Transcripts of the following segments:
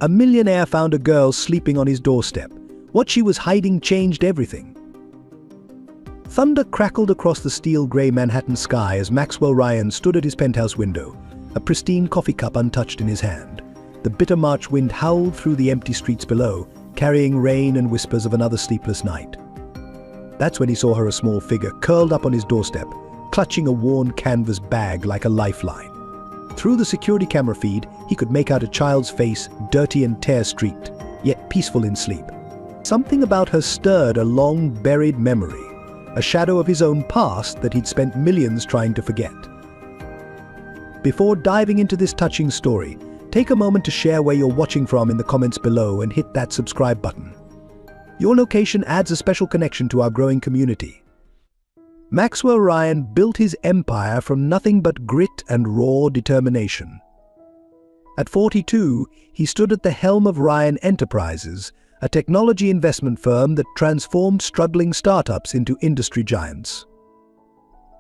A millionaire found a girl sleeping on his doorstep. What she was hiding changed everything. Thunder crackled across the steel-grey Manhattan sky as Maxwell Ryan stood at his penthouse window, a pristine coffee cup untouched in his hand. The bitter March wind howled through the empty streets below, carrying rain and whispers of another sleepless night. That's when he saw her, a small figure, curled up on his doorstep, clutching a worn canvas bag like a lifeline. Through the security camera feed, he could make out a child's face, dirty and tear-streaked, yet peaceful in sleep. Something about her stirred a long-buried memory, a shadow of his own past that he'd spent millions trying to forget. Before diving into this touching story, take a moment to share where you're watching from in the comments below and hit that subscribe button. Your location adds a special connection to our growing community. Maxwell Ryan built his empire from nothing but grit and raw determination. At 42, he stood at the helm of Ryan Enterprises, a technology investment firm that transformed struggling startups into industry giants.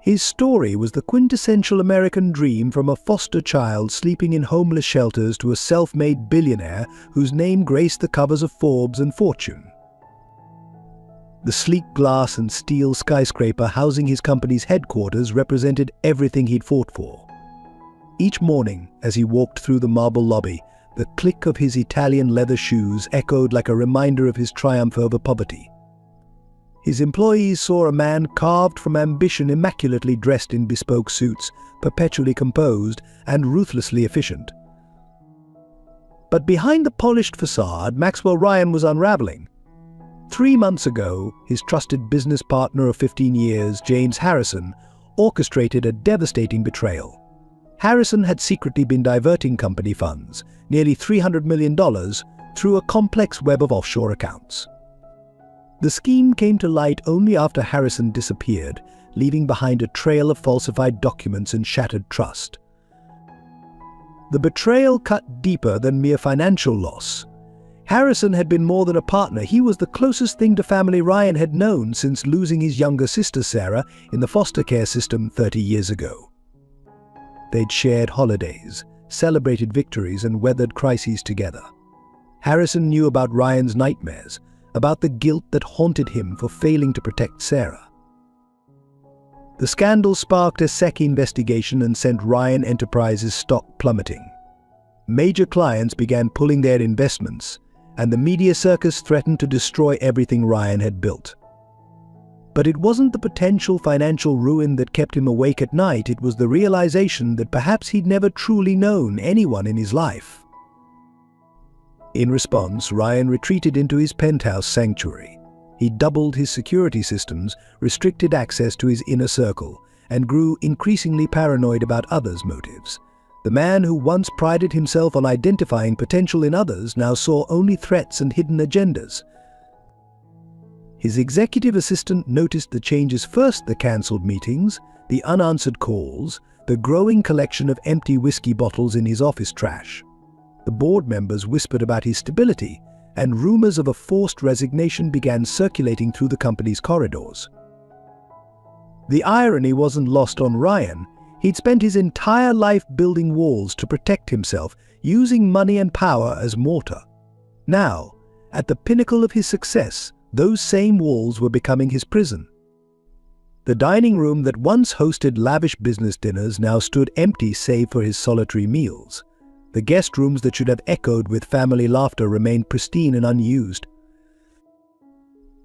His story was the quintessential American dream, from a foster child sleeping in homeless shelters to a self-made billionaire whose name graced the covers of Forbes and Fortune. The sleek glass and steel skyscraper housing his company's headquarters represented everything he'd fought for. Each morning, as he walked through the marble lobby, the click of his Italian leather shoes echoed like a reminder of his triumph over poverty. His employees saw a man carved from ambition, immaculately dressed in bespoke suits, perpetually composed and ruthlessly efficient. But behind the polished facade, Maxwell Ryan was unraveling. 3 months ago, his trusted business partner of 15 years, James Harrison, orchestrated a devastating betrayal. Harrison had secretly been diverting company funds, nearly $300 million, through a complex web of offshore accounts. The scheme came to light only after Harrison disappeared, leaving behind a trail of falsified documents and shattered trust. The betrayal cut deeper than mere financial loss. Harrison had been more than a partner. He was the closest thing to family Ryan had known since losing his younger sister Sarah in the foster care system 30 years ago. They'd shared holidays, celebrated victories, and weathered crises together. Harrison knew about Ryan's nightmares, about the guilt that haunted him for failing to protect Sarah. The scandal sparked a SEC investigation and sent Ryan Enterprises' stock plummeting. Major clients began pulling their investments, and the media circus threatened to destroy everything Ryan had built. But it wasn't the potential financial ruin that kept him awake at night. It was the realization that perhaps he'd never truly known anyone in his life. In response, Ryan retreated into his penthouse sanctuary. He doubled his security systems, restricted access to his inner circle, and grew increasingly paranoid about others' motives. The man who once prided himself on identifying potential in others now saw only threats and hidden agendas. His executive assistant noticed the changes first: the cancelled meetings, the unanswered calls, the growing collection of empty whiskey bottles in his office trash. The board members whispered about his stability, and rumors of a forced resignation began circulating through the company's corridors. The irony wasn't lost on Ryan. He'd spent his entire life building walls to protect himself, using money and power as mortar. Now, at the pinnacle of his success, those same walls were becoming his prison. The dining room that once hosted lavish business dinners now stood empty save for his solitary meals. The guest rooms that should have echoed with family laughter remained pristine and unused.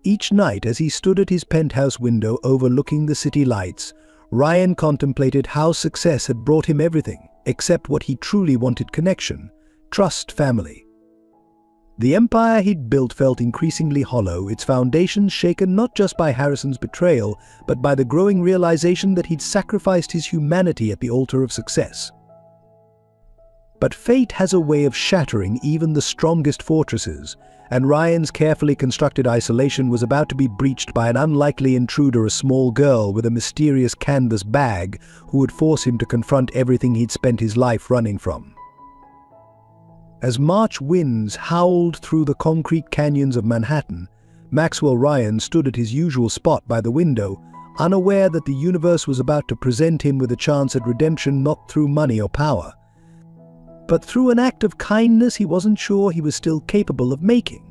Each night, as he stood at his penthouse window overlooking the city lights, Ryan contemplated how success had brought him everything except what he truly wanted: connection, trust, family. The empire he'd built felt increasingly hollow, its foundations shaken not just by Harrison's betrayal, but by the growing realization that he'd sacrificed his humanity at the altar of success. But fate has a way of shattering even the strongest fortresses, and Ryan's carefully constructed isolation was about to be breached by an unlikely intruder, a small girl with a mysterious canvas bag who would force him to confront everything he'd spent his life running from. As March winds howled through the concrete canyons of Manhattan, Maxwell Ryan stood at his usual spot by the window, unaware that the universe was about to present him with a chance at redemption, not through money or power. but through an act of kindness he wasn't sure he was still capable of making.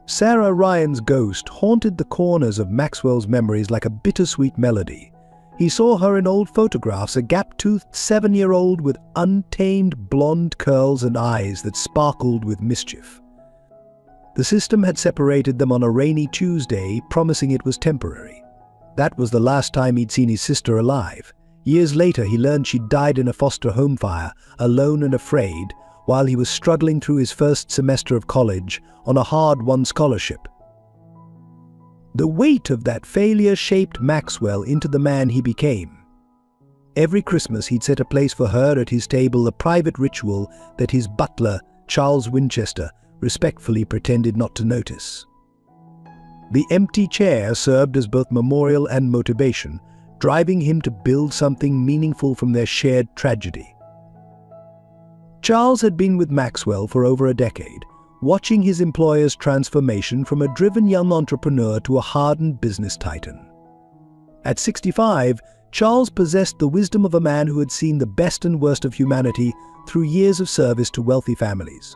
Sarah Ryan's ghost haunted the corners of Maxwell's memories like a bittersweet melody. He saw her in old photographs, a gap-toothed 7-year-old with untamed blonde curls and eyes that sparkled with mischief. The system had separated them on a rainy Tuesday, promising it was temporary. That was the last time he'd seen his sister alive. Years later, he learned she'd died in a foster home fire, alone and afraid, while he was struggling through his first semester of college on a hard-won scholarship. The weight of that failure shaped Maxwell into the man he became. Every Christmas he'd set a place for her at his table, a private ritual that his butler, Charles Winchester, respectfully pretended not to notice. The empty chair served as both memorial and motivation, driving him to build something meaningful from their shared tragedy. Charles had been with Maxwell for over a decade, watching his employer's transformation from a driven young entrepreneur to a hardened business titan. At 65, Charles possessed the wisdom of a man who had seen the best and worst of humanity through years of service to wealthy families.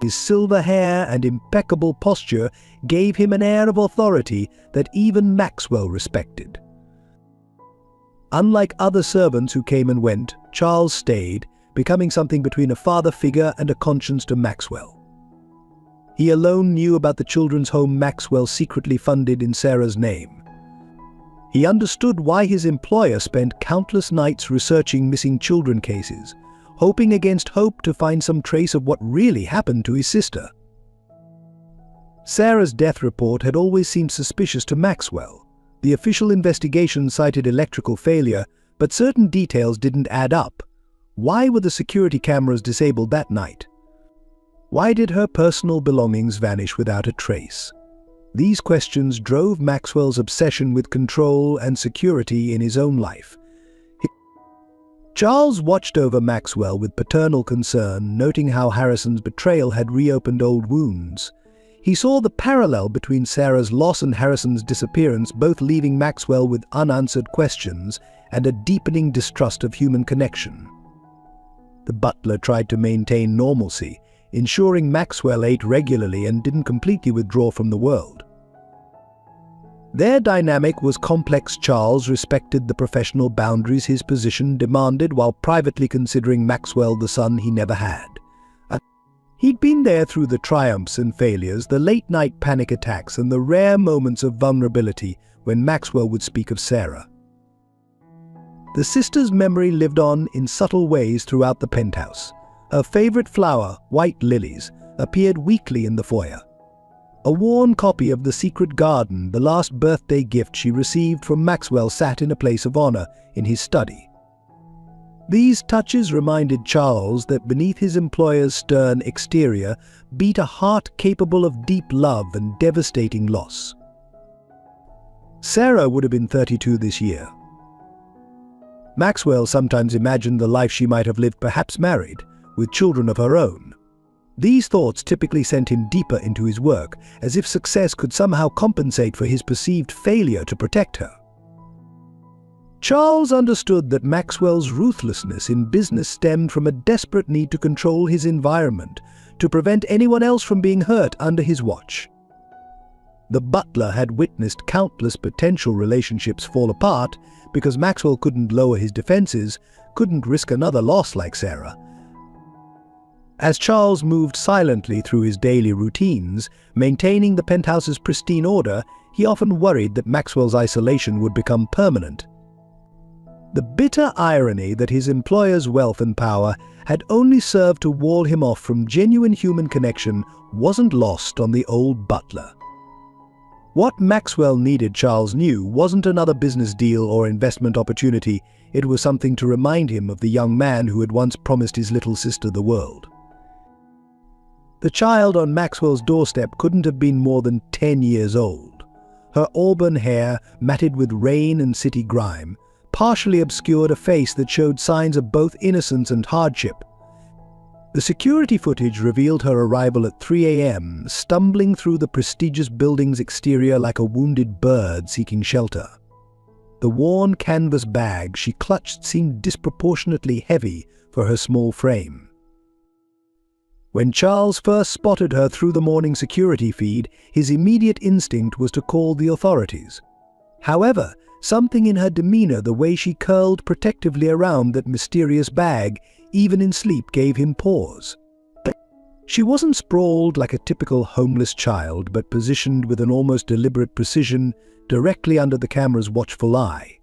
His silver hair and impeccable posture gave him an air of authority that even Maxwell respected. Unlike other servants who came and went, Charles stayed, becoming something between a father figure and a conscience to Maxwell. He alone knew about the children's home Maxwell secretly funded in Sarah's name. He understood why his employer spent countless nights researching missing children cases, hoping against hope to find some trace of what really happened to his sister. Sarah's death report had always seemed suspicious to Maxwell. The official investigation cited electrical failure, but certain details didn't add up. Why were the security cameras disabled that night? Why did her personal belongings vanish without a trace? These questions drove Maxwell's obsession with control and security in his own life. Charles watched over Maxwell with paternal concern, noting how Harrison's betrayal had reopened old wounds. He saw the parallel between Sarah's loss and Harrison's disappearance, both leaving Maxwell with unanswered questions and a deepening distrust of human connection. The butler tried to maintain normalcy, ensuring Maxwell ate regularly and didn't completely withdraw from the world. Their dynamic was complex. Charles respected the professional boundaries his position demanded while privately considering Maxwell the son he never had. He'd been there through the triumphs and failures, the late-night panic attacks, and the rare moments of vulnerability when Maxwell would speak of Sarah. The sister's memory lived on in subtle ways throughout the penthouse. Her favorite flower, white lilies, appeared weekly in the foyer. A worn copy of The Secret Garden, the last birthday gift she received from Maxwell, sat in a place of honor in his study. These touches reminded Charles that beneath his employer's stern exterior beat a heart capable of deep love and devastating loss. Sarah would have been 32 this year. Maxwell sometimes imagined the life she might have lived, perhaps married, with children of her own. These thoughts typically sent him deeper into his work, as if success could somehow compensate for his perceived failure to protect her. Charles understood that Maxwell's ruthlessness in business stemmed from a desperate need to control his environment, to prevent anyone else from being hurt under his watch. The butler had witnessed countless potential relationships fall apart because Maxwell couldn't lower his defenses, couldn't risk another loss like Sarah. As Charles moved silently through his daily routines, maintaining the penthouse's pristine order, he often worried that Maxwell's isolation would become permanent. The bitter irony that his employer's wealth and power had only served to wall him off from genuine human connection wasn't lost on the old butler. What Maxwell needed, Charles knew, wasn't another business deal or investment opportunity. It was something to remind him of the young man who had once promised his little sister the world. The child on Maxwell's doorstep couldn't have been more than 10 years old. Her auburn hair, matted with rain and city grime, partially obscured a face that showed signs of both innocence and hardship. The security footage revealed her arrival at 3 a.m., stumbling through the prestigious building's exterior like a wounded bird seeking shelter. The worn canvas bag she clutched seemed disproportionately heavy for her small frame. When Charles first spotted her through the morning security feed, his immediate instinct was to call the authorities. However, something in her demeanor, the way she curled protectively around that mysterious bag, even in sleep, gave him pause. She wasn't sprawled like a typical homeless child, but positioned with an almost deliberate precision directly under the camera's watchful eye.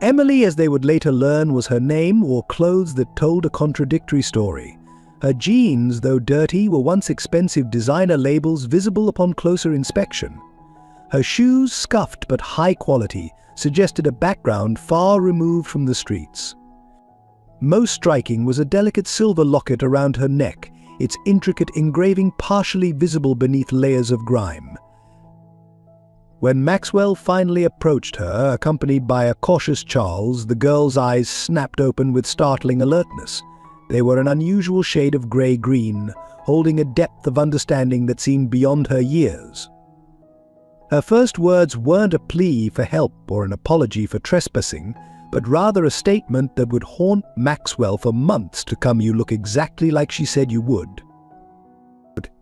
Emily, as they would later learn, was her name, wore clothes that told a contradictory story. Her jeans, though dirty, were once expensive designer labels visible upon closer inspection. Her shoes, scuffed but high quality, suggested a background far removed from the streets. Most striking was a delicate silver locket around her neck, its intricate engraving partially visible beneath layers of grime. When Maxwell finally approached her, accompanied by a cautious Charles, the girl's eyes snapped open with startling alertness. They were an unusual shade of grey-green, holding a depth of understanding that seemed beyond her years. Her first words weren't a plea for help or an apology for trespassing, but rather a statement that would haunt Maxwell for months to come. "You look exactly like she said you would."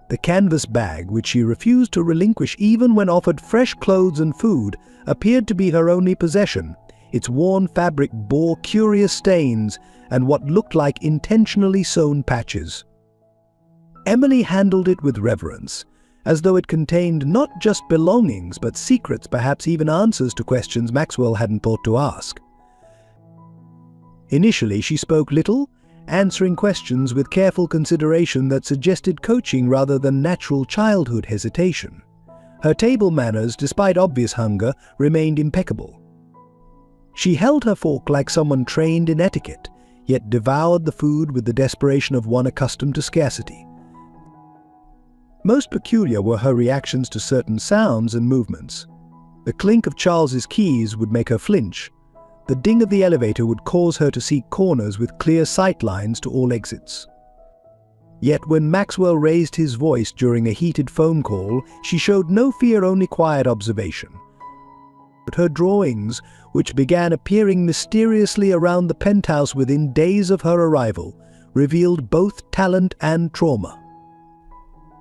The canvas bag, which she refused to relinquish even when offered fresh clothes and food, appeared to be her only possession. Its worn fabric bore curious stains and what looked like intentionally sewn patches. Emily handled it with reverence, as though it contained not just belongings but secrets, perhaps even answers to questions Maxwell hadn't thought to ask. Initially, she spoke little, answering questions with careful consideration that suggested coaching rather than natural childhood hesitation. Her table manners, despite obvious hunger, remained impeccable. She held her fork like someone trained in etiquette, yet devoured the food with the desperation of one accustomed to scarcity. Most peculiar were her reactions to certain sounds and movements. The clink of Charles's keys would make her flinch. The ding of the elevator would cause her to seek corners with clear sight lines to all exits. Yet when Maxwell raised his voice during a heated phone call, she showed no fear, only quiet observation. But her drawings, which began appearing mysteriously around the penthouse within days of her arrival, revealed both talent and trauma.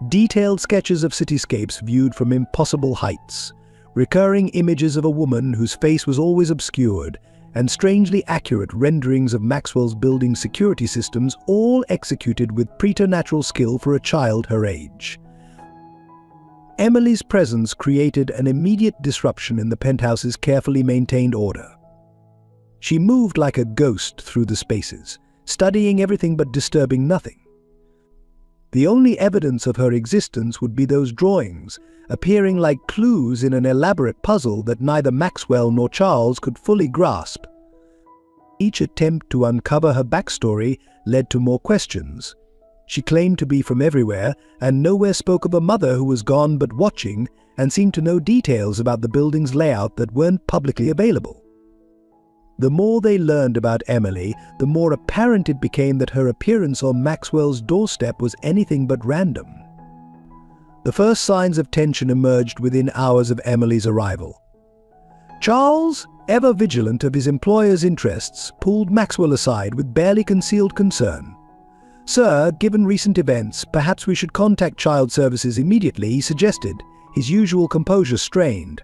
Detailed sketches of cityscapes viewed from impossible heights, recurring images of a woman whose face was always obscured, and strangely accurate renderings of Maxwell's building security systems, all executed with preternatural skill for a child her age. Emily's presence created an immediate disruption in the penthouse's carefully maintained order. She moved like a ghost through the spaces, studying everything but disturbing nothing. The only evidence of her existence would be those drawings, appearing like clues in an elaborate puzzle that neither Maxwell nor Charles could fully grasp. Each attempt to uncover her backstory led to more questions. She claimed to be from everywhere, and nowhere spoke of a mother who was gone but watching, and seemed to know details about the building's layout that weren't publicly available. The more they learned about Emily, the more apparent it became that her appearance on Maxwell's doorstep was anything but random. The first signs of tension emerged within hours of Emily's arrival. Charles, ever vigilant of his employer's interests, pulled Maxwell aside with barely concealed concern. "Sir, given recent events, perhaps we should contact Child Services immediately," he suggested, his usual composure strained.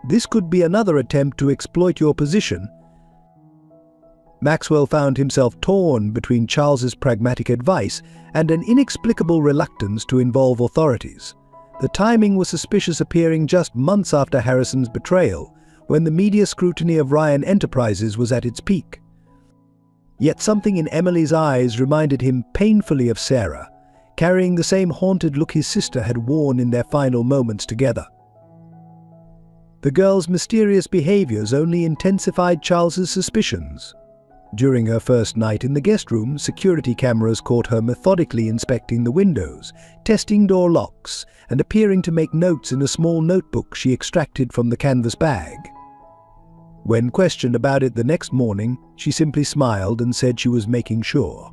"This could be another attempt to exploit your position." Maxwell found himself torn between Charles's pragmatic advice and an inexplicable reluctance to involve authorities. The timing was suspicious, appearing just months after Harrison's betrayal, when the media scrutiny of Ryan Enterprises was at its peak. Yet something in Emily's eyes reminded him painfully of Sarah, carrying the same haunted look his sister had worn in their final moments together. The girl's mysterious behaviors only intensified Charles's suspicions. During her first night in the guest room, security cameras caught her methodically inspecting the windows, testing door locks, and appearing to make notes in a small notebook she extracted from the canvas bag. When questioned about it the next morning, she simply smiled and said she was making sure.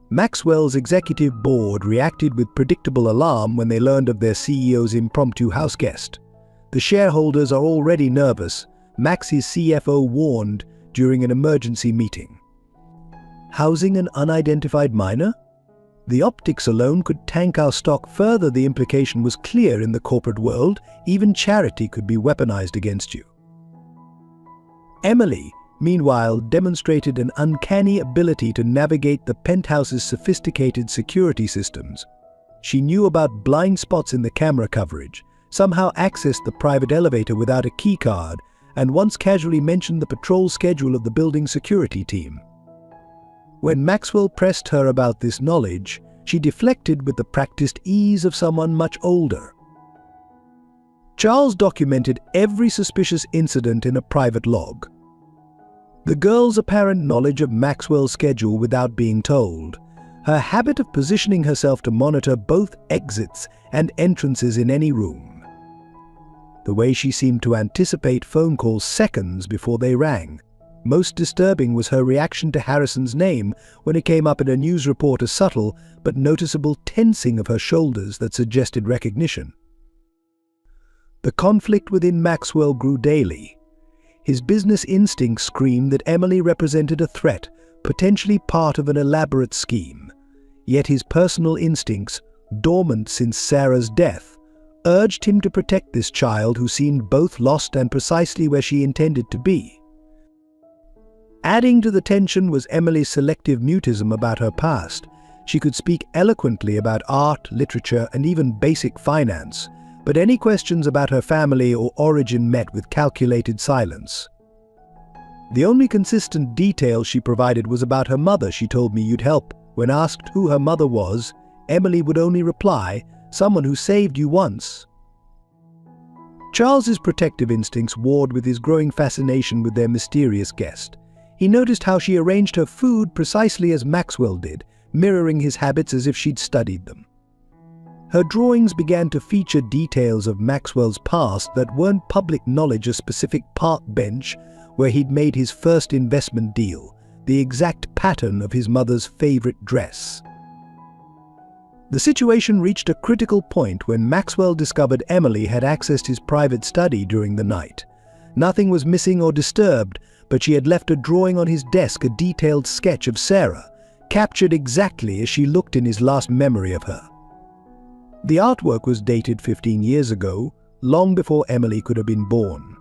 Maxwell's executive board reacted with predictable alarm when they learned of their CEO's impromptu house guest. The shareholders are already nervous, Max's CFO warned during an emergency meeting. Housing an unidentified minor? The optics alone could tank our stock further. The implication was clear in the corporate world. Even charity could be weaponized against you. Emily, meanwhile, demonstrated an uncanny ability to navigate the penthouse's sophisticated security systems. She knew about blind spots in the camera coverage, somehow accessed the private elevator without a keycard, and once casually mentioned the patrol schedule of the building security team. When Maxwell pressed her about this knowledge, she deflected with the practiced ease of someone much older. Charles documented every suspicious incident in a private log. The girl's apparent knowledge of Maxwell's schedule without being told, her habit of positioning herself to monitor both exits and entrances in any room, the way she seemed to anticipate phone calls seconds before they rang. Most disturbing was her reaction to Harrison's name when it came up in a news report, a subtle but noticeable tensing of her shoulders that suggested recognition. The conflict within Maxwell grew daily. His business instincts screamed that Emily represented a threat, potentially part of an elaborate scheme. Yet his personal instincts, dormant since Sarah's death, urged him to protect this child who seemed both lost and precisely where she intended to be. Adding to the tension was Emily's selective mutism about her past. She could speak eloquently about art, literature, and even basic finance, but any questions about her family or origin met with calculated silence. The only consistent detail she provided was about her mother. She told me you'd help. When asked who her mother was, Emily would only reply, "Someone who saved you once." Charles's protective instincts warred with his growing fascination with their mysterious guest. He noticed how she arranged her food precisely as Maxwell did, mirroring his habits as if she'd studied them. Her drawings began to feature details of Maxwell's past that weren't public knowledge, a specific park bench where he'd made his first investment deal, the exact pattern of his mother's favorite dress. The situation reached a critical point when Maxwell discovered Emily had accessed his private study during the night. Nothing was missing or disturbed, but she had left a drawing on his desk, a detailed sketch of Sarah, captured exactly as she looked in his last memory of her. The artwork was dated 15 years ago, long before Emily could have been born.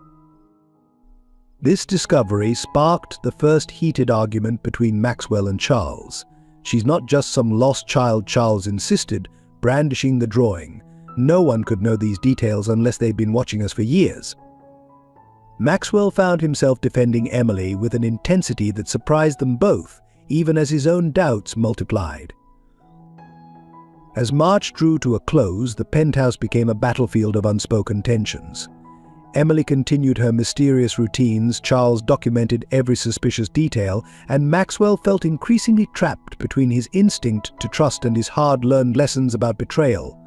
This discovery sparked the first heated argument between Maxwell and Charles. "She's not just some lost child," Charles insisted, brandishing the drawing. "No one could know these details unless they'd been watching us for years." Maxwell found himself defending Emily with an intensity that surprised them both, even as his own doubts multiplied. As March drew to a close, the penthouse became a battlefield of unspoken tensions. Emily continued her mysterious routines, Charles documented every suspicious detail, and Maxwell felt increasingly trapped between his instinct to trust and his hard-learned lessons about betrayal.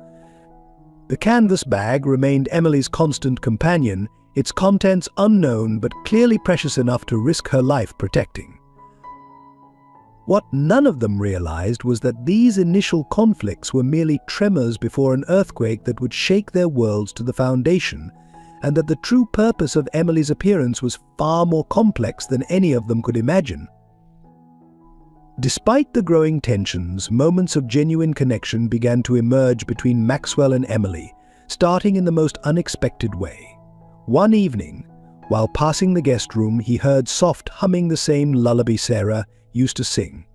The canvas bag remained Emily's constant companion, its contents unknown but clearly precious enough to risk her life protecting. What none of them realized was that these initial conflicts were merely tremors before an earthquake that would shake their worlds to the foundation, and that the true purpose of Emily's appearance was far more complex than any of them could imagine. Despite the growing tensions, moments of genuine connection began to emerge between Maxwell and Emily, starting in the most unexpected way. One evening, while passing the guest room, he heard soft humming, the same lullaby Sarah used to sing.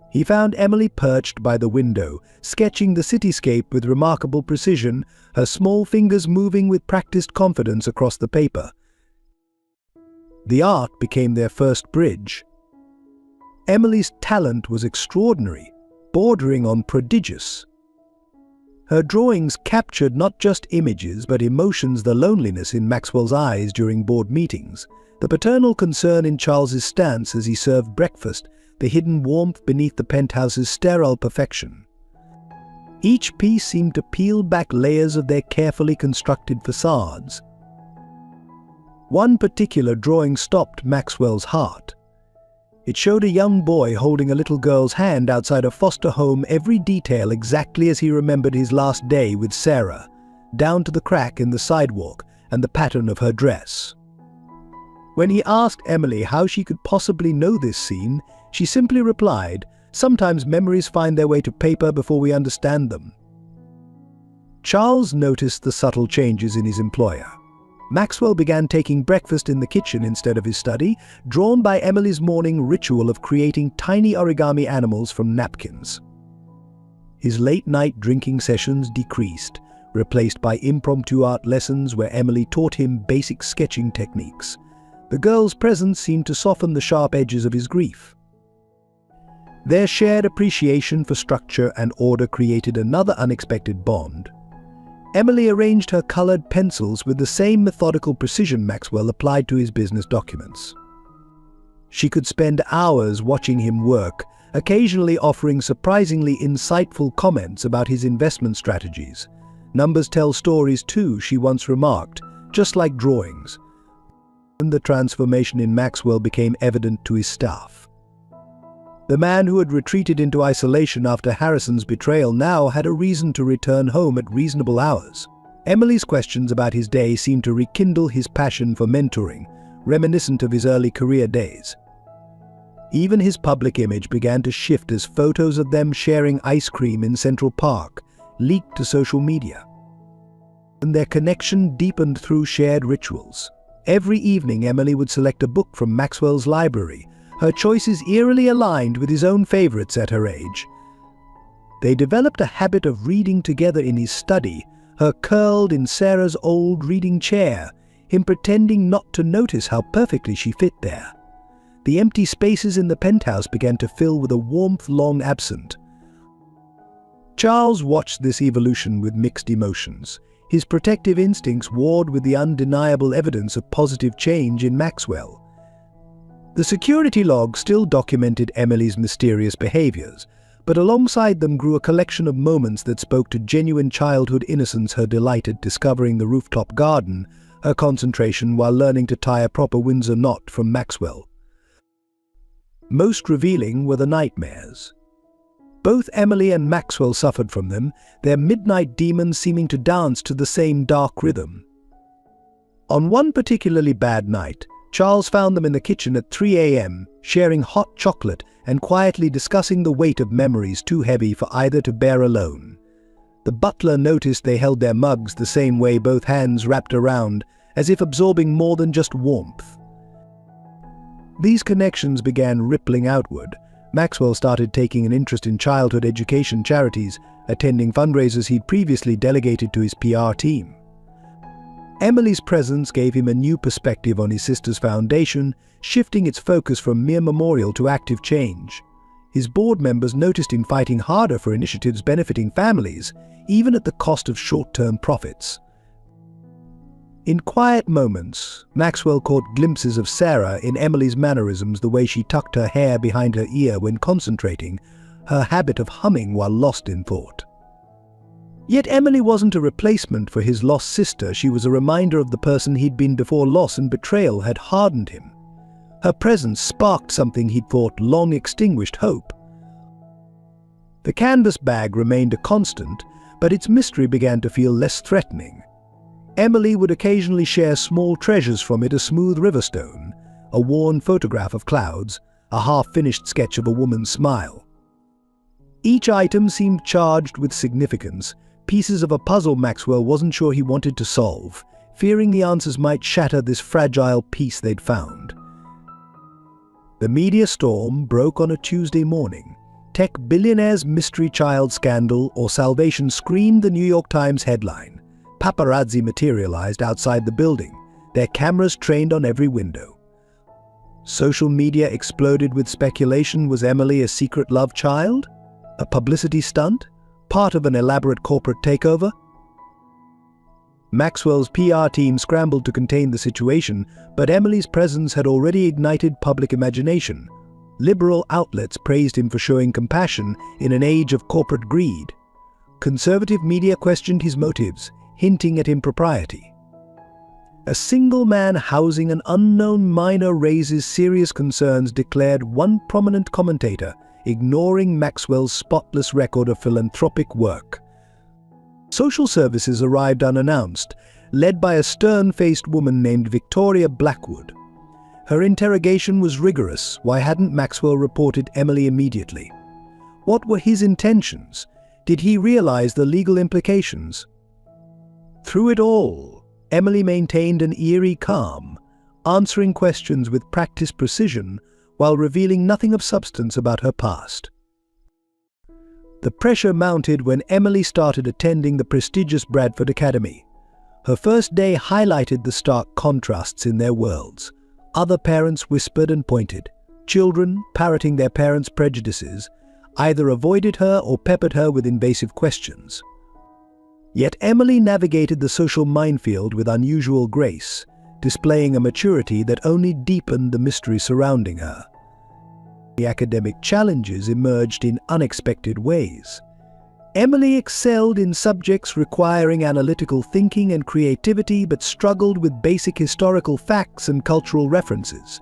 He found Emily perched by the window, sketching the cityscape with remarkable precision, her small fingers moving with practiced confidence across the paper. The art became their first bridge. Emily's talent was extraordinary, bordering on prodigious. Her drawings captured not just images but emotions, the loneliness in Maxwell's eyes during board meetings, the paternal concern in Charles's stance as he served breakfast, the hidden warmth beneath the penthouse's sterile perfection. Each piece seemed to peel back layers of their carefully constructed facades. One particular drawing stopped Maxwell's heart. It showed a young boy holding a little girl's hand outside a foster home, every detail exactly as he remembered his last day with Sarah. down to the crack in the sidewalk and the pattern of her dress. When he asked Emily how she could possibly know this scene, she simply replied, "Sometimes memories find their way to paper before we understand them." Charles noticed the subtle changes in his employer. Maxwell began taking breakfast in the kitchen instead of his study, drawn by Emily's morning ritual of creating tiny origami animals from napkins. His late-night drinking sessions decreased, replaced by impromptu art lessons where Emily taught him basic sketching techniques. The girl's presence seemed to soften the sharp edges of his grief. Their shared appreciation for structure and order created another unexpected bond. Emily arranged her colored pencils with the same methodical precision Maxwell applied to his business documents. She could spend hours watching him work, occasionally offering surprisingly insightful comments about his investment strategies. "Numbers tell stories too," she once remarked, "just like drawings." And the transformation in Maxwell became evident to his staff. The man who had retreated into isolation after Harrison's betrayal now had a reason to return home at reasonable hours. Emily's questions about his day seemed to rekindle his passion for mentoring, reminiscent of his early career days. Even his public image began to shift as photos of them sharing ice cream in Central Park leaked to social media. And their connection deepened through shared rituals. Every evening, Emily would select a book from Maxwell's library, her choices eerily aligned with his own favorites at her age. They developed a habit of reading together in his study, her curled in Sarah's old reading chair, him pretending not to notice how perfectly she fit there. The empty spaces in the penthouse began to fill with a warmth long absent. Charles watched this evolution with mixed emotions. His protective instincts warred with the undeniable evidence of positive change in Maxwell. The security log still documented Emily's mysterious behaviors, but alongside them grew a collection of moments that spoke to genuine childhood innocence: her delight at discovering the rooftop garden, her concentration while learning to tie a proper Windsor knot from Maxwell. Most revealing were the nightmares. Both Emily and Maxwell suffered from them, their midnight demons seeming to dance to the same dark rhythm. On one particularly bad night, Charles found them in the kitchen at 3 a.m., sharing hot chocolate and quietly discussing the weight of memories too heavy for either to bear alone. The butler noticed they held their mugs the same way, both hands wrapped around, as if absorbing more than just warmth. These connections began rippling outward. Maxwell started taking an interest in childhood education charities, attending fundraisers he'd previously delegated to his PR team. Emily's presence gave him a new perspective on his sister's foundation, shifting its focus from mere memorial to active change. His board members noticed him fighting harder for initiatives benefiting families, even at the cost of short-term profits. In quiet moments, Maxwell caught glimpses of Sarah in Emily's mannerisms, the way she tucked her hair behind her ear when concentrating, her habit of humming while lost in thought. Yet Emily wasn't a replacement for his lost sister. She was a reminder of the person he'd been before loss and betrayal had hardened him. Her presence sparked something he'd thought long extinguished: hope. The canvas bag remained a constant, but its mystery began to feel less threatening. Emily would occasionally share small treasures from it: a smooth riverstone, a worn photograph of clouds, a half-finished sketch of a woman's smile. Each item seemed charged with significance, pieces of a puzzle Maxwell wasn't sure he wanted to solve, fearing the answers might shatter this fragile piece they'd found. The media storm broke on a Tuesday morning. Tech billionaire's mystery child scandal or salvation screamed the New York Times headline. Paparazzi materialized outside the building, their cameras trained on every window. Social media exploded with speculation. Was Emily a secret love child? A publicity stunt? Part of an elaborate corporate takeover? Maxwell's PR team scrambled to contain the situation, but Emily's presence had already ignited public imagination. Liberal outlets praised him for showing compassion in an age of corporate greed. Conservative media questioned his motives, hinting at impropriety. A single man housing an unknown minor raises serious concerns, declared one prominent commentator, ignoring Maxwell's spotless record of philanthropic work. Social services arrived unannounced, led by a stern-faced woman named Victoria Blackwood. Her interrogation was rigorous. Why hadn't Maxwell reported Emily immediately? What were his intentions? Did he realize the legal implications? Through it all, Emily maintained an eerie calm, answering questions with practiced precision while revealing nothing of substance about her past. The pressure mounted when Emily started attending the prestigious Bradford Academy. Her first day highlighted the stark contrasts in their worlds. Other parents whispered and pointed. Children, parroting their parents' prejudices, either avoided her or peppered her with invasive questions. Yet Emily navigated the social minefield with unusual grace, displaying a maturity that only deepened the mystery surrounding her. The academic challenges emerged in unexpected ways. Emily excelled in subjects requiring analytical thinking and creativity, but struggled with basic historical facts and cultural references.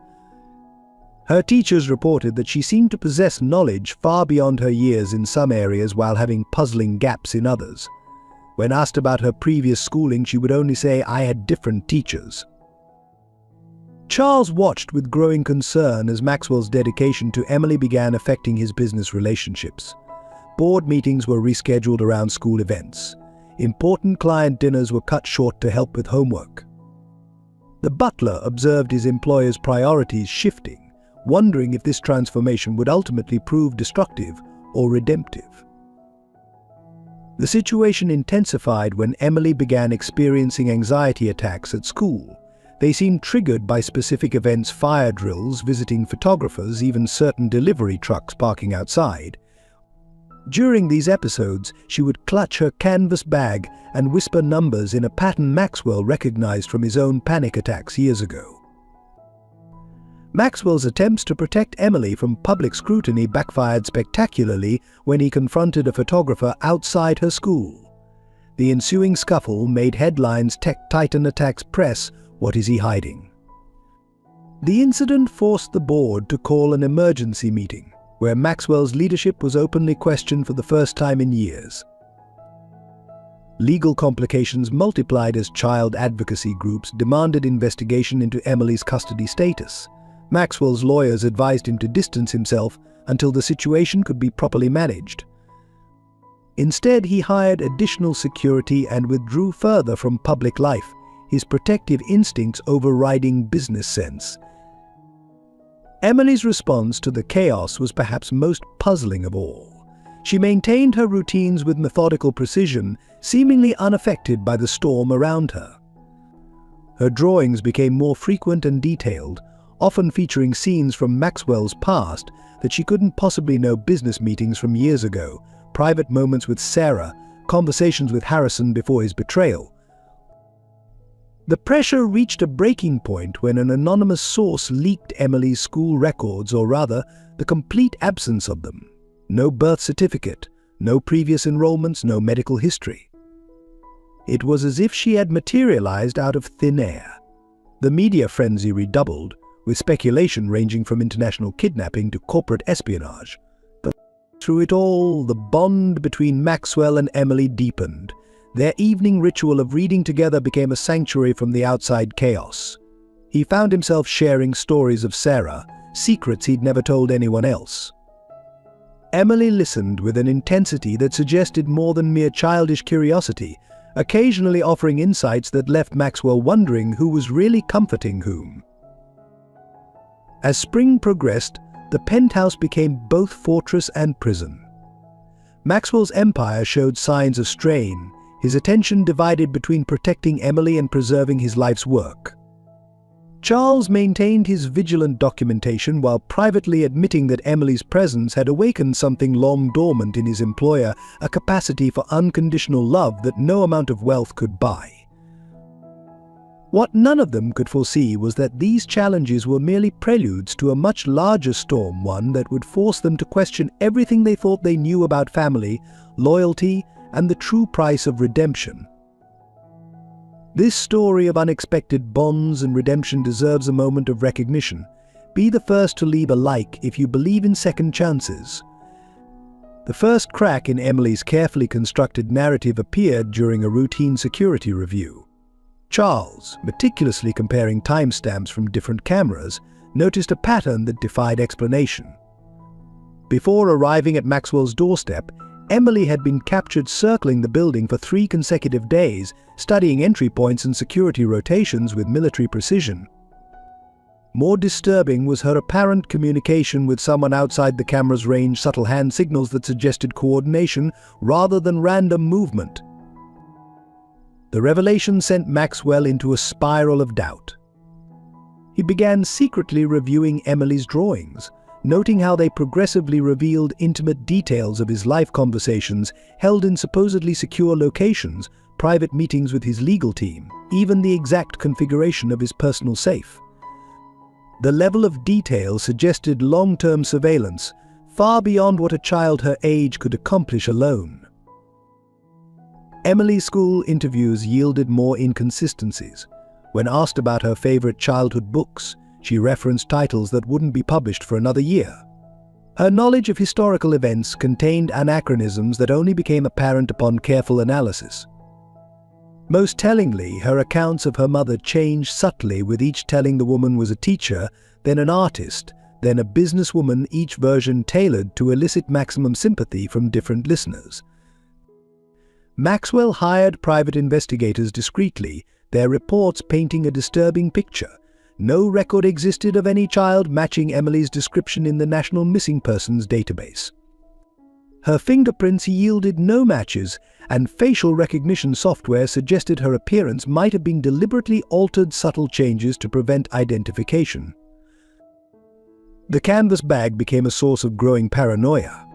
Her teachers reported that she seemed to possess knowledge far beyond her years in some areas while having puzzling gaps in others. When asked about her previous schooling, she would only say, "I had different teachers." Charles watched with growing concern as Maxwell's dedication to Emily began affecting his business relationships. Board meetings were rescheduled around school events. Important client dinners were cut short to help with homework. The butler observed his employer's priorities shifting, wondering if this transformation would ultimately prove destructive or redemptive. The situation intensified when Emily began experiencing anxiety attacks at school. They seemed triggered by specific events: fire drills, visiting photographers, even certain delivery trucks parking outside. During these episodes, she would clutch her canvas bag and whisper numbers in a pattern Maxwell recognized from his own panic attacks years ago. Maxwell's attempts to protect Emily from public scrutiny backfired spectacularly when he confronted a photographer outside her school. The ensuing scuffle made headlines: "Tech Titan attacks press, what is he hiding?" The incident forced the board to call an emergency meeting, where Maxwell's leadership was openly questioned for the first time in years. Legal complications multiplied as child advocacy groups demanded investigation into Emily's custody status. Maxwell's lawyers advised him to distance himself until the situation could be properly managed. Instead, he hired additional security and withdrew further from public life, his protective instincts overriding business sense. Emily's response to the chaos was perhaps most puzzling of all. She maintained her routines with methodical precision, seemingly unaffected by the storm around her. Her drawings became more frequent and detailed, often featuring scenes from Maxwell's past that she couldn't possibly know: business meetings from years ago, private moments with Sarah, conversations with Harrison before his betrayal. The pressure reached a breaking point when an anonymous source leaked Emily's school records, or rather, the complete absence of them. No birth certificate, no previous enrollments, no medical history. It was as if she had materialized out of thin air. The media frenzy redoubled, with speculation ranging from international kidnapping to corporate espionage. But through it all, the bond between Maxwell and Emily deepened. Their evening ritual of reading together became a sanctuary from the outside chaos. He found himself sharing stories of Sarah, secrets he'd never told anyone else. Emily listened with an intensity that suggested more than mere childish curiosity, occasionally offering insights that left Maxwell wondering who was really comforting whom. As spring progressed, the penthouse became both fortress and prison. Maxwell's empire showed signs of strain, his attention divided between protecting Emily and preserving his life's work. Charles maintained his vigilant documentation while privately admitting that Emily's presence had awakened something long dormant in his employer, a capacity for unconditional love that no amount of wealth could buy. What none of them could foresee was that these challenges were merely preludes to a much larger storm, one that would force them to question everything they thought they knew about family, loyalty, and the true price of redemption. This story of unexpected bonds and redemption deserves a moment of recognition. Be the first to leave a like if you believe in second chances. The first crack in Emily's carefully constructed narrative appeared during a routine security review. Charles, meticulously comparing timestamps from different cameras, noticed a pattern that defied explanation. Before arriving at Maxwell's doorstep, Emily had been captured circling the building for 3 consecutive days, studying entry points and security rotations with military precision. More disturbing was her apparent communication with someone outside the camera's range, subtle hand signals that suggested coordination rather than random movement. The revelation sent Maxwell into a spiral of doubt. He began secretly reviewing Emily's drawings, noting how they progressively revealed intimate details of his life conversations held in supposedly secure locations, private meetings with his legal team, even the exact configuration of his personal safe. The level of detail suggested long-term surveillance, far beyond what a child her age could accomplish alone. Emily's school interviews yielded more inconsistencies. When asked about her favorite childhood books, she referenced titles that wouldn't be published for another year. Her knowledge of historical events contained anachronisms that only became apparent upon careful analysis. Most tellingly, her accounts of her mother changed subtly, with each telling the woman was a teacher, then an artist, then a businesswoman, each version tailored to elicit maximum sympathy from different listeners. Maxwell hired private investigators discreetly, their reports painting a disturbing picture. No record existed of any child matching Emily's description in the National Missing Persons database. Her fingerprints yielded no matches, and facial recognition software suggested her appearance might have been deliberately altered, subtle changes to prevent identification. The canvas bag became a source of growing paranoia.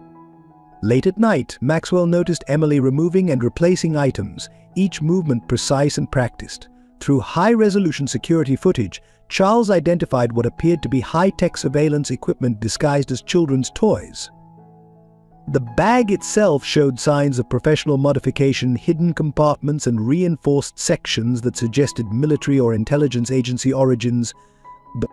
Late at night, Maxwell noticed Emily removing and replacing items, each movement precise and practiced. Through high-resolution security footage, Charles identified what appeared to be high-tech surveillance equipment disguised as children's toys. The bag itself showed signs of professional modification, hidden compartments and reinforced sections that suggested military or intelligence agency origins. But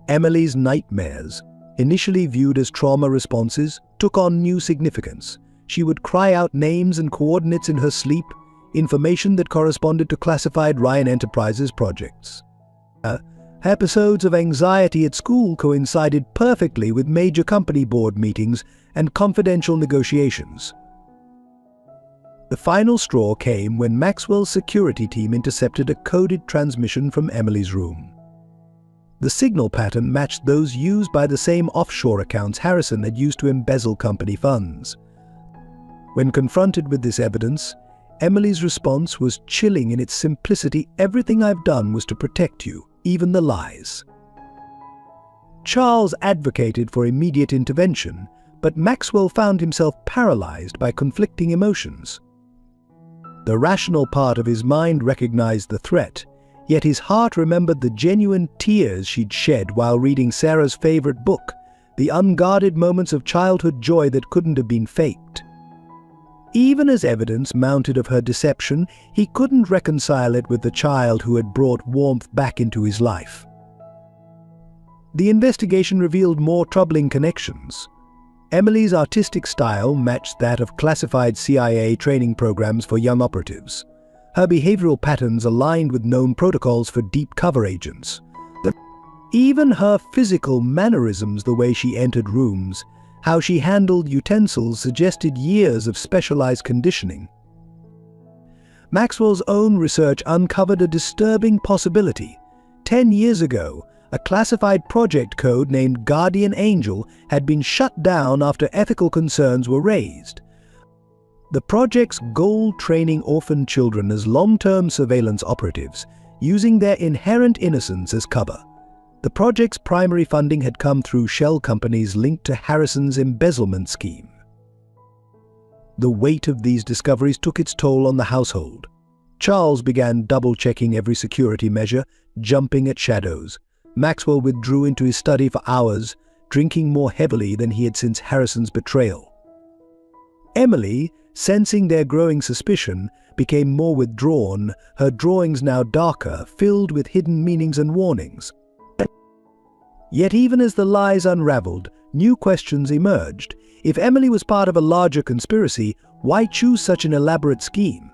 Emily's nightmares, initially viewed as trauma responses, took on new significance. She would cry out names and coordinates in her sleep, information that corresponded to classified Ryan Enterprises projects. Episodes of anxiety at school coincided perfectly with major company board meetings and confidential negotiations. The final straw came when Maxwell's security team intercepted a coded transmission from Emily's room. The signal pattern matched those used by the same offshore accounts Harrison had used to embezzle company funds. When confronted with this evidence, Emily's response was chilling in its simplicity. "Everything I've done was to protect you, even the lies." Charles advocated for immediate intervention, but Maxwell found himself paralyzed by conflicting emotions. The rational part of his mind recognized the threat, yet his heart remembered the genuine tears she'd shed while reading Sarah's favorite book, the unguarded moments of childhood joy that couldn't have been faked. Even as evidence mounted of her deception, he couldn't reconcile it with the child who had brought warmth back into his life. The investigation revealed more troubling connections. Emily's artistic style matched that of classified CIA training programs for young operatives. Her behavioral patterns aligned with known protocols for deep cover agents. Even her physical mannerisms, the way she entered rooms, how she handled utensils, suggested years of specialized conditioning. Maxwell's own research uncovered a disturbing possibility. 10 years ago, a classified project code named Guardian Angel had been shut down after ethical concerns were raised. The project's goal: training orphan children as long-term surveillance operatives, using their inherent innocence as cover. The project's primary funding had come through shell companies linked to Harrison's embezzlement scheme. The weight of these discoveries took its toll on the household. Charles began double-checking every security measure, jumping at shadows. Maxwell withdrew into his study for hours, drinking more heavily than he had since Harrison's betrayal. Emily, sensing their growing suspicion, became more withdrawn, her drawings now darker, filled with hidden meanings and warnings. Yet even as the lies unraveled, new questions emerged. If Emily was part of a larger conspiracy, why choose such an elaborate scheme?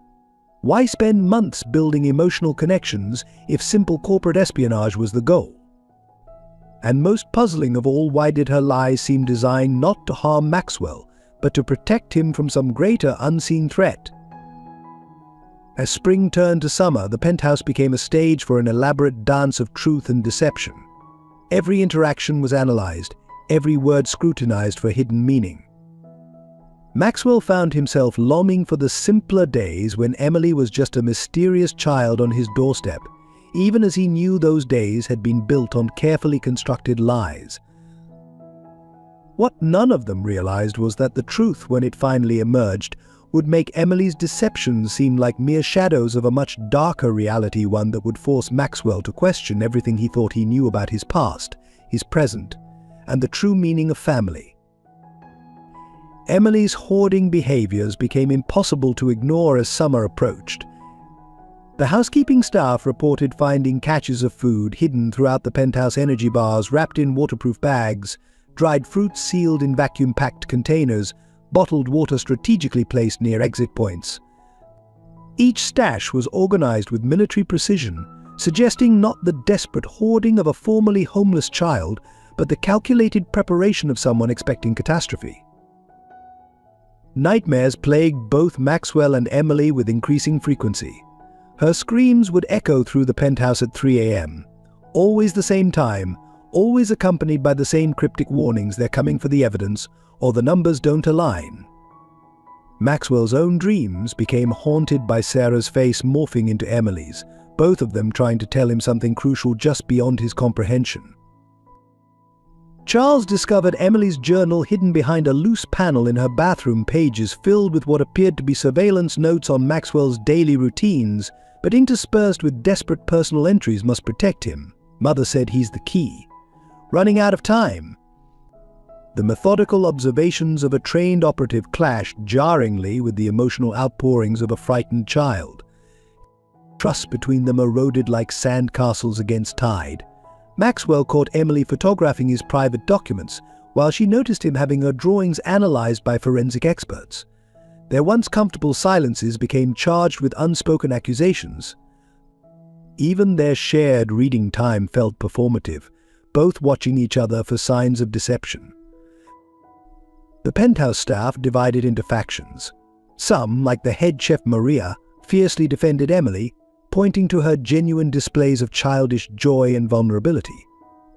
Why spend months building emotional connections if simple corporate espionage was the goal? And most puzzling of all, why did her lies seem designed not to harm Maxwell, but to protect him from some greater unseen threat? As spring turned to summer, the penthouse became a stage for an elaborate dance of truth and deception. Every interaction was analyzed, every word scrutinized for hidden meaning. Maxwell found himself longing for the simpler days when Emily was just a mysterious child on his doorstep, even as he knew those days had been built on carefully constructed lies. What none of them realized was that the truth, when it finally emerged, would make Emily's deceptions seem like mere shadows of a much darker reality, one that would force Maxwell to question everything he thought he knew about his past, his present, and the true meaning of family. Emily's hoarding behaviors became impossible to ignore as summer approached. The housekeeping staff reported finding caches of food hidden throughout the penthouse energy bars, wrapped in waterproof bags, dried fruits sealed in vacuum-packed containers, bottled water strategically placed near exit points. Each stash was organized with military precision, suggesting not the desperate hoarding of a formerly homeless child, but the calculated preparation of someone expecting catastrophe. Nightmares plagued both Maxwell and Emily with increasing frequency. Her screams would echo through the penthouse at 3 a.m. Always the same time, always accompanied by the same cryptic warnings: they're coming for the evidence, or the numbers don't align. Maxwell's own dreams became haunted by Sarah's face morphing into Emily's, both of them trying to tell him something crucial just beyond his comprehension. Charles discovered Emily's journal hidden behind a loose panel in her bathroom, pages filled with what appeared to be surveillance notes on Maxwell's daily routines, but interspersed with desperate personal entries: must protect him. Mother said he's the key. Running out of time. The methodical observations of a trained operative clashed jarringly with the emotional outpourings of a frightened child. Trust between them eroded like sandcastles against tide. Maxwell caught Emily photographing his private documents, while she noticed him having her drawings analyzed by forensic experts. Their once comfortable silences became charged with unspoken accusations. Even their shared reading time felt performative, both watching each other for signs of deception. The penthouse staff divided into factions. Some, like the head chef Maria, fiercely defended Emily, pointing to her genuine displays of childish joy and vulnerability.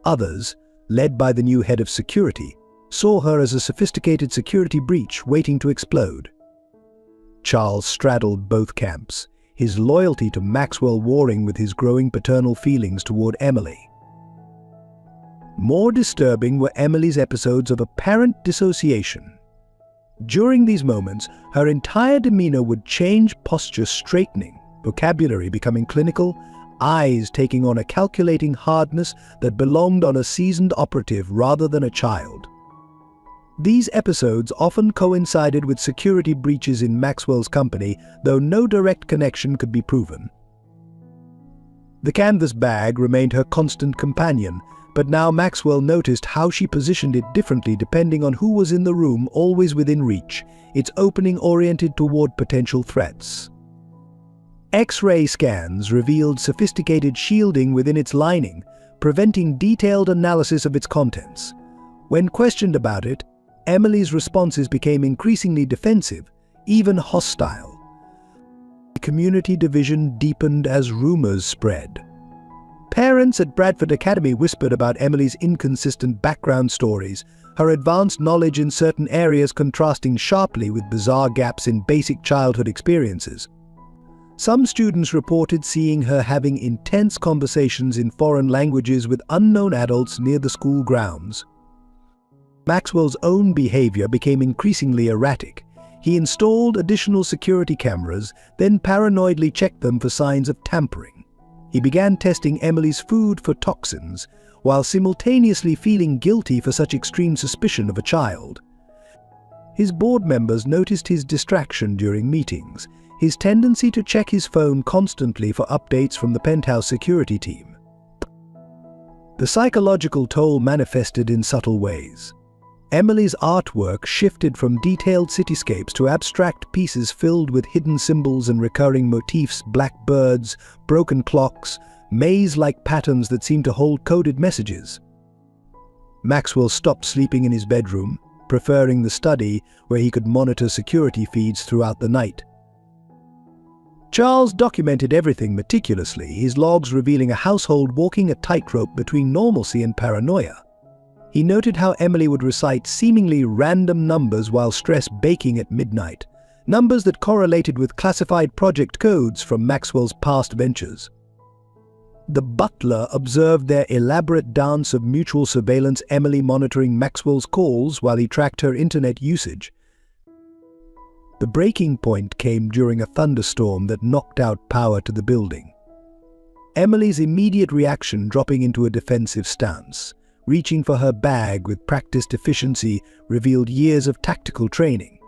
Others, led by the new head of security, saw her as a sophisticated security breach waiting to explode. Charles straddled both camps, his loyalty to Maxwell warring with his growing paternal feelings toward Emily. More disturbing were Emily's episodes of apparent dissociation. During these moments, her entire demeanor would change, posture straightening, vocabulary becoming clinical, eyes taking on a calculating hardness that belonged on a seasoned operative rather than a child. These episodes often coincided with security breaches in Maxwell's company, though no direct connection could be proven. The canvas bag remained her constant companion, but now Maxwell noticed how she positioned it differently depending on who was in the room, always within reach, its opening oriented toward potential threats. X-ray scans revealed sophisticated shielding within its lining, preventing detailed analysis of its contents. When questioned about it, Emily's responses became increasingly defensive, even hostile. The community division deepened as rumors spread. Parents at Bradford Academy whispered about Emily's inconsistent background stories, her advanced knowledge in certain areas contrasting sharply with bizarre gaps in basic childhood experiences. Some students reported seeing her having intense conversations in foreign languages with unknown adults near the school grounds. Maxwell's own behavior became increasingly erratic. He installed additional security cameras, then paranoidly checked them for signs of tampering. He began testing Emily's food for toxins, while simultaneously feeling guilty for such extreme suspicion of a child. His board members noticed his distraction during meetings, his tendency to check his phone constantly for updates from the penthouse security team. The psychological toll manifested in subtle ways. Emily's artwork shifted from detailed cityscapes to abstract pieces filled with hidden symbols and recurring motifs: black birds, broken clocks, maze-like patterns that seemed to hold coded messages. Maxwell stopped sleeping in his bedroom, preferring the study where he could monitor security feeds throughout the night. Charles documented everything meticulously, his logs revealing a household walking a tightrope between normalcy and paranoia. He noted how Emily would recite seemingly random numbers while stress baking at midnight, numbers that correlated with classified project codes from Maxwell's past ventures. The butler observed their elaborate dance of mutual surveillance, Emily monitoring Maxwell's calls while he tracked her internet usage. The breaking point came during a thunderstorm that knocked out power to the building. Emily's immediate reaction dropping into a defensive stance, reaching for her bag with practiced efficiency, revealed years of tactical training.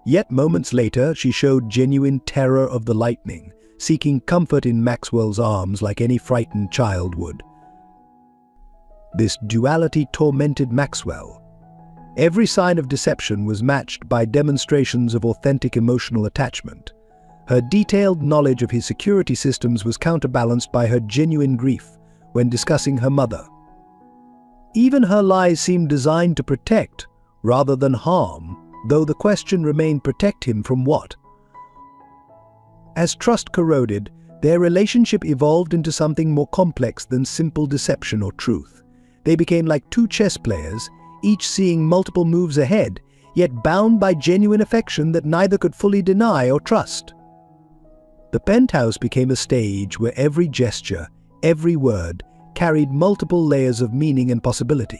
Yet moments later, she showed genuine terror of the lightning, seeking comfort in Maxwell's arms like any frightened child would. This duality tormented Maxwell. Every sign of deception was matched by demonstrations of authentic emotional attachment. Her detailed knowledge of his security systems was counterbalanced by her genuine grief when discussing her mother. Even her lies seemed designed to protect, rather than harm, though the question remained: protect him from what? As trust corroded, their relationship evolved into something more complex than simple deception or truth. They became like two chess players, each seeing multiple moves ahead, yet bound by genuine affection that neither could fully deny or trust. The penthouse became a stage where every gesture, every word, carried multiple layers of meaning and possibility.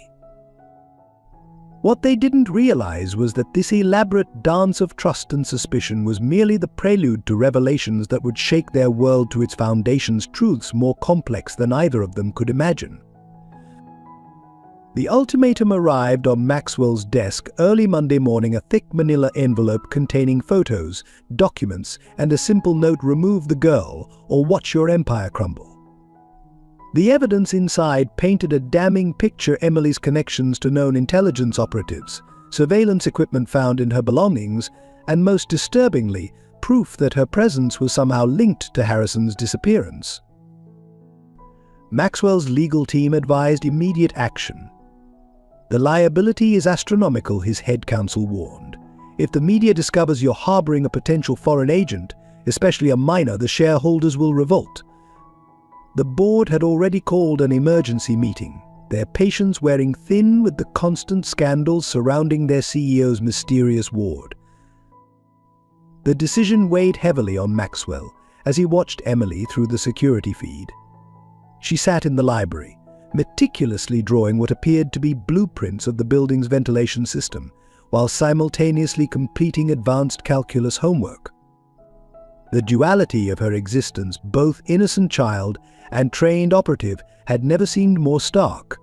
What they didn't realize was that this elaborate dance of trust and suspicion was merely the prelude to revelations that would shake their world to its foundations, truths more complex than either of them could imagine. The ultimatum arrived on Maxwell's desk early Monday morning, a thick manila envelope containing photos, documents, and a simple note: remove the girl or watch your empire crumble. The evidence inside painted a damning picture: Emily's connections to known intelligence operatives, surveillance equipment found in her belongings, and most disturbingly, proof that her presence was somehow linked to Harrison's disappearance. Maxwell's legal team advised immediate action. The liability is astronomical, his head counsel warned. If the media discovers you're harboring a potential foreign agent, especially a minor, the shareholders will revolt. The board had already called an emergency meeting, their patience wearing thin with the constant scandals surrounding their CEO's mysterious ward. The decision weighed heavily on Maxwell as he watched Emily through the security feed. She sat in the library, meticulously drawing what appeared to be blueprints of the building's ventilation system, while simultaneously completing advanced calculus homework. The duality of her existence, both innocent child and trained operative, had never seemed more stark.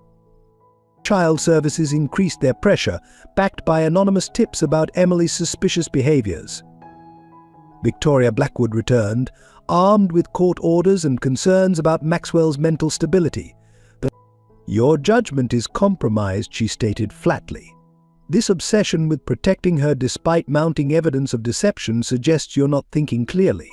Child services increased their pressure, backed by anonymous tips about Emily's suspicious behaviors. Victoria Blackwood returned, armed with court orders and concerns about Maxwell's mental stability. "But your judgment is compromised," she stated flatly. "This obsession with protecting her despite mounting evidence of deception suggests you're not thinking clearly."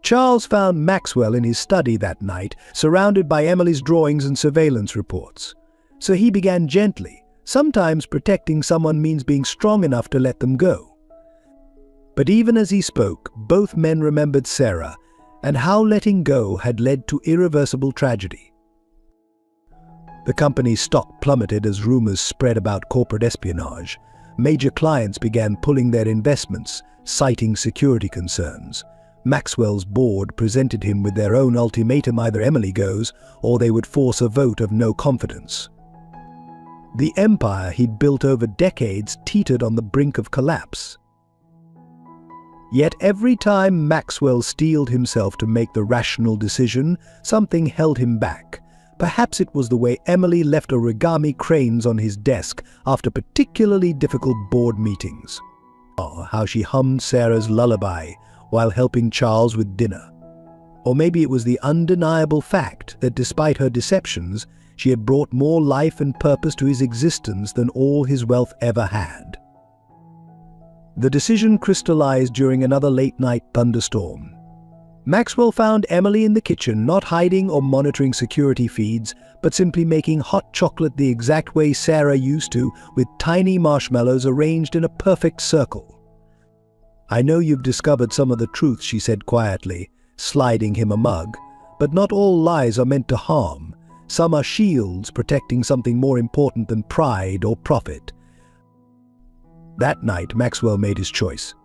Charles found Maxwell in his study that night, surrounded by Emily's drawings and surveillance reports. So he began gently. Sometimes protecting someone means being strong enough to let them go. But even as he spoke, both men remembered Sarah and how letting go had led to irreversible tragedy. The company's stock plummeted as rumors spread about corporate espionage. Major clients began pulling their investments, citing security concerns. Maxwell's board presented him with their own ultimatum: either Emily goes, or they would force a vote of no confidence. The empire he'd built over decades teetered on the brink of collapse. Yet every time Maxwell steeled himself to make the rational decision, something held him back. Perhaps it was the way Emily left origami cranes on his desk after particularly difficult board meetings. Or how she hummed Sarah's lullaby while helping Charles with dinner. Or maybe it was the undeniable fact that despite her deceptions, She had brought more life and purpose to his existence than all his wealth ever had. The decision crystallized during another late-night thunderstorm. Maxwell found Emily in the kitchen, not hiding or monitoring security feeds, but simply making hot chocolate the exact way Sarah used to, with tiny marshmallows arranged in a perfect circle. "I know you've discovered some of the truth," she said quietly, sliding him a mug, "but not all lies are meant to harm. Some are shields protecting something more important than pride or profit." That night, Maxwell made his choice.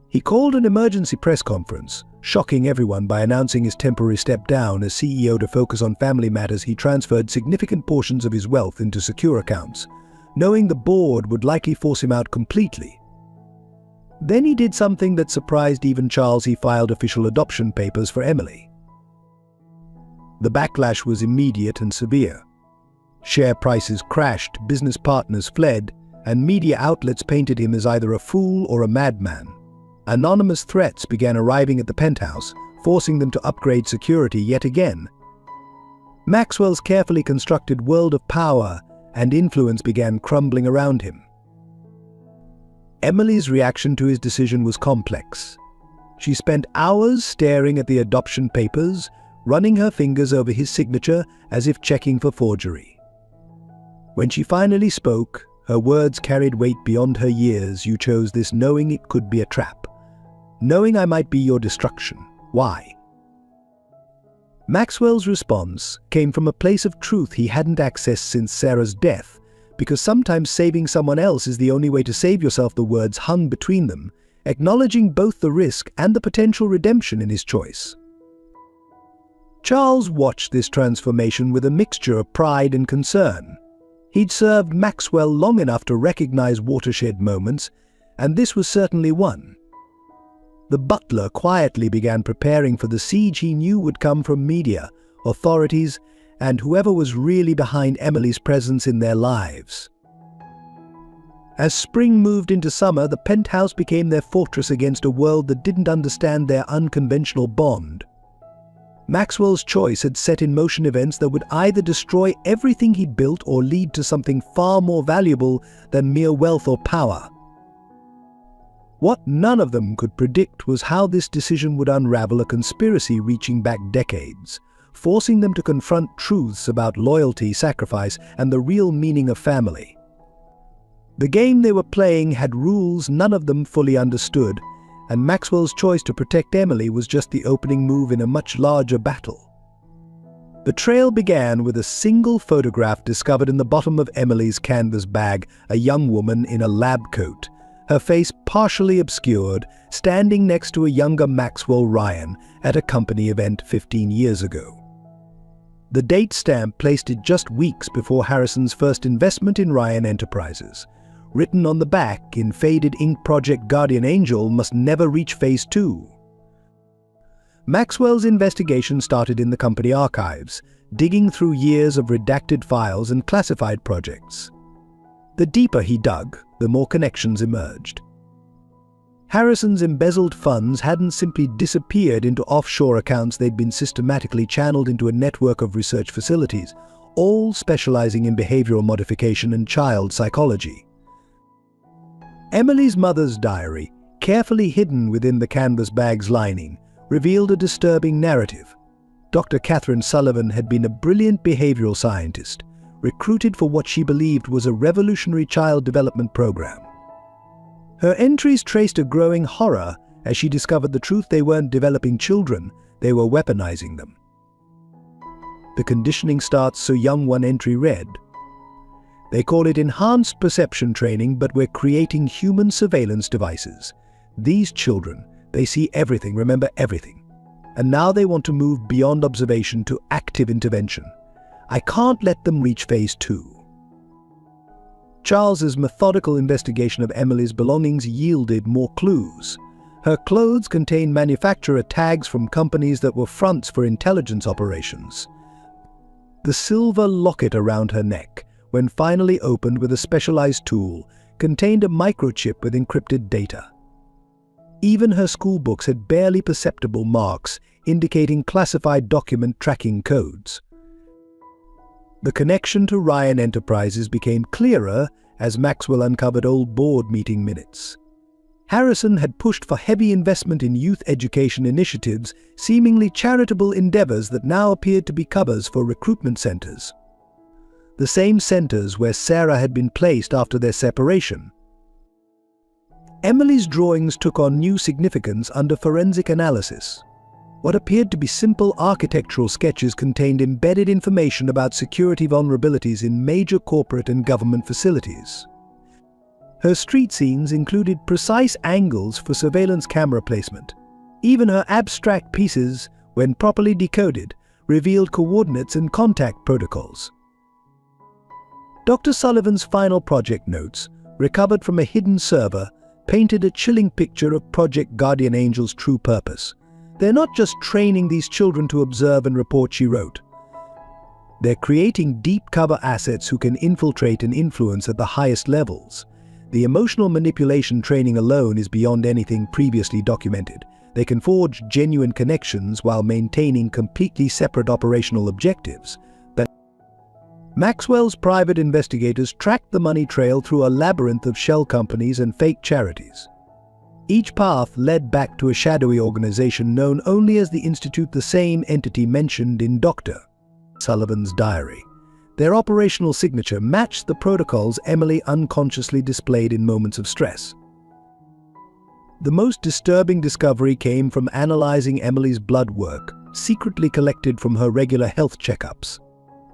He called an emergency press conference, shocking everyone by announcing his temporary step down as CEO to focus on family matters. He transferred significant portions of his wealth into secure accounts, knowing the board would likely force him out completely. Then he did something that surprised even Charles. He filed official adoption papers for Emily. The backlash was immediate and severe. Share prices crashed, business partners fled, and media outlets painted him as either a fool or a madman. Anonymous threats began arriving at the penthouse, forcing them to upgrade security yet again. Maxwell's carefully constructed world of power and influence began crumbling around him. Emily's reaction to his decision was complex. She spent hours staring at the adoption papers, running her fingers over his signature as if checking for forgery. When she finally spoke, her words carried weight beyond her years. "You chose this knowing it could be a trap. Knowing I might be your destruction. Why?" Maxwell's response came from a place of truth he hadn't accessed since Sarah's death, because sometimes saving someone else is the only way to save yourself. The words hung between them, acknowledging both the risk and the potential redemption in his choice. Charles watched this transformation with a mixture of pride and concern. He'd served Maxwell long enough to recognize watershed moments, and this was certainly one. The butler quietly began preparing for the siege he knew would come from media, authorities, and whoever was really behind Emily's presence in their lives. As spring moved into summer, the penthouse became their fortress against a world that didn't understand their unconventional bond. Maxwell's choice had set in motion events that would either destroy everything he'd built or lead to something far more valuable than mere wealth or power. What none of them could predict was how this decision would unravel a conspiracy reaching back decades, forcing them to confront truths about loyalty, sacrifice, and the real meaning of family. The game they were playing had rules none of them fully understood, and Maxwell's choice to protect Emily was just the opening move in a much larger battle. The trail began with a single photograph discovered in the bottom of Emily's canvas bag, a young woman in a lab coat, her face partially obscured, standing next to a younger Maxwell Ryan at a company event 15 years ago. The date stamp placed it just weeks before Harrison's first investment in Ryan Enterprises. Written on the back in faded ink, Project Guardian Angel must never reach Phase 2. Maxwell's investigation started in the company archives, digging through years of redacted files and classified projects. The deeper he dug, the more connections emerged. Harrison's embezzled funds hadn't simply disappeared into offshore accounts. They'd been systematically channeled into a network of research facilities, all specializing in behavioral modification and child psychology. Emily's mother's diary, carefully hidden within the canvas bag's lining, revealed a disturbing narrative. Dr. Catherine Sullivan had been a brilliant behavioral scientist, recruited for what she believed was a revolutionary child development program. Her entries traced a growing horror as she discovered the truth: they weren't developing children, they were weaponizing them. The conditioning starts so young. One entry read, "They call it enhanced perception training, but we're creating human surveillance devices. These children, they see everything, remember everything. And now they want to move beyond observation to active intervention. I can't let them reach Phase 2. Charles's methodical investigation of Emily's belongings yielded more clues. Her clothes contained manufacturer tags from companies that were fronts for intelligence operations. The silver locket around her neck, when finally opened with a specialized tool, contained a microchip with encrypted data. Even her school books had barely perceptible marks indicating classified document tracking codes. The connection to Ryan Enterprises became clearer as Maxwell uncovered old board meeting minutes. Harrison had pushed for heavy investment in youth education initiatives, seemingly charitable endeavors that now appeared to be covers for recruitment centers. The same centers where Sarah had been placed after their separation. Emily's drawings took on new significance under forensic analysis. What appeared to be simple architectural sketches contained embedded information about security vulnerabilities in major corporate and government facilities. Her street scenes included precise angles for surveillance camera placement. Even her abstract pieces, when properly decoded, revealed coordinates and contact protocols. Dr. Sullivan's final project notes, recovered from a hidden server, painted a chilling picture of Project Guardian Angel's true purpose. They're not just training these children to observe and report, she wrote. They're creating deep cover assets who can infiltrate and influence at the highest levels. The emotional manipulation training alone is beyond anything previously documented. They can forge genuine connections while maintaining completely separate operational objectives. But Maxwell's private investigators tracked the money trail through a labyrinth of shell companies and fake charities. Each path led back to a shadowy organization known only as the Institute, the same entity mentioned in Dr. Sullivan's diary. Their operational signature matched the protocols Emily unconsciously displayed in moments of stress. The most disturbing discovery came from analyzing Emily's blood work, secretly collected from her regular health checkups.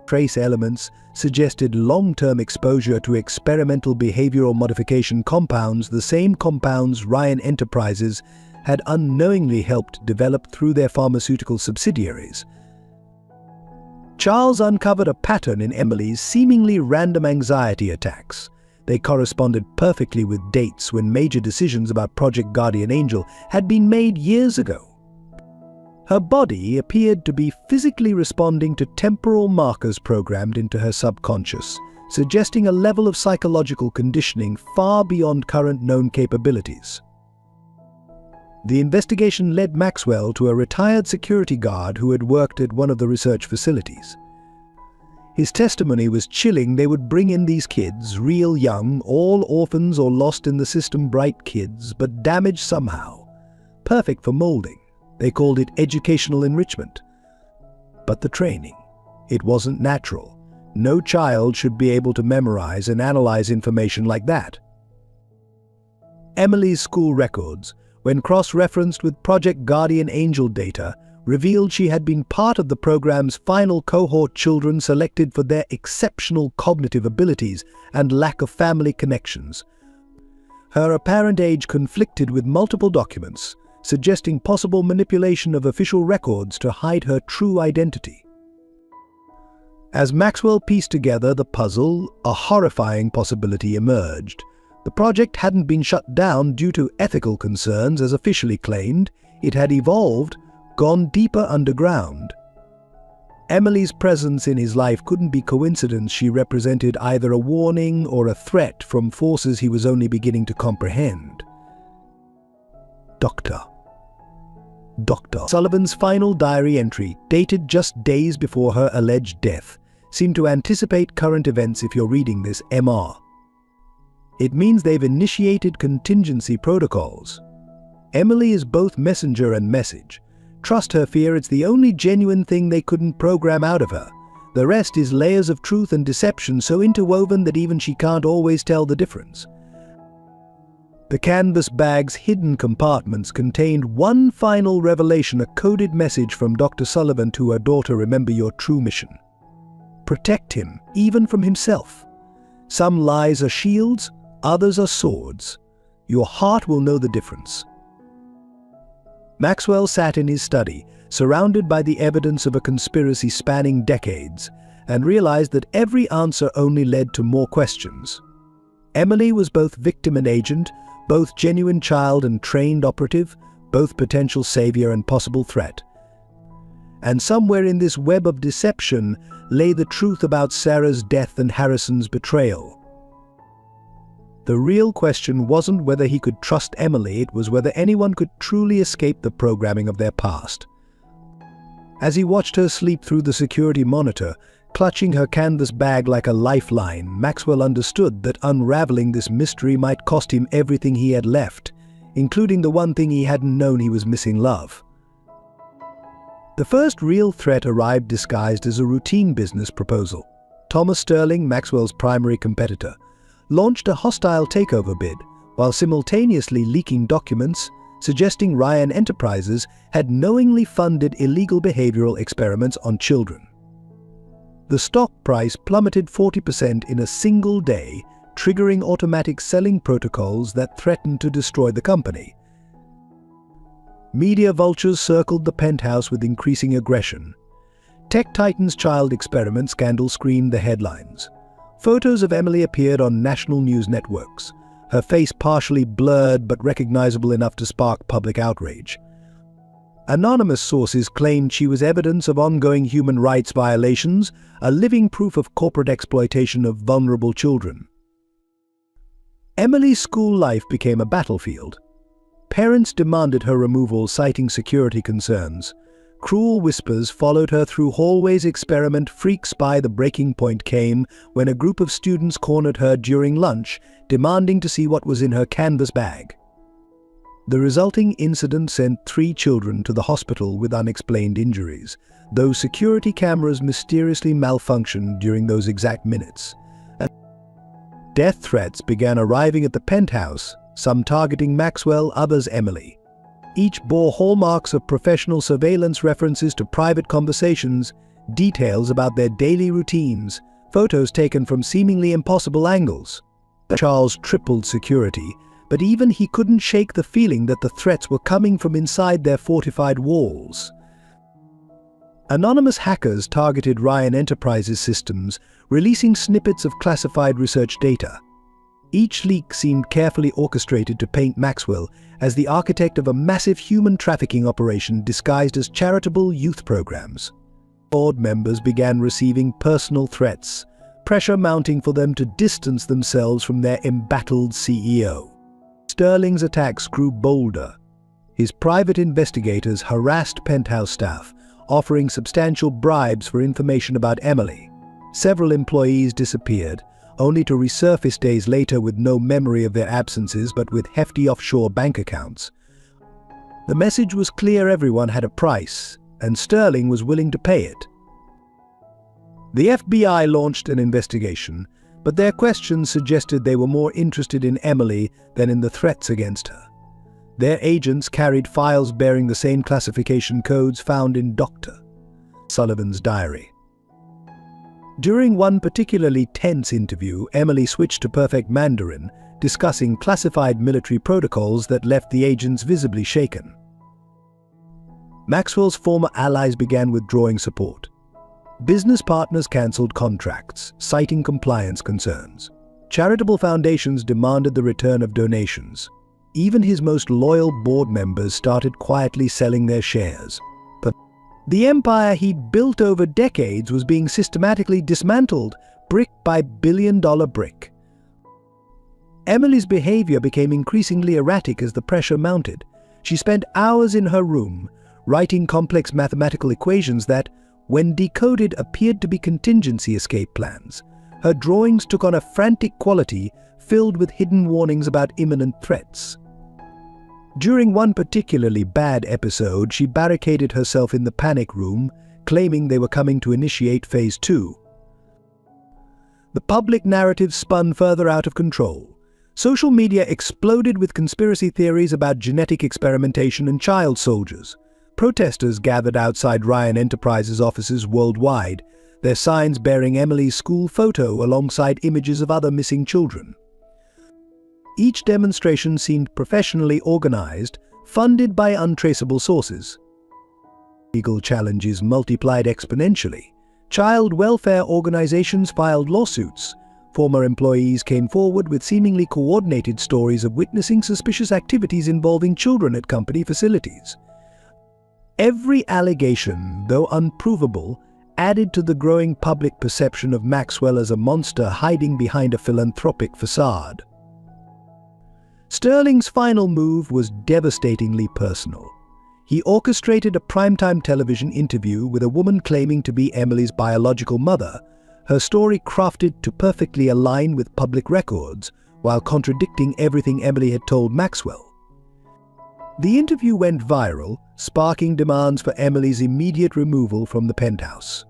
Trace elements suggested long-term exposure to experimental behavioral modification compounds, the same compounds Ryan Enterprises had unknowingly helped develop through their pharmaceutical subsidiaries. Charles uncovered a pattern in Emily's seemingly random anxiety attacks. They corresponded perfectly with dates when major decisions about Project Guardian Angel had been made years ago. Her body appeared to be physically responding to temporal markers programmed into her subconscious, suggesting a level of psychological conditioning far beyond current known capabilities. The investigation led Maxwell to a retired security guard who had worked at one of the research facilities. His testimony was chilling. They would bring in these kids, real young, all orphans or lost in the system, bright kids, but damaged somehow. Perfect for molding. They called it educational enrichment. But the training, it wasn't natural. No child should be able to memorize and analyze information like that. Emily's school records, when cross-referenced with Project Guardian Angel data, revealed she had been part of the program's final cohort, children selected for their exceptional cognitive abilities and lack of family connections. Her apparent age conflicted with multiple documents, suggesting possible manipulation of official records to hide her true identity. As Maxwell pieced together the puzzle, a horrifying possibility emerged. The project hadn't been shut down due to ethical concerns, as officially claimed. It had evolved, gone deeper underground. Emily's presence in his life couldn't be coincidence. She represented either a warning or a threat from forces he was only beginning to comprehend. Dr. Sullivan's final diary entry, dated just days before her alleged death, seemed to anticipate current events. If you're reading this, MR. It means they've initiated contingency protocols. Emily is both messenger and message. Trust her fear, it's the only genuine thing they couldn't program out of her. The rest is layers of truth and deception so interwoven that even she can't always tell the difference. The canvas bag's hidden compartments contained one final revelation, a coded message from Dr. Sullivan to her daughter: remember your true mission. Protect him, even from himself. Some lies are shields, others are swords. Your heart will know the difference. Maxwell sat in his study, surrounded by the evidence of a conspiracy spanning decades, and realized that every answer only led to more questions. Emily was both victim and agent, both genuine child and trained operative, both potential savior and possible threat. And somewhere in this web of deception lay the truth about Sarah's death and Harrison's betrayal. The real question wasn't whether he could trust Emily, it was whether anyone could truly escape the programming of their past. As he watched her sleep through the security monitor, Clutching her canvas bag like a lifeline, Maxwell understood that unraveling this mystery might cost him everything he had left, including the one thing he hadn't known he was missing: love. The first real threat arrived disguised as a routine business proposal. Thomas Sterling, Maxwell's primary competitor, launched a hostile takeover bid while simultaneously leaking documents suggesting Ryan Enterprises had knowingly funded illegal behavioral experiments on children. The stock price plummeted 40% in a single day, triggering automatic selling protocols that threatened to destroy the company. Media vultures circled the penthouse with increasing aggression. Tech Titan's child experiment scandal screamed the headlines. Photos of Emily appeared on national news networks, her face partially blurred but recognizable enough to spark public outrage. Anonymous sources claimed she was evidence of ongoing human rights violations, a living proof of corporate exploitation of vulnerable children. Emily's school life became a battlefield. Parents demanded her removal, citing security concerns. Cruel whispers followed her through hallways. Experiment freaks by the breaking point came when a group of students cornered her during lunch, demanding to see what was in her canvas bag. The resulting incident sent 3 children to the hospital with unexplained injuries, though security cameras mysteriously malfunctioned during those exact minutes. Death threats began arriving at the penthouse, some targeting Maxwell, others Emily. Each bore hallmarks of professional surveillance, references to private conversations, details about their daily routines, photos taken from seemingly impossible angles. Charles tripled security, but even he couldn't shake the feeling that the threats were coming from inside their fortified walls. Anonymous hackers targeted Ryan Enterprises systems, releasing snippets of classified research data. Each leak seemed carefully orchestrated to paint Maxwell as the architect of a massive human trafficking operation disguised as charitable youth programs. Board members began receiving personal threats, pressure mounting for them to distance themselves from their embattled CEO. Sterling's attacks grew bolder. His private investigators harassed penthouse staff, offering substantial bribes for information about Emily. Several employees disappeared, only to resurface days later with no memory of their absences but with hefty offshore bank accounts. The message was clear: everyone had a price, and Sterling was willing to pay it. The FBI launched an investigation, but their questions suggested they were more interested in Emily than in the threats against her. Their agents carried files bearing the same classification codes found in Dr. Sullivan's diary. During one particularly tense interview, Emily switched to perfect Mandarin, discussing classified military protocols that left the agents visibly shaken. Maxwell's former allies began withdrawing support. Business partners cancelled contracts, citing compliance concerns. Charitable foundations demanded the return of donations. Even his most loyal board members started quietly selling their shares. But the empire he'd built over decades was being systematically dismantled, brick by billion-dollar brick. Emily's behavior became increasingly erratic as the pressure mounted. She spent hours in her room, writing complex mathematical equations that, when decoded, appeared to be contingency escape plans. Her drawings took on a frantic quality, filled with hidden warnings about imminent threats. During one particularly bad episode, she barricaded herself in the panic room, claiming they were coming to initiate Phase 2. The public narrative spun further out of control. Social media exploded with conspiracy theories about genetic experimentation and child soldiers. Protesters gathered outside Ryan Enterprises offices worldwide, their signs bearing Emily's school photo alongside images of other missing children. Each demonstration seemed professionally organized, funded by untraceable sources. Legal challenges multiplied exponentially. Child welfare organizations filed lawsuits. Former employees came forward with seemingly coordinated stories of witnessing suspicious activities involving children at company facilities. Every allegation, though unprovable, added to the growing public perception of Maxwell as a monster hiding behind a philanthropic facade. Sterling's final move was devastatingly personal. He orchestrated a primetime television interview with a woman claiming to be Emily's biological mother, her story crafted to perfectly align with public records, while contradicting everything Emily had told Maxwell. The interview went viral, sparking demands for Emily's immediate removal from the penthouse.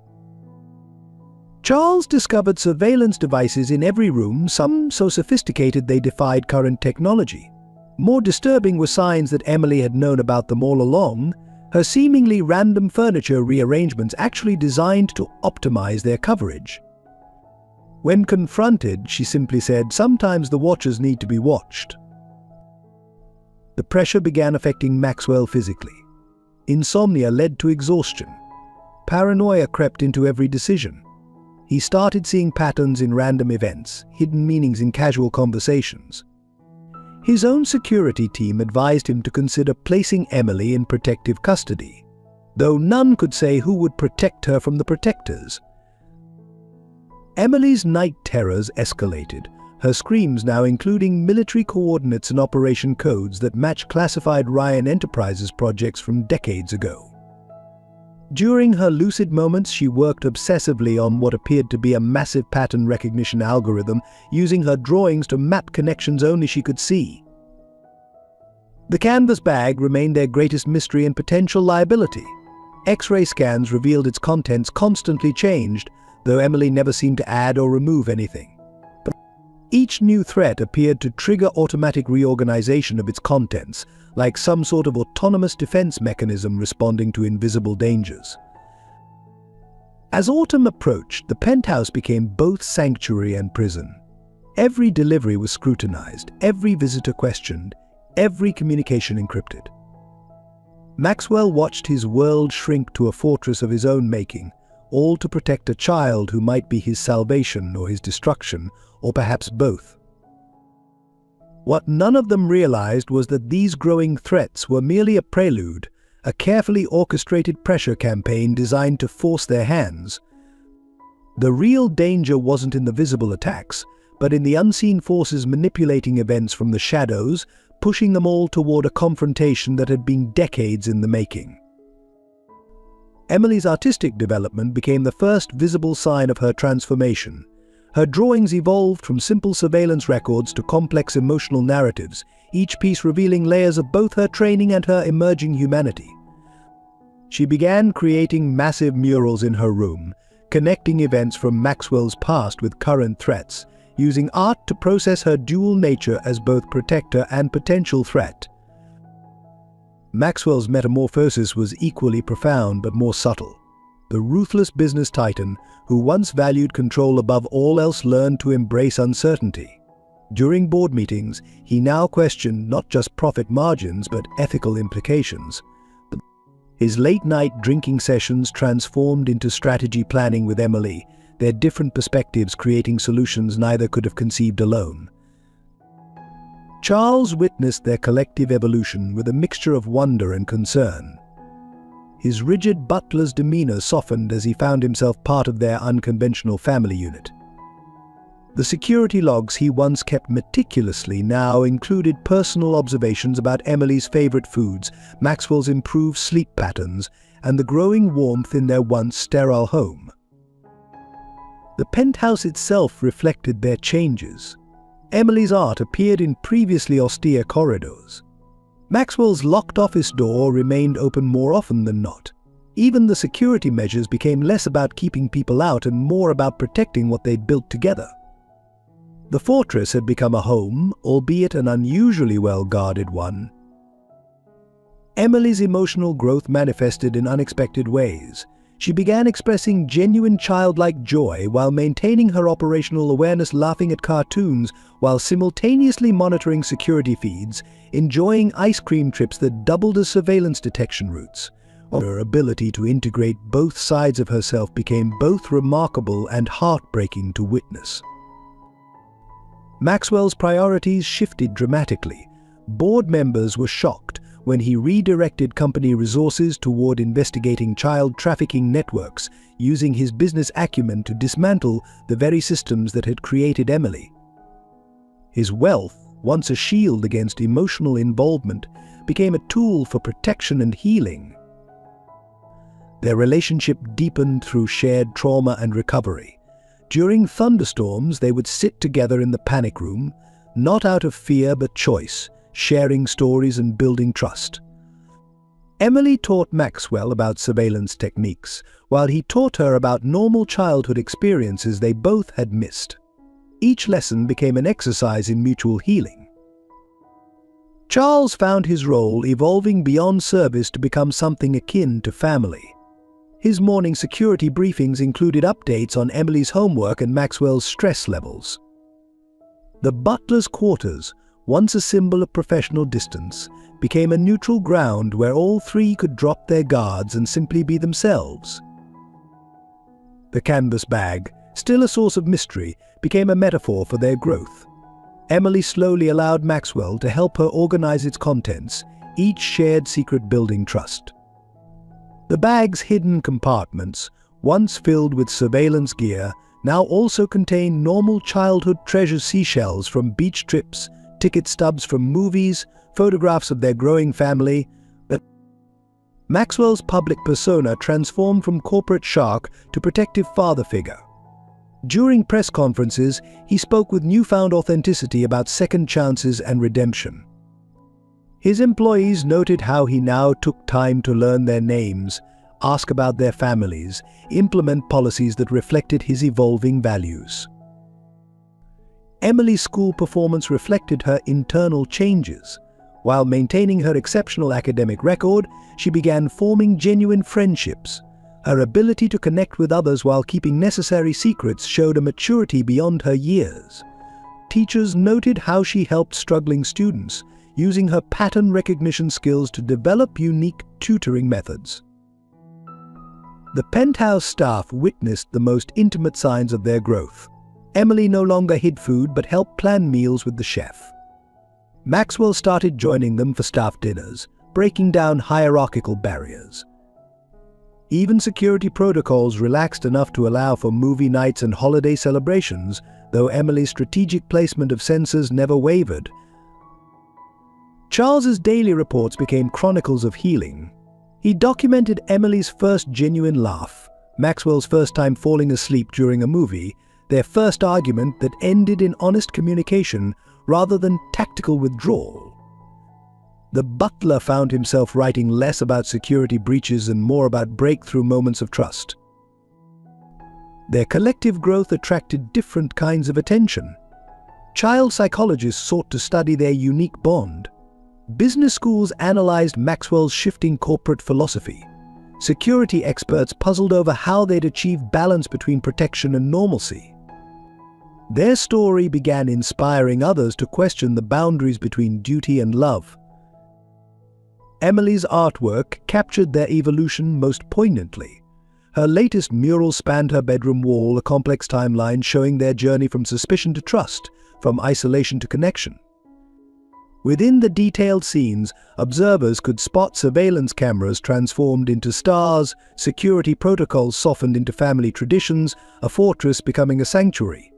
Charles discovered surveillance devices in every room, some so sophisticated they defied current technology. More disturbing were signs that Emily had known about them all along, her seemingly random furniture rearrangements actually designed to optimize their coverage. When confronted, she simply said, "Sometimes the watchers need to be watched." The pressure began affecting Maxwell physically. Insomnia led to exhaustion. Paranoia crept into every decision. He started seeing patterns in random events, hidden meanings in casual conversations. His own security team advised him to consider placing Emily in protective custody, though none could say who would protect her from the protectors. Emily's night terrors escalated, her screams now including military coordinates and operation codes that match classified Ryan Enterprises projects from decades ago. During her lucid moments, she worked obsessively on what appeared to be a massive pattern recognition algorithm, using her drawings to map connections only she could see. The canvas bag remained their greatest mystery and potential liability. X-ray scans revealed its contents constantly changed, though Emily never seemed to add or remove anything. But each new threat appeared to trigger automatic reorganization of its contents, like some sort of autonomous defense mechanism responding to invisible dangers. As autumn approached, the penthouse became both sanctuary and prison. Every delivery was scrutinized, every visitor questioned, every communication encrypted. Maxwell watched his world shrink to a fortress of his own making, all to protect a child who might be his salvation or his destruction, or perhaps both. What none of them realized was that these growing threats were merely a prelude, a carefully orchestrated pressure campaign designed to force their hands. The real danger wasn't in the visible attacks, but in the unseen forces manipulating events from the shadows, pushing them all toward a confrontation that had been decades in the making. Emily's artistic development became the first visible sign of her transformation. Her drawings evolved from simple surveillance records to complex emotional narratives, each piece revealing layers of both her training and her emerging humanity. She began creating massive murals in her room, connecting events from Maxwell's past with current threats, using art to process her dual nature as both protector and potential threat. Maxwell's metamorphosis was equally profound but more subtle. The ruthless business titan, who once valued control above all else, learned to embrace uncertainty. During board meetings, he now questioned not just profit margins but ethical implications. His late-night drinking sessions transformed into strategy planning with Emily, their different perspectives creating solutions neither could have conceived alone. Charles witnessed their collective evolution with a mixture of wonder and concern. His rigid butler's demeanor softened as he found himself part of their unconventional family unit. The security logs he once kept meticulously now included personal observations about Emily's favorite foods, Maxwell's improved sleep patterns, and the growing warmth in their once sterile home. The penthouse itself reflected their changes. Emily's art appeared in previously austere corridors. Maxwell's locked office door remained open more often than not. Even the security measures became less about keeping people out and more about protecting what they'd built together. The fortress had become a home, albeit an unusually well-guarded one. Emily's emotional growth manifested in unexpected ways. She began expressing genuine childlike joy while maintaining her operational awareness, laughing at cartoons while simultaneously monitoring security feeds, enjoying ice cream trips that doubled as surveillance detection routes. Her ability to integrate both sides of herself became both remarkable and heartbreaking to witness. Maxwell's priorities shifted dramatically. Board members were shocked when he redirected company resources toward investigating child trafficking networks, using his business acumen to dismantle the very systems that had created Emily. His wealth, once a shield against emotional involvement, became a tool for protection and healing. Their relationship deepened through shared trauma and recovery. During thunderstorms, they would sit together in the panic room, not out of fear but choice, sharing stories and building trust. Emily taught Maxwell about surveillance techniques, while he taught her about normal childhood experiences they both had missed. Each lesson became an exercise in mutual healing. Charles found his role evolving beyond service to become something akin to family. His morning security briefings included updates on Emily's homework and Maxwell's stress levels. The butler's quarters, once a symbol of professional distance, became a neutral ground where all three could drop their guards and simply be themselves. The canvas bag, still a source of mystery, became a metaphor for their growth. Emily slowly allowed Maxwell to help her organize its contents, each shared secret building trust. The bag's hidden compartments, once filled with surveillance gear, now also contain normal childhood treasure: seashells from beach trips, ticket stubs from movies, photographs of their growing family. Maxwell's public persona transformed from corporate shark to protective father figure. During press conferences, he spoke with newfound authenticity about second chances and redemption. His employees noted how he now took time to learn their names, ask about their families, implement policies that reflected his evolving values. Emily's school performance reflected her internal changes. While maintaining her exceptional academic record, she began forming genuine friendships. Her ability to connect with others while keeping necessary secrets showed a maturity beyond her years. Teachers noted how she helped struggling students, using her pattern recognition skills to develop unique tutoring methods. The penthouse staff witnessed the most intimate signs of their growth. Emily no longer hid food but helped plan meals with the chef. Maxwell started joining them for staff dinners, breaking down hierarchical barriers. Even security protocols relaxed enough to allow for movie nights and holiday celebrations, though Emily's strategic placement of sensors never wavered. Charles's daily reports became chronicles of healing. He documented Emily's first genuine laugh, Maxwell's first time falling asleep during a movie, their first argument that ended in honest communication rather than tactical withdrawal. The butler found himself writing less about security breaches and more about breakthrough moments of trust. Their collective growth attracted different kinds of attention. Child psychologists sought to study their unique bond. Business schools analyzed Maxwell's shifting corporate philosophy. Security experts puzzled over how they'd achieve balance between protection and normalcy. Their story began inspiring others to question the boundaries between duty and love. Emily's artwork captured their evolution most poignantly. Her latest mural spanned her bedroom wall, a complex timeline showing their journey from suspicion to trust, from isolation to connection. Within the detailed scenes, observers could spot surveillance cameras transformed into stars, security protocols softened into family traditions, a fortress becoming a sanctuary.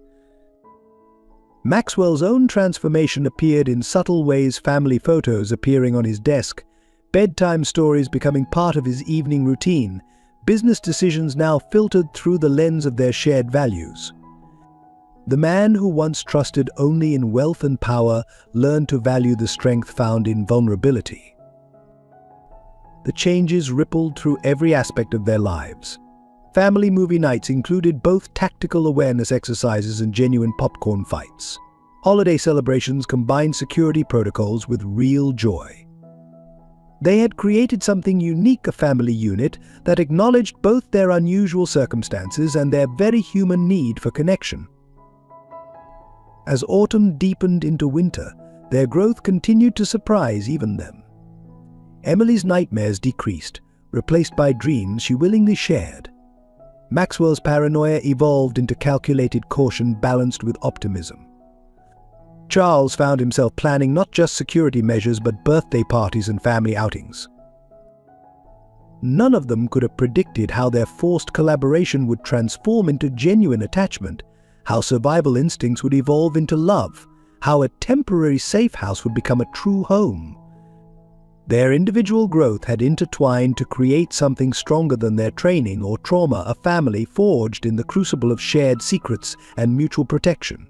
Maxwell's own transformation appeared in subtle ways: family photos appearing on his desk, bedtime stories becoming part of his evening routine, business decisions now filtered through the lens of their shared values. The man who once trusted only in wealth and power learned to value the strength found in vulnerability. The changes rippled through every aspect of their lives. Family movie nights included both tactical awareness exercises and genuine popcorn fights. Holiday celebrations combined security protocols with real joy. They had created something unique, a family unit that acknowledged both their unusual circumstances and their very human need for connection. As autumn deepened into winter, their growth continued to surprise even them. Emily's nightmares decreased, replaced by dreams she willingly shared. Maxwell's paranoia evolved into calculated caution balanced with optimism. Charles found himself planning not just security measures but birthday parties and family outings. None of them could have predicted how their forced collaboration would transform into genuine attachment, how survival instincts would evolve into love, how a temporary safe house would become a true home. Their individual growth had intertwined to create something stronger than their training or trauma, a family forged in the crucible of shared secrets and mutual protection.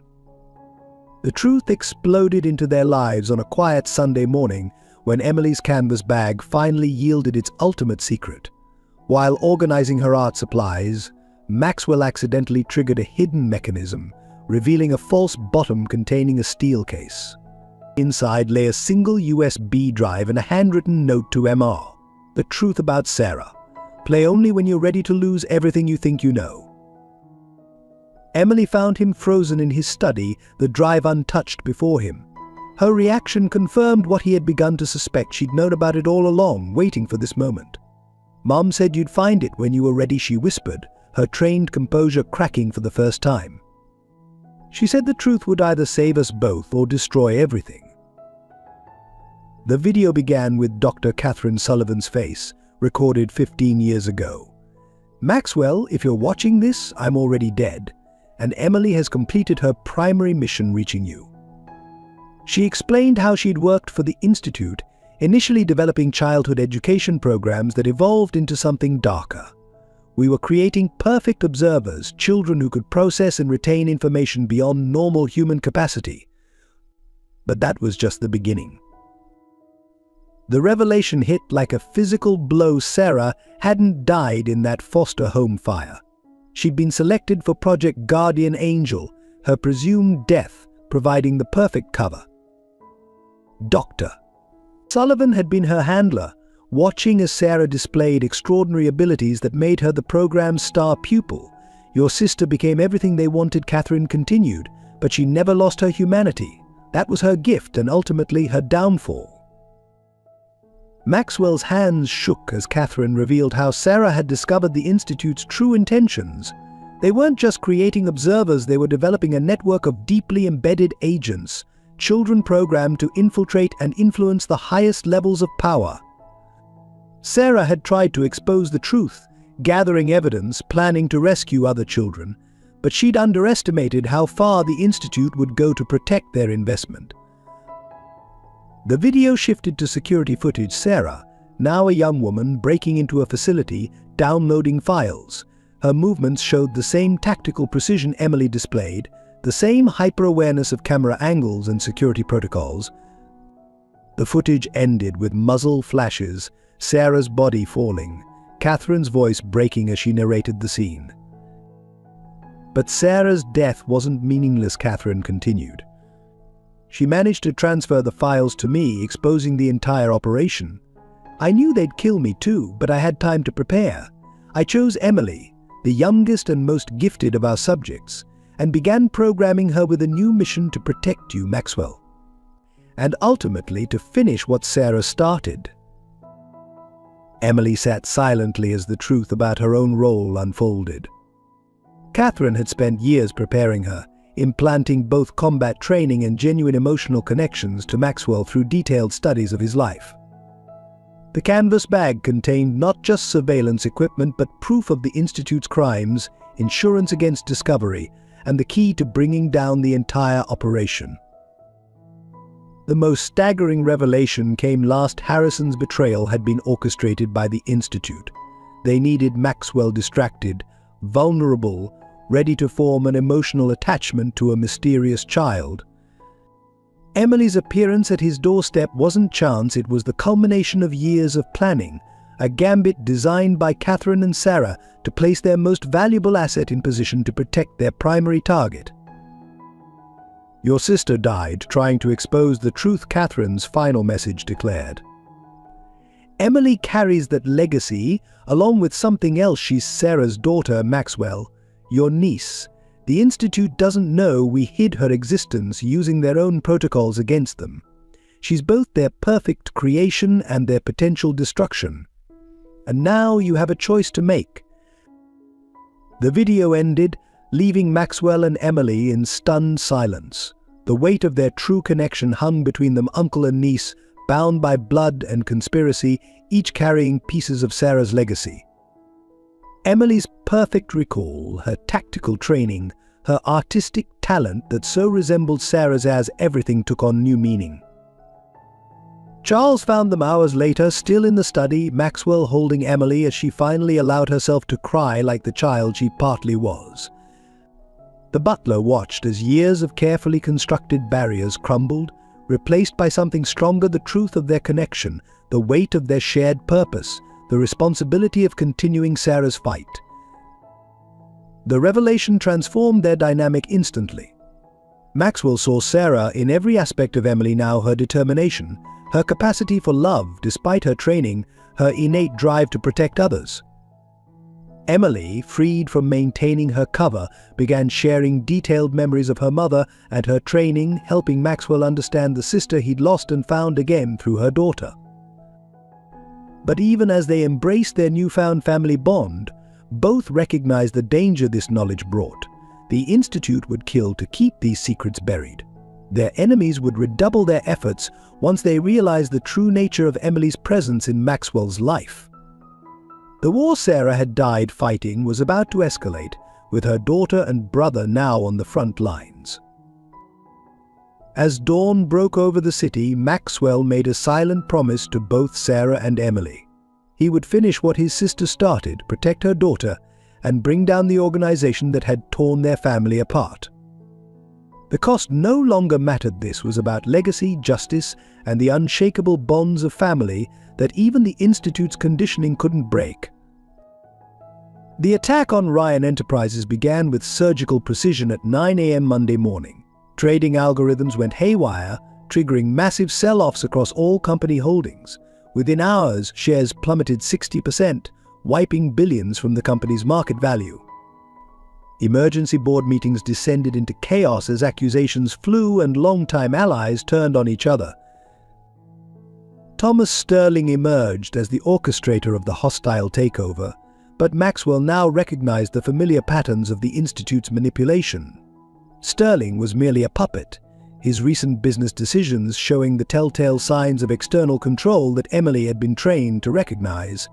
The truth exploded into their lives on a quiet Sunday morning when Emily's canvas bag finally yielded its ultimate secret. While organizing her art supplies, Maxwell accidentally triggered a hidden mechanism, revealing a false bottom containing a steel case. Inside lay a single USB drive and a handwritten note to MR. The truth about Sarah. Play only when you're ready to lose everything you think you know. Emily found him frozen in his study, the drive untouched before him. Her reaction confirmed what he had begun to suspect. She'd known about it all along, waiting for this moment. "Mom said you'd find it when you were ready," she whispered, her trained composure cracking for the first time. She said the truth would either save us both or destroy everything. The video began with Dr. Catherine Sullivan's face, recorded 15 years ago. "Maxwell, if you're watching this, I'm already dead, and Emily has completed her primary mission reaching you." She explained how she'd worked for the Institute, initially developing childhood education programs that evolved into something darker. "We were creating perfect observers, children who could process and retain information beyond normal human capacity. But that was just the beginning." The revelation hit like a physical blow. Sarah hadn't died in that foster home fire. She'd been selected for Project Guardian Angel, her presumed death providing the perfect cover. Dr. Sullivan had been her handler, watching as Sarah displayed extraordinary abilities that made her the program's star pupil. "Your sister became everything they wanted," Catherine continued, "but she never lost her humanity. That was her gift and ultimately her downfall." Maxwell's hands shook as Catherine revealed how Sarah had discovered the Institute's true intentions. They weren't just creating observers, they were developing a network of deeply embedded agents, children programmed to infiltrate and influence the highest levels of power. Sarah had tried to expose the truth, gathering evidence, planning to rescue other children, but she'd underestimated how far the Institute would go to protect their investment. The video shifted to security footage. Sarah, now a young woman, breaking into a facility, downloading files. Her movements showed the same tactical precision Emily displayed, the same hyper-awareness of camera angles and security protocols. The footage ended with muzzle flashes, Sarah's body falling, Catherine's voice breaking as she narrated the scene. But Sarah's death wasn't meaningless, Catherine continued. "She managed to transfer the files to me, exposing the entire operation. I knew they'd kill me too, but I had time to prepare. I chose Emily, the youngest and most gifted of our subjects, and began programming her with a new mission to protect you, Maxwell. And ultimately to finish what Sarah started." Emily sat silently as the truth about her own role unfolded. Catherine had spent years preparing her, implanting both combat training and genuine emotional connections to Maxwell through detailed studies of his life. The canvas bag contained not just surveillance equipment but proof of the Institute's crimes, insurance against discovery, and the key to bringing down the entire operation. The most staggering revelation came last. Harrison's betrayal had been orchestrated by the Institute. They needed Maxwell distracted, vulnerable, ready to form an emotional attachment to a mysterious child. Emily's appearance at his doorstep wasn't chance, it was the culmination of years of planning, a gambit designed by Catherine and Sarah to place their most valuable asset in position to protect their primary target. "Your sister died trying to expose the truth," Catherine's final message declared. Emily carries that legacy, along with something else. She's Sarah's daughter, Maxwell, your niece. The Institute doesn't know we hid her existence, using their own protocols against them. She's both their perfect creation and their potential destruction. And now you have a choice to make. The video ended, leaving Maxwell and Emily in stunned silence. The weight of their true connection hung between them, uncle and niece, bound by blood and conspiracy, each carrying pieces of Sarah's legacy. Emily's perfect recall, her tactical training, her artistic talent that so resembled Sarah's as everything took on new meaning. Charles found them hours later, still in the study, Maxwell holding Emily as she finally allowed herself to cry like the child she partly was. The butler watched as years of carefully constructed barriers crumbled, replaced by something stronger: the truth of their connection, the weight of their shared purpose, the responsibility of continuing Sarah's fight. The revelation transformed their dynamic instantly. Maxwell saw Sarah in every aspect of Emily now: her determination, her capacity for love despite her training, her innate drive to protect others. Emily, freed from maintaining her cover, began sharing detailed memories of her mother and her training, helping Maxwell understand the sister he'd lost and found again through her daughter. But even as they embraced their newfound family bond, both recognized the danger this knowledge brought. The Institute would kill to keep these secrets buried. Their enemies would redouble their efforts once they realized the true nature of Emily's presence in Maxwell's life. The war Sarah had died fighting was about to escalate, with her daughter and brother now on the front lines. As dawn broke over the city, Maxwell made a silent promise to both Sarah and Emily. He would finish what his sister started, protect her daughter, and bring down the organization that had torn their family apart. The cost no longer mattered. This was about legacy, justice, and the unshakable bonds of family that even the Institute's conditioning couldn't break. The attack on Ryan Enterprises began with surgical precision at 9 a.m. Monday morning. Trading algorithms went haywire, triggering massive sell-offs across all company holdings. Within hours, shares plummeted 60%, wiping billions from the company's market value. Emergency board meetings descended into chaos as accusations flew and longtime allies turned on each other. Thomas Sterling emerged as the orchestrator of the hostile takeover, but Maxwell now recognized the familiar patterns of the Institute's manipulation. Sterling was merely a puppet, his recent business decisions showing the telltale signs of external control that Emily had been trained to recognize.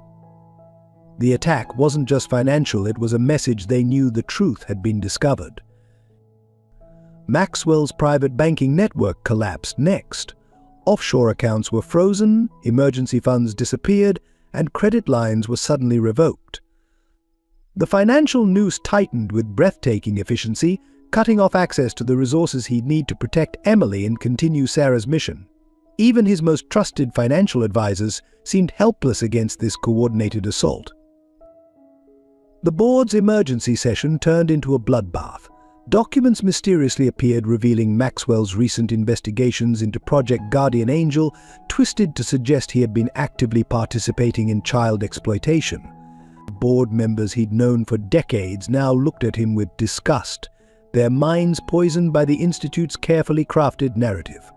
The attack wasn't just financial, it was a message they knew: the truth had been discovered. Maxwell's private banking network collapsed next. Offshore accounts were frozen, emergency funds disappeared, and credit lines were suddenly revoked. The financial noose tightened with breathtaking efficiency, cutting off access to the resources he'd need to protect Emily and continue Sarah's mission. Even his most trusted financial advisors seemed helpless against this coordinated assault. The board's emergency session turned into a bloodbath. Documents mysteriously appeared revealing Maxwell's recent investigations into Project Guardian Angel, twisted to suggest he had been actively participating in child exploitation. Board members he'd known for decades now looked at him with disgust, their minds poisoned by the Institute's carefully crafted narrative.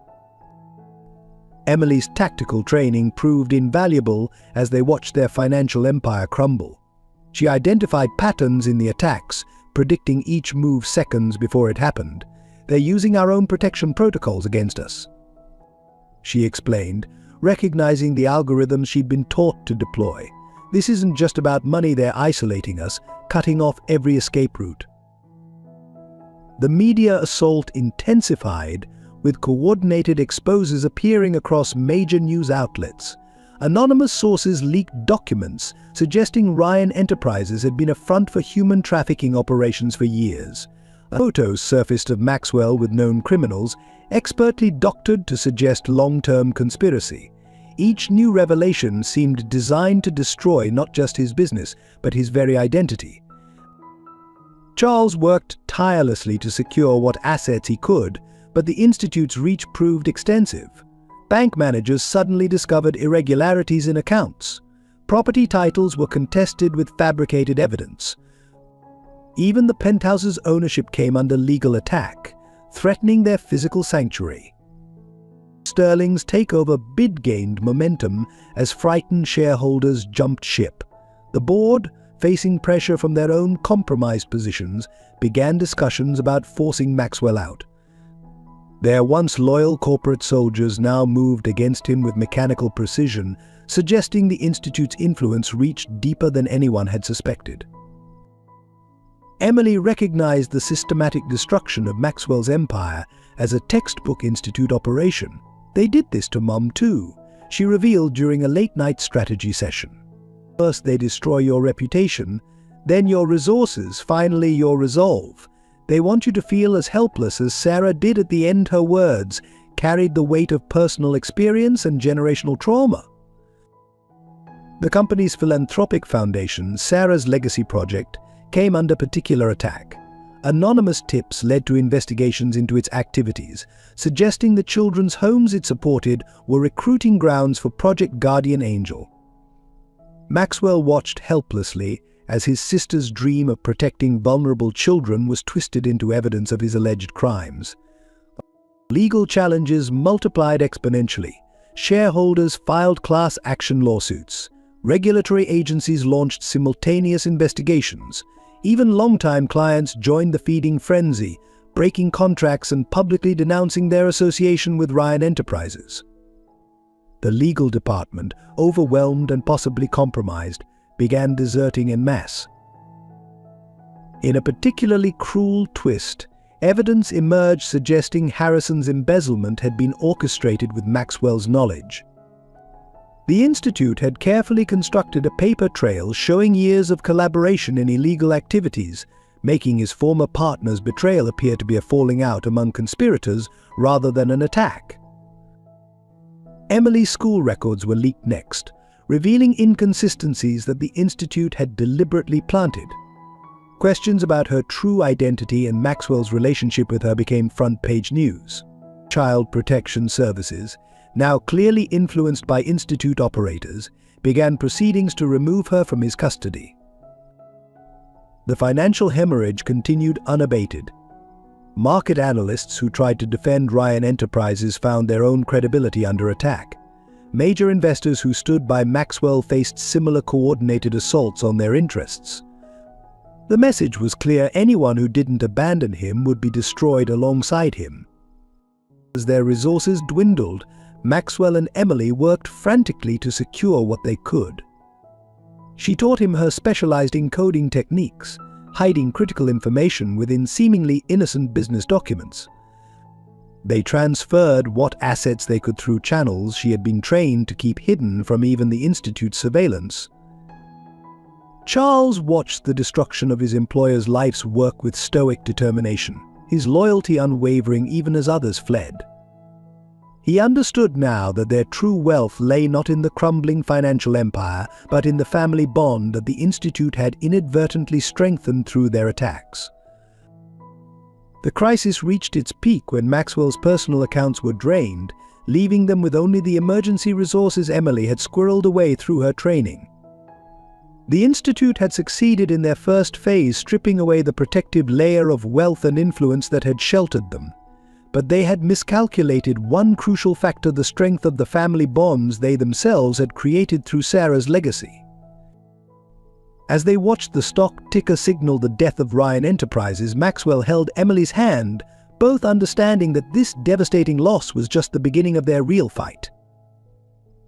Emily's tactical training proved invaluable as they watched their financial empire crumble. She identified patterns in the attacks, predicting each move seconds before it happened. "They're using our own protection protocols against us," she explained, recognizing the algorithms she'd been taught to deploy. "This isn't just about money, they're isolating us, cutting off every escape route." The media assault intensified, with coordinated exposes appearing across major news outlets. Anonymous sources leaked documents suggesting Ryan Enterprises had been a front for human trafficking operations for years. Photos surfaced of Maxwell with known criminals, expertly doctored to suggest long-term conspiracy. Each new revelation seemed designed to destroy not just his business, but his very identity. Charles worked tirelessly to secure what assets he could, but the Institute's reach proved extensive. Bank managers suddenly discovered irregularities in accounts. Property titles were contested with fabricated evidence. Even the penthouse's ownership came under legal attack, threatening their physical sanctuary. Sterling's takeover bid gained momentum as frightened shareholders jumped ship. The board, facing pressure from their own compromised positions, began discussions about forcing Maxwell out. Their once loyal corporate soldiers now moved against him with mechanical precision, suggesting the Institute's influence reached deeper than anyone had suspected. Emily recognized the systematic destruction of Maxwell's empire as a textbook institute operation. "They did this to Mom too," she revealed during a late-night strategy session. "First they destroy your reputation, then your resources, finally your resolve. They want you to feel as helpless as Sarah did at the end." Her words carried the weight of personal experience and generational trauma. The company's philanthropic foundation, Sarah's Legacy Project, came under particular attack. Anonymous tips led to investigations into its activities, suggesting the children's homes it supported were recruiting grounds for Project Guardian Angel. Maxwell watched helplessly as his sister's dream of protecting vulnerable children was twisted into evidence of his alleged crimes. Legal challenges multiplied exponentially. Shareholders filed class action lawsuits. Regulatory agencies launched simultaneous investigations. Even longtime clients joined the feeding frenzy, breaking contracts and publicly denouncing their association with Ryan Enterprises. The legal department, overwhelmed and possibly compromised, began deserting en masse. In a particularly cruel twist, evidence emerged suggesting Harrison's embezzlement had been orchestrated with Maxwell's knowledge. The Institute had carefully constructed a paper trail showing years of collaboration in illegal activities, making his former partner's betrayal appear to be a falling out among conspirators rather than an attack. Emily's school records were leaked next, revealing inconsistencies that the Institute had deliberately planted. Questions about her true identity and Maxwell's relationship with her became front-page news. Child Protection Services, now clearly influenced by Institute operators, began proceedings to remove her from his custody. The financial hemorrhage continued unabated. Market analysts who tried to defend Ryan Enterprises found their own credibility under attack. Major investors who stood by Maxwell faced similar coordinated assaults on their interests. The message was clear: anyone who didn't abandon him would be destroyed alongside him. As their resources dwindled, Maxwell and Emily worked frantically to secure what they could. She taught him her specialized encoding techniques, hiding critical information within seemingly innocent business documents. They transferred what assets they could through channels she had been trained to keep hidden from even the Institute's surveillance. Charles watched the destruction of his employer's life's work with stoic determination, his loyalty unwavering even as others fled. He understood now that their true wealth lay not in the crumbling financial empire, but in the family bond that the Institute had inadvertently strengthened through their attacks. The crisis reached its peak when Maxwell's personal accounts were drained, leaving them with only the emergency resources Emily had squirreled away through her training. The Institute had succeeded in their first phase, stripping away the protective layer of wealth and influence that had sheltered them. But they had miscalculated one crucial factor: the strength of the family bonds they themselves had created through Sarah's legacy. As they watched the stock ticker signal the death of Ryan Enterprises, Maxwell held Emily's hand, both understanding that this devastating loss was just the beginning of their real fight.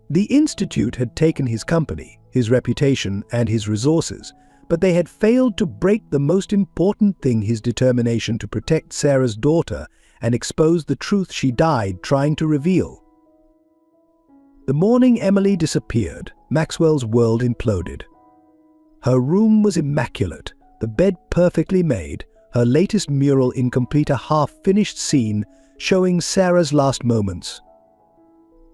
The Institute had taken his company, his reputation, and his resources, but they had failed to break the most important thing: his determination to protect Sarah's daughter and expose the truth she died trying to reveal. The morning Emily disappeared, Maxwell's world imploded. Her room was immaculate, the bed perfectly made, her latest mural incomplete, a half-finished scene showing Sarah's last moments.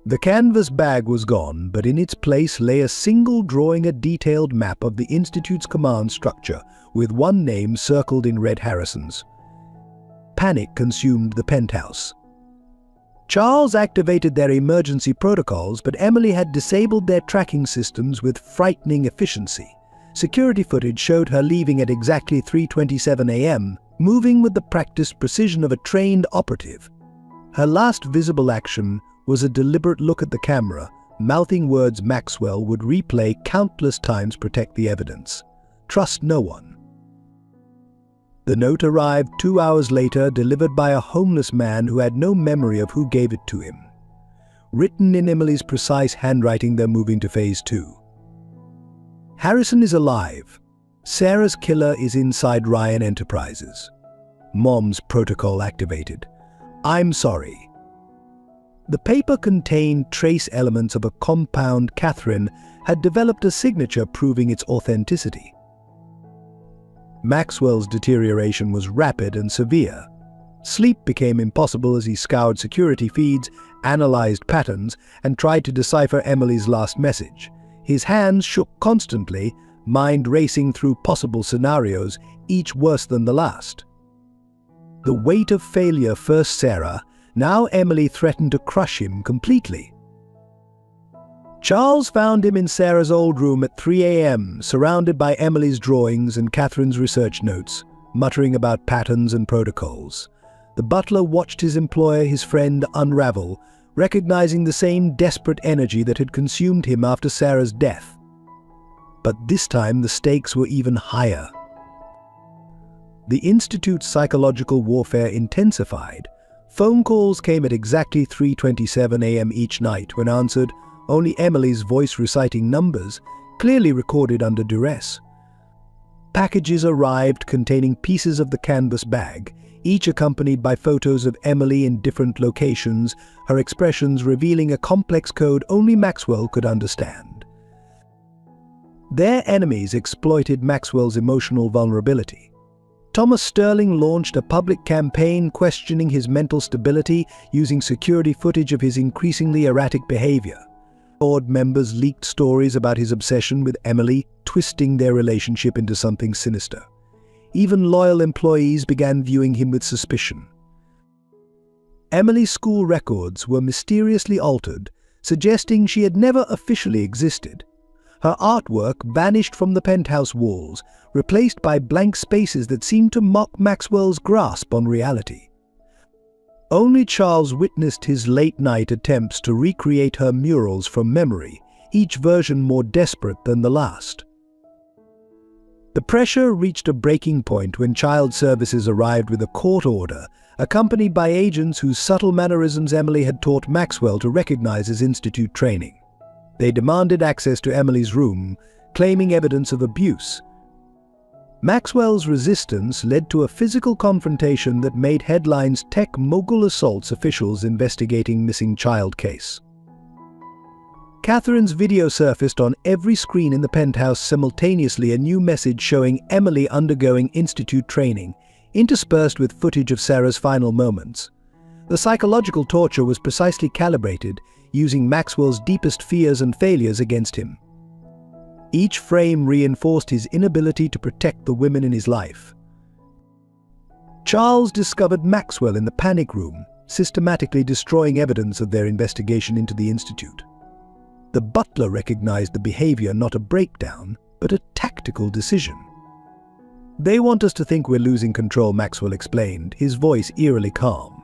The canvas bag was gone, but in its place lay a single drawing, a detailed map of the Institute's command structure, with one name circled in red: Harrison's. Panic consumed the penthouse. Charles activated their emergency protocols, but Emily had disabled their tracking systems with frightening efficiency. Security footage showed her leaving at exactly 3:27 a.m., moving with the practiced precision of a trained operative. Her last visible action was a deliberate look at the camera, mouthing words Maxwell would replay countless times: protect the evidence. Trust no one. The note arrived 2 hours later, delivered by a homeless man who had no memory of who gave it to him. Written in Emily's precise handwriting, they're moving to phase 2. Harrison is alive. Sarah's killer is inside Ryan Enterprises. Mom's protocol activated. I'm sorry. The paper contained trace elements of a compound Catherine had developed a signature proving its authenticity. Maxwell's deterioration was rapid and severe. Sleep became impossible as he scoured security feeds, analyzed patterns, and tried to decipher Emily's last message. His hands shook constantly, mind racing through possible scenarios, each worse than the last. The weight of failure first Sarah, now Emily threatened to crush him completely. Charles found him in Sarah's old room at 3 a.m., surrounded by Emily's drawings and Catherine's research notes, muttering about patterns and protocols. The butler watched his employer, his friend, unravel, recognizing the same desperate energy that had consumed him after Sarah's death. But this time the stakes were even higher. The Institute's psychological warfare intensified. Phone calls came at exactly 3:27 a.m. each night. When answered, only Emily's voice reciting numbers, clearly recorded under duress. Packages arrived containing pieces of the canvas bag, each accompanied by photos of Emily in different locations, her expressions revealing a complex code only Maxwell could understand. Their enemies exploited Maxwell's emotional vulnerability. Thomas Sterling launched a public campaign questioning his mental stability using security footage of his increasingly erratic behavior. Board members leaked stories about his obsession with Emily, twisting their relationship into something sinister. Even loyal employees began viewing him with suspicion. Emily's school records were mysteriously altered, suggesting she had never officially existed. Her artwork vanished from the penthouse walls, replaced by blank spaces that seemed to mock Maxwell's grasp on reality. Only Charles witnessed his late-night attempts to recreate her murals from memory, each version more desperate than the last. The pressure reached a breaking point when Child Services arrived with a court order, accompanied by agents whose subtle mannerisms Emily had taught Maxwell to recognize as institute training. They demanded access to Emily's room, claiming evidence of abuse. Maxwell's resistance led to a physical confrontation that made headlines. Tech mogul assaults officials investigating missing child case. Catherine's video surfaced on every screen in the penthouse simultaneously, a new message showing Emily undergoing institute training, interspersed with footage of Sarah's final moments. The psychological torture was precisely calibrated, using Maxwell's deepest fears and failures against him. Each frame reinforced his inability to protect the women in his life. Charles discovered Maxwell in the panic room, systematically destroying evidence of their investigation into the institute. The butler recognized the behavior not a breakdown, but a tactical decision. "They want us to think we're losing control," Maxwell explained, his voice eerily calm.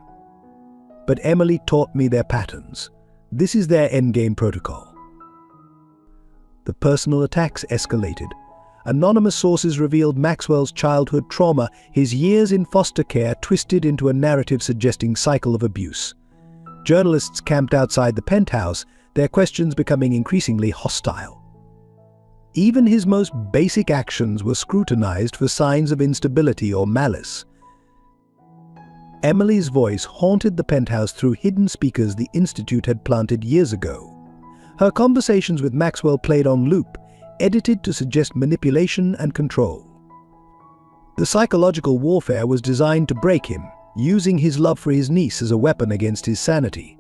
"But Emily taught me their patterns. This is their endgame protocol." The personal attacks escalated. Anonymous sources revealed Maxwell's childhood trauma, his years in foster care twisted into a narrative suggesting cycle of abuse. Journalists camped outside the penthouse, their questions becoming increasingly hostile. Even his most basic actions were scrutinized for signs of instability or malice. Emily's voice haunted the penthouse through hidden speakers the Institute had planted years ago. Her conversations with Maxwell played on loop, edited to suggest manipulation and control. The psychological warfare was designed to break him, using his love for his niece as a weapon against his sanity.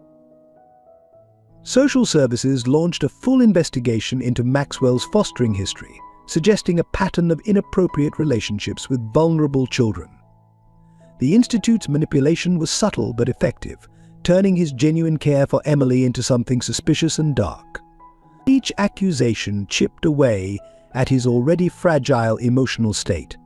Social services launched a full investigation into Maxwell's fostering history, suggesting a pattern of inappropriate relationships with vulnerable children. The Institute's manipulation was subtle but effective, turning his genuine care for Emily into something suspicious and dark. Each accusation chipped away at his already fragile emotional state.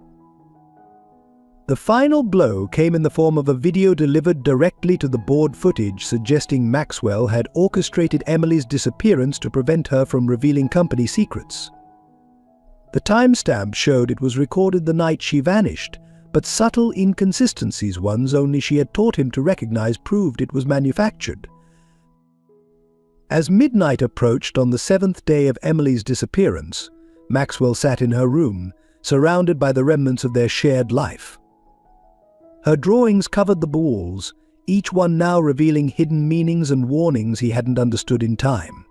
The final blow came in the form of a video delivered directly to the board footage suggesting Maxwell had orchestrated Emily's disappearance to prevent her from revealing company secrets. The timestamp showed it was recorded the night she vanished, but subtle inconsistencies, ones only she had taught him to recognize, proved it was manufactured. As midnight approached on the 7th day of Emily's disappearance, Maxwell sat in her room, surrounded by the remnants of their shared life. Her drawings covered the walls, each one now revealing hidden meanings and warnings he hadn't understood in time.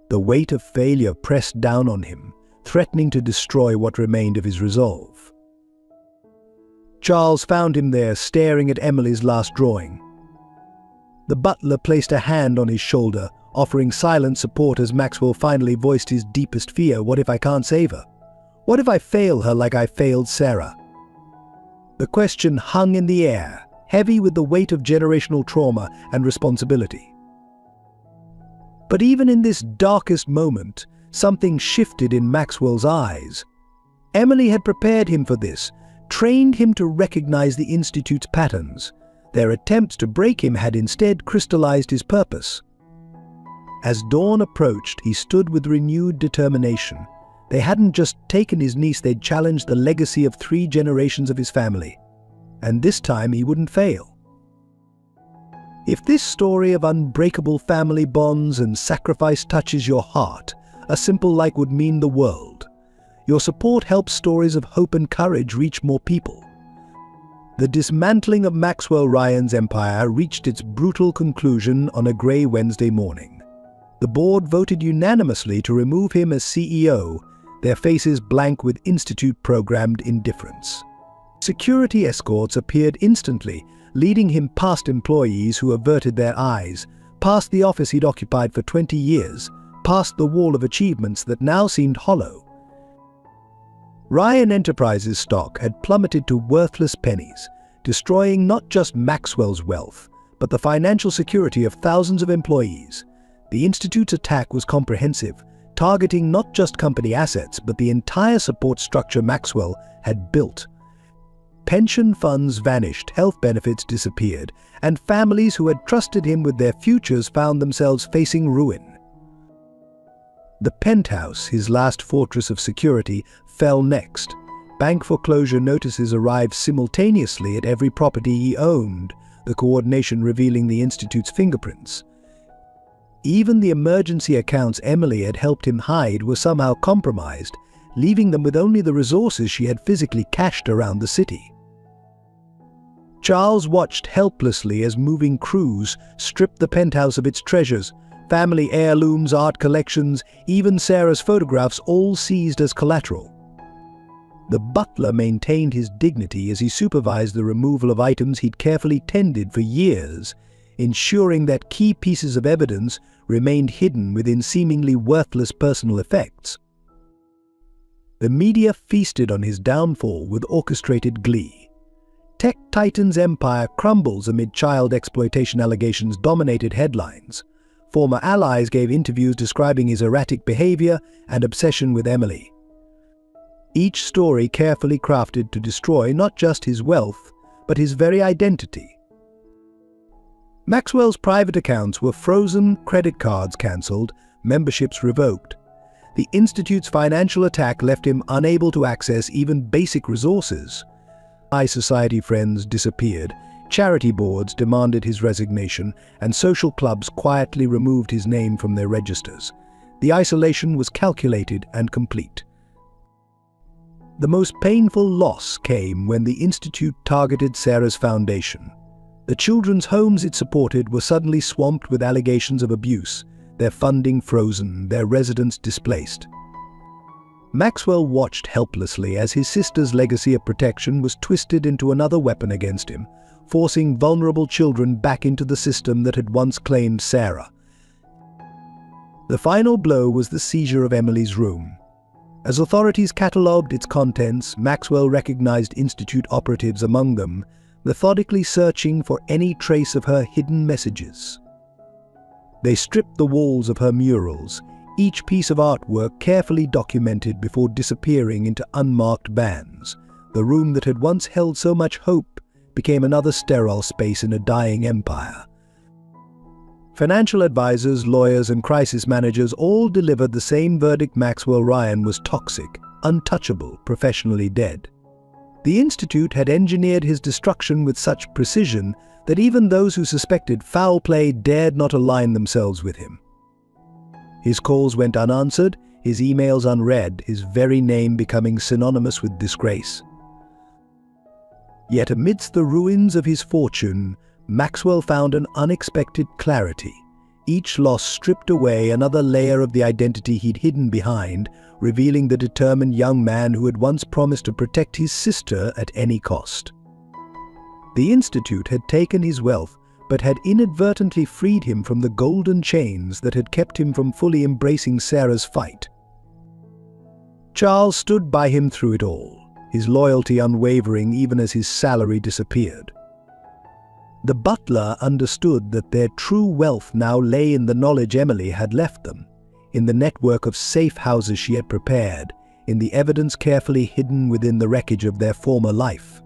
The weight of failure pressed down on him, threatening to destroy what remained of his resolve. Charles found him there, staring at Emily's last drawing. The butler placed a hand on his shoulder, offering silent support as Maxwell finally voiced his deepest fear. What if I can't save her? What if I fail her like I failed Sarah? The question hung in the air, heavy with the weight of generational trauma and responsibility. But even in this darkest moment, something shifted in Maxwell's eyes. Emily had prepared him for this, trained him to recognize the Institute's patterns. Their attempts to break him had instead crystallized his purpose. As dawn approached, he stood with renewed determination. They hadn't just taken his niece, they'd challenged the legacy of 3 generations of his family. And this time he wouldn't fail. If this story of unbreakable family bonds and sacrifice touches your heart, a simple like would mean the world. Your support helps stories of hope and courage reach more people. The dismantling of Maxwell Ryan's empire reached its brutal conclusion on a grey Wednesday morning. The board voted unanimously to remove him as CEO, their faces blank with Institute-programmed indifference. Security escorts appeared instantly, leading him past employees who averted their eyes, past the office he'd occupied for 20 years, past the wall of achievements that now seemed hollow. Ryan Enterprises stock had plummeted to worthless pennies, destroying not just Maxwell's wealth, but the financial security of thousands of employees. The Institute's attack was comprehensive, targeting not just company assets, but the entire support structure Maxwell had built. Pension funds vanished, health benefits disappeared, and families who had trusted him with their futures found themselves facing ruin. The penthouse, his last fortress of security, fell next. Bank foreclosure notices arrived simultaneously at every property he owned, the coordination revealing the Institute's fingerprints. Even the emergency accounts Emily had helped him hide were somehow compromised, leaving them with only the resources she had physically cached around the city. Charles watched helplessly as moving crews stripped the penthouse of its treasures, family heirlooms, art collections, even Sarah's photographs, all seized as collateral. The butler maintained his dignity as he supervised the removal of items he'd carefully tended for years, ensuring that key pieces of evidence remained hidden within seemingly worthless personal effects. The media feasted on his downfall with orchestrated glee. Tech Titan's empire crumbles amid child exploitation allegations dominated headlines. Former allies gave interviews describing his erratic behavior and obsession with Emily. Each story carefully crafted to destroy not just his wealth, but his very identity. Maxwell's private accounts were frozen, credit cards cancelled, memberships revoked. The Institute's financial attack left him unable to access even basic resources. High society friends disappeared, charity boards demanded his resignation, and social clubs quietly removed his name from their registers. The isolation was calculated and complete. The most painful loss came when the Institute targeted Sarah's foundation. The children's homes it supported were suddenly swamped with allegations of abuse, their funding frozen, their residents displaced. Maxwell watched helplessly as his sister's legacy of protection was twisted into another weapon against him, forcing vulnerable children back into the system that had once claimed Sarah. The final blow was the seizure of Emily's room. As authorities catalogued its contents, Maxwell recognized Institute operatives among them, methodically searching for any trace of her hidden messages. They stripped the walls of her murals, each piece of artwork carefully documented before disappearing into unmarked bans. The room that had once held so much hope became another sterile space in a dying empire. Financial advisors, lawyers, and crisis managers all delivered the same verdict: Maxwell Ryan was toxic, untouchable, professionally dead. The Institute had engineered his destruction with such precision that even those who suspected foul play dared not align themselves with him. His calls went unanswered, his emails unread, his very name becoming synonymous with disgrace. Yet amidst the ruins of his fortune, Maxwell found an unexpected clarity. Each loss stripped away another layer of the identity he'd hidden behind, revealing the determined young man who had once promised to protect his sister at any cost. The Institute had taken his wealth, but had inadvertently freed him from the golden chains that had kept him from fully embracing Sarah's fight. Charles stood by him through it all, his loyalty unwavering even as his salary disappeared. The butler understood that their true wealth now lay in the knowledge Emily had left them, in the network of safe houses she had prepared, in the evidence carefully hidden within the wreckage of their former life.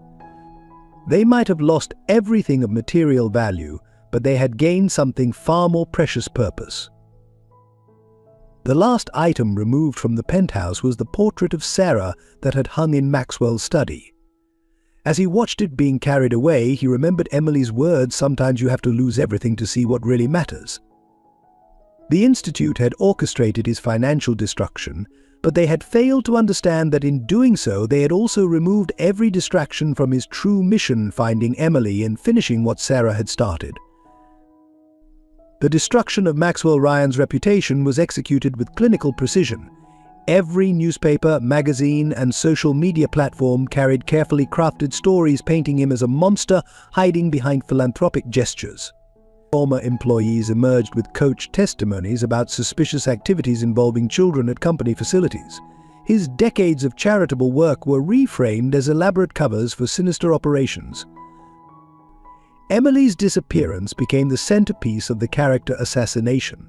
They might have lost everything of material value, but they had gained something far more precious: purpose. The last item removed from the penthouse was the portrait of Sarah that had hung in Maxwell's study. As he watched it being carried away, he remembered Emily's words, "Sometimes you have to lose everything to see what really matters." The Institute had orchestrated his financial destruction, but they had failed to understand that in doing so they had also removed every distraction from his true mission: finding Emily and finishing what Sarah had started. The destruction of Maxwell Ryan's reputation was executed with clinical precision. Every newspaper, magazine, and social media platform carried carefully crafted stories painting him as a monster hiding behind philanthropic gestures. Former employees emerged with coached testimonies about suspicious activities involving children at company facilities. His decades of charitable work were reframed as elaborate covers for sinister operations. Emily's disappearance became the centerpiece of the character assassination.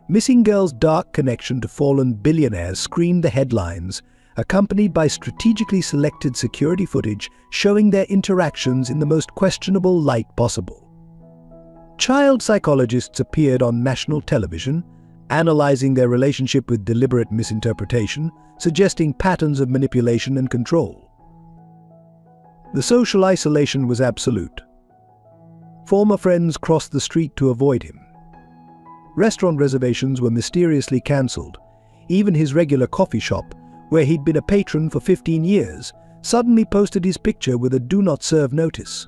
Missing Girl's dark connection to fallen billionaires screamed the headlines, accompanied by strategically selected security footage showing their interactions in the most questionable light possible. Child psychologists appeared on national television, analyzing their relationship with deliberate misinterpretation, suggesting patterns of manipulation and control. The social isolation was absolute. Former friends crossed the street to avoid him. Restaurant reservations were mysteriously cancelled. Even his regular coffee shop, where he'd been a patron for 15 years, suddenly posted his picture with a "Do Not Serve" notice.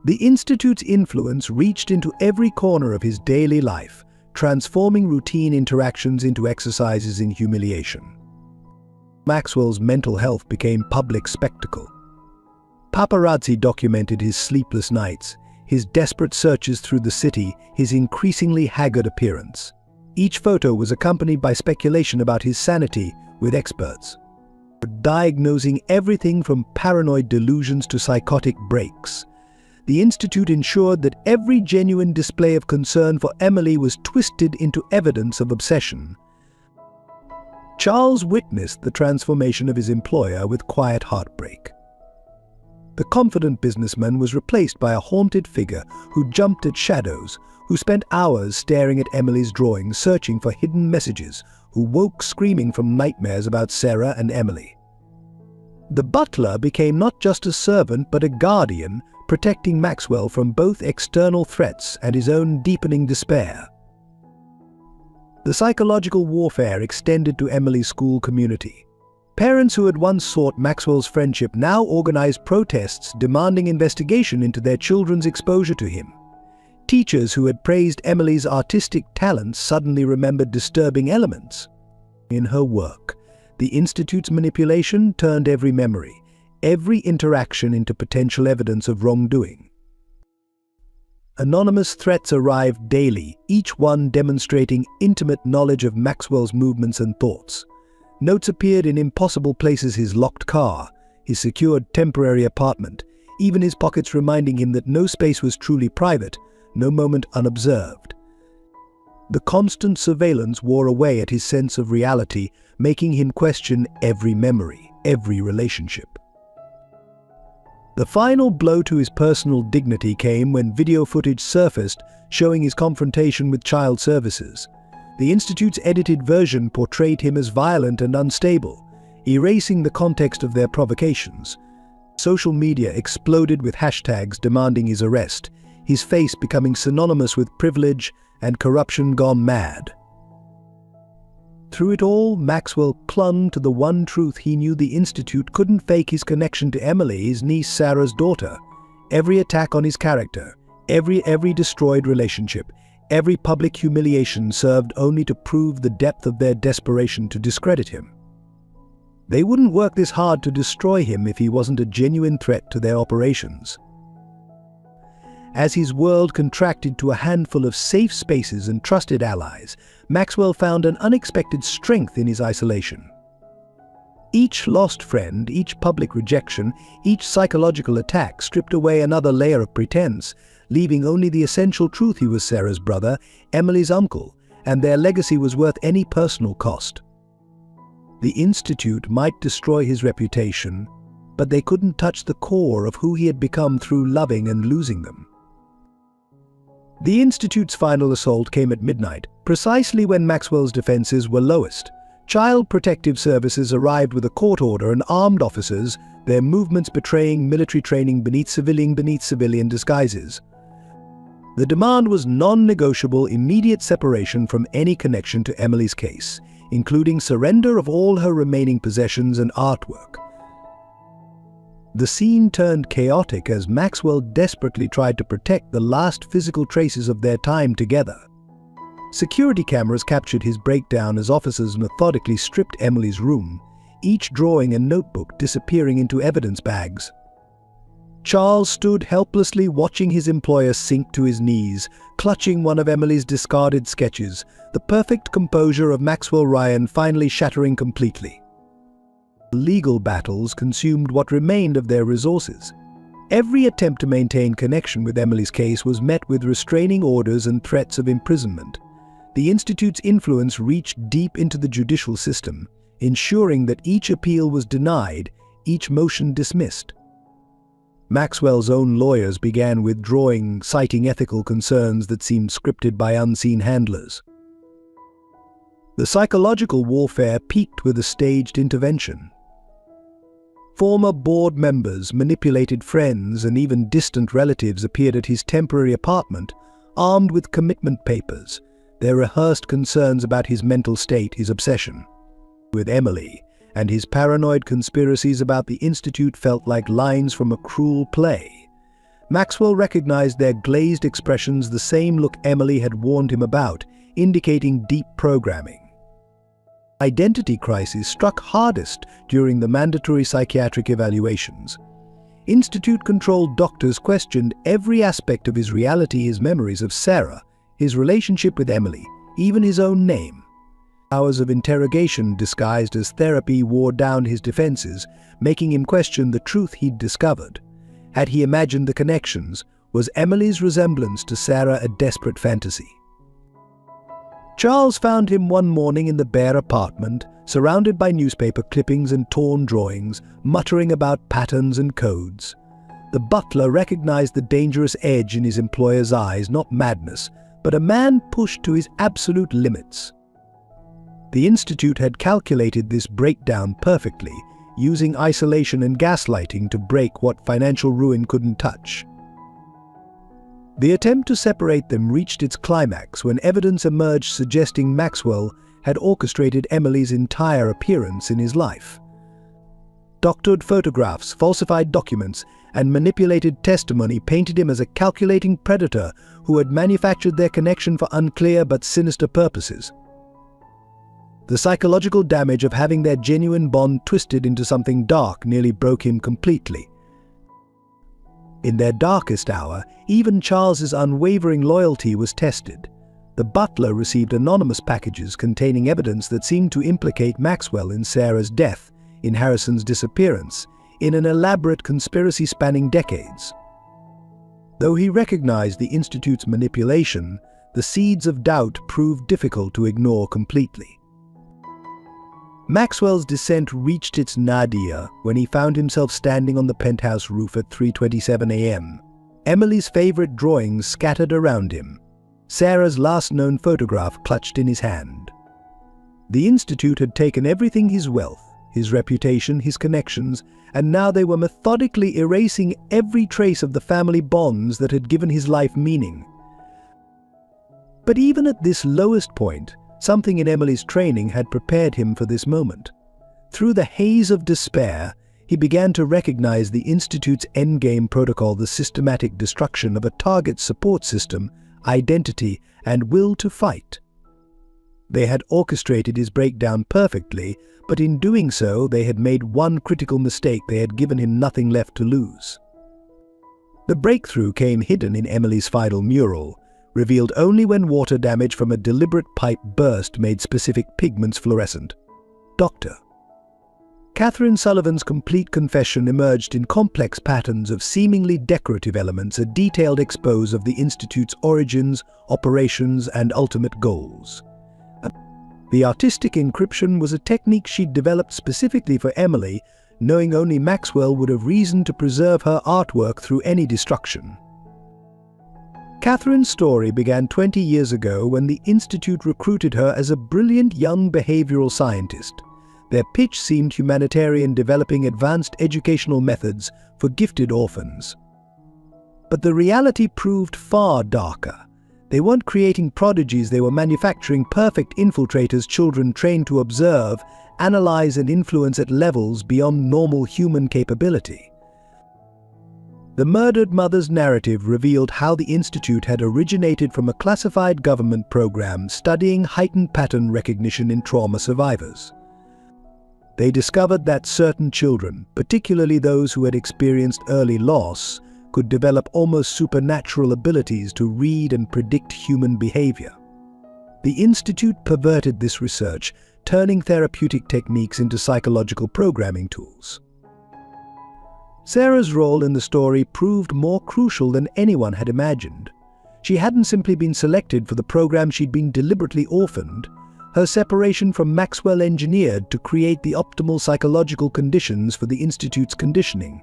The Institute's influence reached into every corner of his daily life, transforming routine interactions into exercises in humiliation. Maxwell's mental health became public spectacle. Paparazzi documented his sleepless nights, his desperate searches through the city, his increasingly haggard appearance. Each photo was accompanied by speculation about his sanity, with experts diagnosing everything from paranoid delusions to psychotic breaks. The Institute ensured that every genuine display of concern for Emily was twisted into evidence of obsession. Charles witnessed the transformation of his employer with quiet heartbreak. The confident businessman was replaced by a haunted figure who jumped at shadows, who spent hours staring at Emily's drawings, searching for hidden messages, who woke screaming from nightmares about Sarah and Emily. The butler became not just a servant but a guardian, protecting Maxwell from both external threats and his own deepening despair. The psychological warfare extended to Emily's school community. Parents who had once sought Maxwell's friendship now organized protests demanding investigation into their children's exposure to him. Teachers who had praised Emily's artistic talents suddenly remembered disturbing elements in her work. The Institute's manipulation turned every memory, every interaction into potential evidence of wrongdoing. Anonymous threats arrived daily, each one demonstrating intimate knowledge of Maxwell's movements and thoughts. Notes appeared in impossible places: his locked car, his secured temporary apartment, even his pockets, reminding him that no space was truly private, no moment unobserved. The constant surveillance wore away at his sense of reality, making him question every memory, every relationship. The final blow to his personal dignity came when video footage surfaced showing his confrontation with child services. The Institute's edited version portrayed him as violent and unstable, erasing the context of their provocations. Social media exploded with hashtags demanding his arrest, his face becoming synonymous with privilege and corruption gone mad. Through it all, Maxwell clung to the one truth he knew: the Institute couldn't fake his connection to Emily, his niece Sarah's daughter. Every attack on his character, every destroyed relationship, every public humiliation served only to prove the depth of their desperation to discredit him. They wouldn't work this hard to destroy him if he wasn't a genuine threat to their operations. As his world contracted to a handful of safe spaces and trusted allies, Maxwell found an unexpected strength in his isolation. Each lost friend, each public rejection, each psychological attack stripped away another layer of pretense, leaving only the essential truth: he was Sarah's brother, Emily's uncle, and their legacy was worth any personal cost. The Institute might destroy his reputation, but they couldn't touch the core of who he had become through loving and losing them. The Institute's final assault came at midnight, precisely when Maxwell's defenses were lowest. Child Protective Services arrived with a court order and armed officers, their movements betraying military training beneath civilian disguises. The demand was non-negotiable: immediate separation from any connection to Emily's case, including surrender of all her remaining possessions and artwork. The scene turned chaotic as Maxwell desperately tried to protect the last physical traces of their time together. Security cameras captured his breakdown as officers methodically stripped Emily's room, each drawing and notebook disappearing into evidence bags. Charles stood helplessly watching his employer sink to his knees, clutching one of Emily's discarded sketches, the perfect composure of Maxwell Ryan finally shattering completely. Legal battles consumed what remained of their resources. Every attempt to maintain connection with Emily's case was met with restraining orders and threats of imprisonment. The Institute's influence reached deep into the judicial system, ensuring that each appeal was denied, each motion dismissed. Maxwell's own lawyers began withdrawing, citing ethical concerns that seemed scripted by unseen handlers. The psychological warfare peaked with a staged intervention. Former board members, manipulated friends, and even distant relatives appeared at his temporary apartment, armed with commitment papers, their rehearsed concerns about his mental state, his obsession with Emily, and his paranoid conspiracies about the Institute felt like lines from a cruel play. Maxwell recognized their glazed expressions, the same look Emily had warned him about, indicating deep programming. Identity crisis struck hardest during the mandatory psychiatric evaluations. Institute-controlled doctors questioned every aspect of his reality: his memories of Sarah, his relationship with Emily, even his own name. Hours of interrogation disguised as therapy wore down his defenses, making him question the truth he'd discovered. Had he imagined the connections? Was Emily's resemblance to Sarah a desperate fantasy? Charles found him one morning in the bare apartment, surrounded by newspaper clippings and torn drawings, muttering about patterns and codes. The butler recognized the dangerous edge in his employer's eyes, not madness, but a man pushed to his absolute limits. The Institute had calculated this breakdown perfectly, using isolation and gaslighting to break what financial ruin couldn't touch. The attempt to separate them reached its climax when evidence emerged suggesting Maxwell had orchestrated Emily's entire appearance in his life. Doctored photographs, falsified documents, and manipulated testimony painted him as a calculating predator who had manufactured their connection for unclear but sinister purposes. The psychological damage of having their genuine bond twisted into something dark nearly broke him completely. In their darkest hour, even Charles's unwavering loyalty was tested. The butler received anonymous packages containing evidence that seemed to implicate Maxwell in Sarah's death, in Harrison's disappearance, in an elaborate conspiracy spanning decades. Though he recognized the Institute's manipulation, the seeds of doubt proved difficult to ignore completely. Maxwell's descent reached its nadir when he found himself standing on the penthouse roof at 3:27 a.m. Emily's favorite drawings scattered around him, Sarah's last known photograph clutched in his hand. The Institute had taken everything: his wealth, his reputation, his connections, and now they were methodically erasing every trace of the family bonds that had given his life meaning. But even at this lowest point, Something in Emily's training had prepared him for this moment. Through the haze of despair, he began to recognize the Institute's endgame protocol, the systematic destruction of a target's support system, identity, and will to fight. They had orchestrated his breakdown perfectly, but in doing so, they had made one critical mistake. They had given him nothing left to lose. The breakthrough came hidden in Emily's final mural, revealed only when water damage from a deliberate pipe burst made specific pigments fluorescent. Dr. Catherine Sullivan's complete confession emerged in complex patterns of seemingly decorative elements, a detailed expose of the Institute's origins, operations, and ultimate goals. The artistic encryption was a technique she'd developed specifically for Emily, knowing only Maxwell would have reason to preserve her artwork through any destruction. Catherine's story began 20 years ago when the Institute recruited her as a brilliant young behavioral scientist. Their pitch seemed humanitarian, developing advanced educational methods for gifted orphans. But the reality proved far darker. They weren't creating prodigies, they were manufacturing perfect infiltrators, children trained to observe, analyze, and influence at levels beyond normal human capability. The murdered mother's narrative revealed how the Institute had originated from a classified government program studying heightened pattern recognition in trauma survivors. They discovered that certain children, particularly those who had experienced early loss, could develop almost supernatural abilities to read and predict human behavior. The Institute perverted this research, turning therapeutic techniques into psychological programming tools. Sarah's role in the story proved more crucial than anyone had imagined. She hadn't simply been selected for the program, she'd been deliberately orphaned. Her separation from Maxwell engineered to create the optimal psychological conditions for the Institute's conditioning.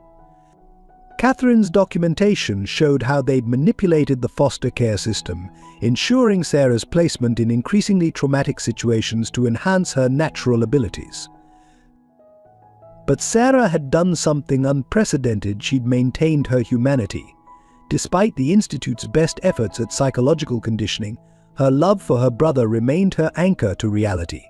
Catherine's documentation showed how they'd manipulated the foster care system, ensuring Sarah's placement in increasingly traumatic situations to enhance her natural abilities. But Sarah had done something unprecedented. She'd maintained her humanity. Despite the Institute's best efforts at psychological conditioning, her love for her brother remained her anchor to reality.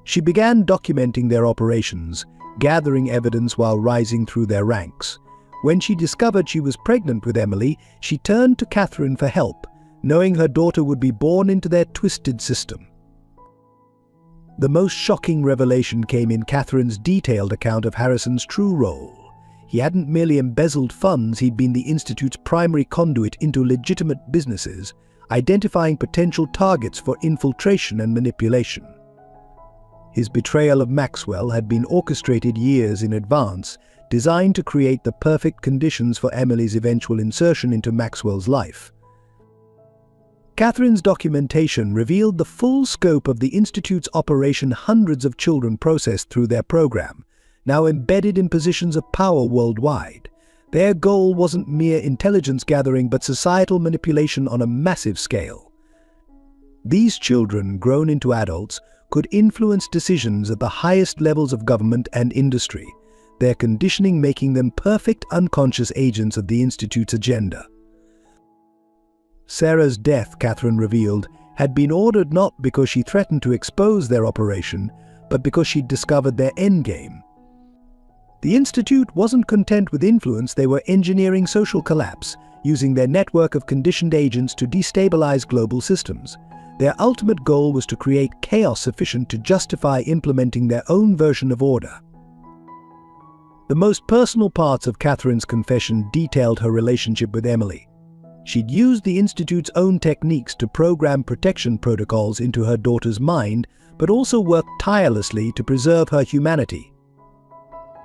She began documenting their operations, gathering evidence while rising through their ranks. When she discovered she was pregnant with Emily, she turned to Catherine for help, knowing her daughter would be born into their twisted system. The most shocking revelation came in Catherine's detailed account of Harrison's true role. He hadn't merely embezzled funds, he'd been the Institute's primary conduit into legitimate businesses, identifying potential targets for infiltration and manipulation. His betrayal of Maxwell had been orchestrated years in advance, designed to create the perfect conditions for Emily's eventual insertion into Maxwell's life. Catherine's documentation revealed the full scope of the Institute's operation. Hundreds of children processed through their program, now embedded in positions of power worldwide. Their goal wasn't mere intelligence gathering, but societal manipulation on a massive scale. These children, grown into adults, could influence decisions at the highest levels of government and industry, their conditioning making them perfect unconscious agents of the Institute's agenda. Sarah's death, Catherine revealed, had been ordered not because she threatened to expose their operation, but because she'd discovered their endgame. The Institute wasn't content with influence, they were engineering social collapse, using their network of conditioned agents to destabilize global systems. Their ultimate goal was to create chaos sufficient to justify implementing their own version of order. The most personal parts of Catherine's confession detailed her relationship with Emily. She'd used the Institute's own techniques to program protection protocols into her daughter's mind, but also worked tirelessly to preserve her humanity.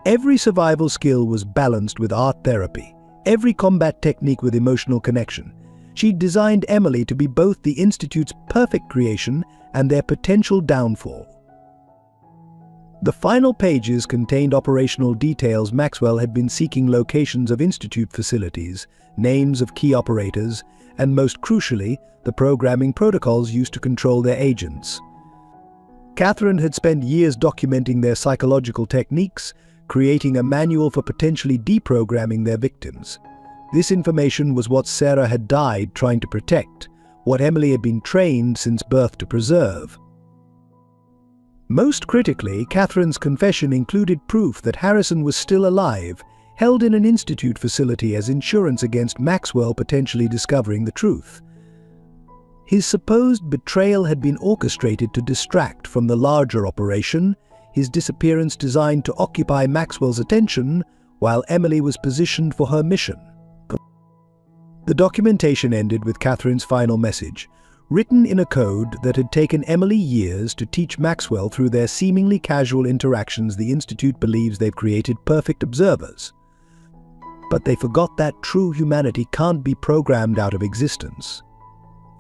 Every survival skill was balanced with art therapy, every combat technique with emotional connection. She'd designed Emily to be both the Institute's perfect creation and their potential downfall. The final pages contained operational details. Maxwell had been seeking locations of Institute facilities, names of key operators, and most crucially, the programming protocols used to control their agents. Catherine had spent years documenting their psychological techniques, creating a manual for potentially deprogramming their victims. This information was what Sarah had died trying to protect, what Emily had been trained since birth to preserve. Most critically, Catherine's confession included proof that Harrison was still alive, held in an institute facility as insurance against Maxwell potentially discovering the truth. His supposed betrayal had been orchestrated to distract from the larger operation, his disappearance designed to occupy Maxwell's attention while Emily was positioned for her mission. The documentation ended with Catherine's final message, written in a code that had taken Emily years to teach Maxwell. Through their seemingly casual interactions, the Institute believes they've created perfect observers. But they forgot that true humanity can't be programmed out of existence.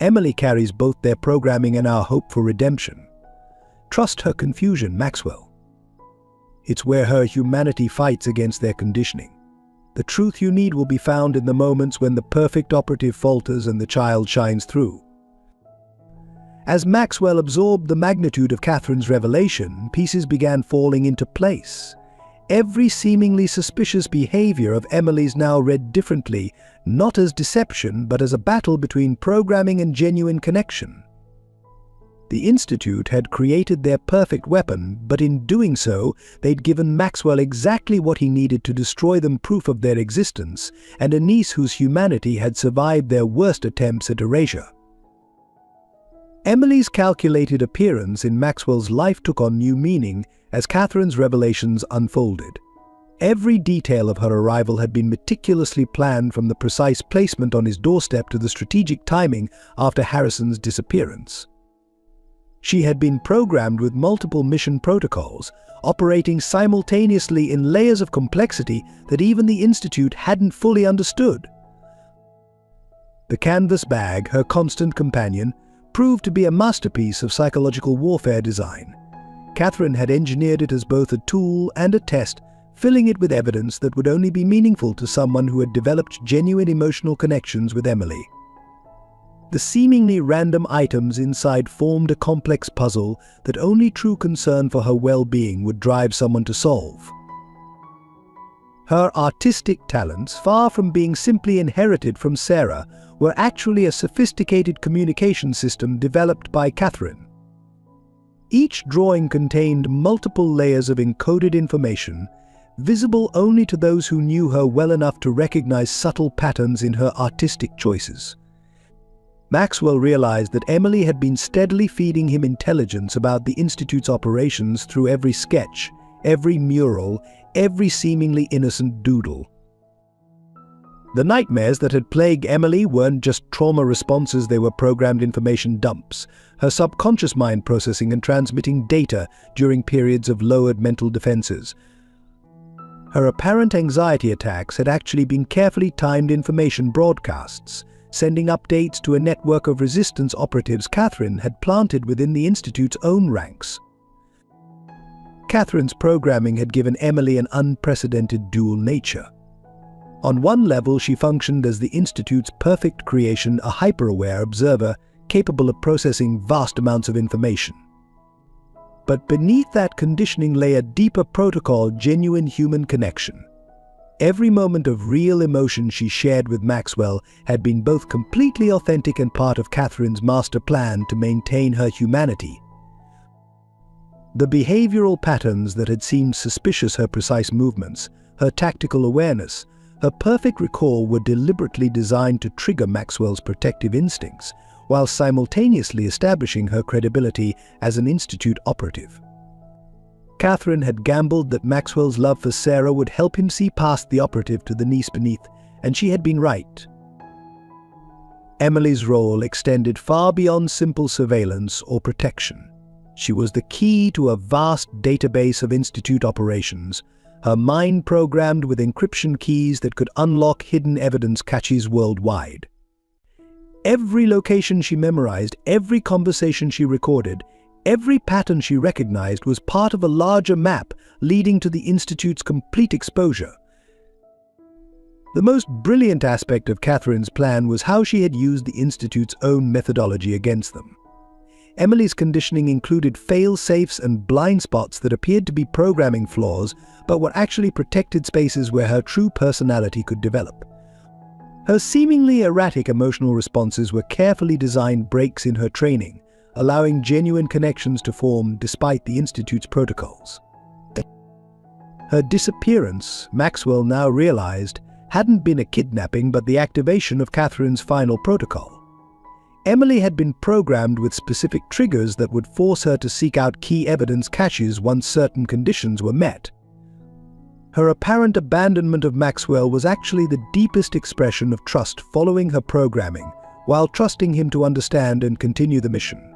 Emily carries both their programming and our hope for redemption. Trust her confusion, Maxwell. It's where her humanity fights against their conditioning. The truth you need will be found in the moments when the perfect operative falters and the child shines through. As Maxwell absorbed the magnitude of Catherine's revelation, pieces began falling into place. Every seemingly suspicious behavior of Emily's now read differently, not as deception, but as a battle between programming and genuine connection. The Institute had created their perfect weapon, but in doing so, they'd given Maxwell exactly what he needed to destroy them, proof of their existence, and a niece whose humanity had survived their worst attempts at erasure. Emily's calculated appearance in Maxwell's life took on new meaning as Catherine's revelations unfolded. Every detail of her arrival had been meticulously planned, from the precise placement on his doorstep to the strategic timing after Harrison's disappearance. She had been programmed with multiple mission protocols, operating simultaneously in layers of complexity that even the Institute hadn't fully understood. The canvas bag, her constant companion, proved to be a masterpiece of psychological warfare design. Catherine had engineered it as both a tool and a test, filling it with evidence that would only be meaningful to someone who had developed genuine emotional connections with Emily. The seemingly random items inside formed a complex puzzle that only true concern for her well-being would drive someone to solve. Her artistic talents, far from being simply inherited from Sarah, were actually a sophisticated communication system developed by Catherine. Each drawing contained multiple layers of encoded information, visible only to those who knew her well enough to recognize subtle patterns in her artistic choices. Maxwell realized that Emily had been steadily feeding him intelligence about the Institute's operations through every sketch, every mural, every seemingly innocent doodle. The nightmares that had plagued Emily weren't just trauma responses, they were programmed information dumps, her subconscious mind processing and transmitting data during periods of lowered mental defenses. Her apparent anxiety attacks had actually been carefully timed information broadcasts, sending updates to a network of resistance operatives Catherine had planted within the Institute's own ranks. Catherine's programming had given Emily an unprecedented dual nature. On one level, she functioned as the Institute's perfect creation, a hyper-aware observer capable of processing vast amounts of information. But beneath that conditioning lay a deeper protocol, genuine human connection. Every moment of real emotion she shared with Maxwell had been both completely authentic and part of Catherine's master plan to maintain her humanity. The behavioral patterns that had seemed suspicious, her precise movements, her tactical awareness, her perfect recall were deliberately designed to trigger Maxwell's protective instincts, while simultaneously establishing her credibility as an Institute operative. Catherine had gambled that Maxwell's love for Sarah would help him see past the operative to the niece beneath, and she had been right. Emily's role extended far beyond simple surveillance or protection. She was the key to a vast database of Institute operations, her mind programmed with encryption keys that could unlock hidden evidence caches worldwide. Every location she memorized, every conversation she recorded, every pattern she recognized was part of a larger map leading to the Institute's complete exposure. The most brilliant aspect of Catherine's plan was how she had used the Institute's own methodology against them. Emily's conditioning included fail-safes and blind spots that appeared to be programming flaws, but were actually protected spaces where her true personality could develop. Her seemingly erratic emotional responses were carefully designed breaks in her training, allowing genuine connections to form despite the Institute's protocols. Her disappearance, Maxwell now realized, hadn't been a kidnapping but the activation of Catherine's final protocol. Emily had been programmed with specific triggers that would force her to seek out key evidence caches once certain conditions were met. Her apparent abandonment of Maxwell was actually the deepest expression of trust following her programming, while trusting him to understand and continue the mission.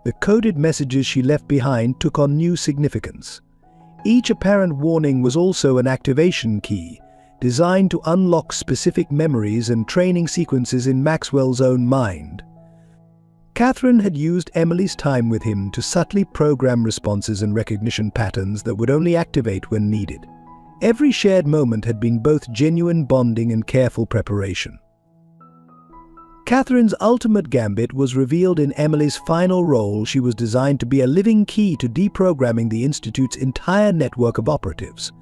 The coded messages she left behind took on new significance. Each apparent warning was also an activation key, designed to unlock specific memories and training sequences in Maxwell's own mind. Catherine had used Emily's time with him to subtly program responses and recognition patterns that would only activate when needed. Every shared moment had been both genuine bonding and careful preparation. Catherine's ultimate gambit was revealed in Emily's final role. She was designed to be a living key to deprogramming the Institute's entire network of operatives.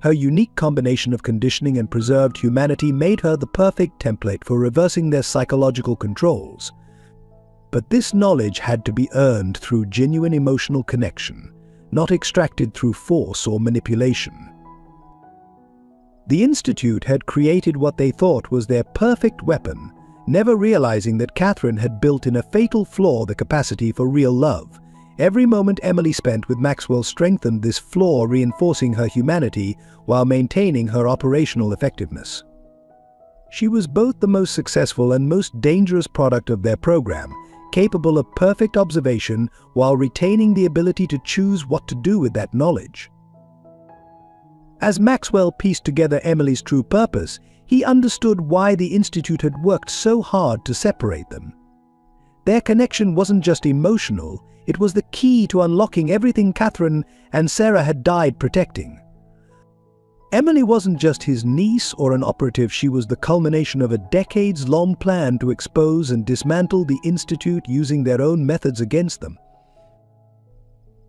Her unique combination of conditioning and preserved humanity made her the perfect template for reversing their psychological controls. But this knowledge had to be earned through genuine emotional connection, not extracted through force or manipulation. The Institute had created what they thought was their perfect weapon, never realizing that Catherine had built in a fatal flaw: the capacity for real love. Every moment Emily spent with Maxwell strengthened this flaw, reinforcing her humanity while maintaining her operational effectiveness. She was both the most successful and most dangerous product of their program, capable of perfect observation while retaining the ability to choose what to do with that knowledge. As Maxwell pieced together Emily's true purpose, he understood why the Institute had worked so hard to separate them. Their connection wasn't just emotional, it was the key to unlocking everything Catherine and Sarah had died protecting. Emily wasn't just his niece or an operative, she was the culmination of a decades-long plan to expose and dismantle the Institute using their own methods against them.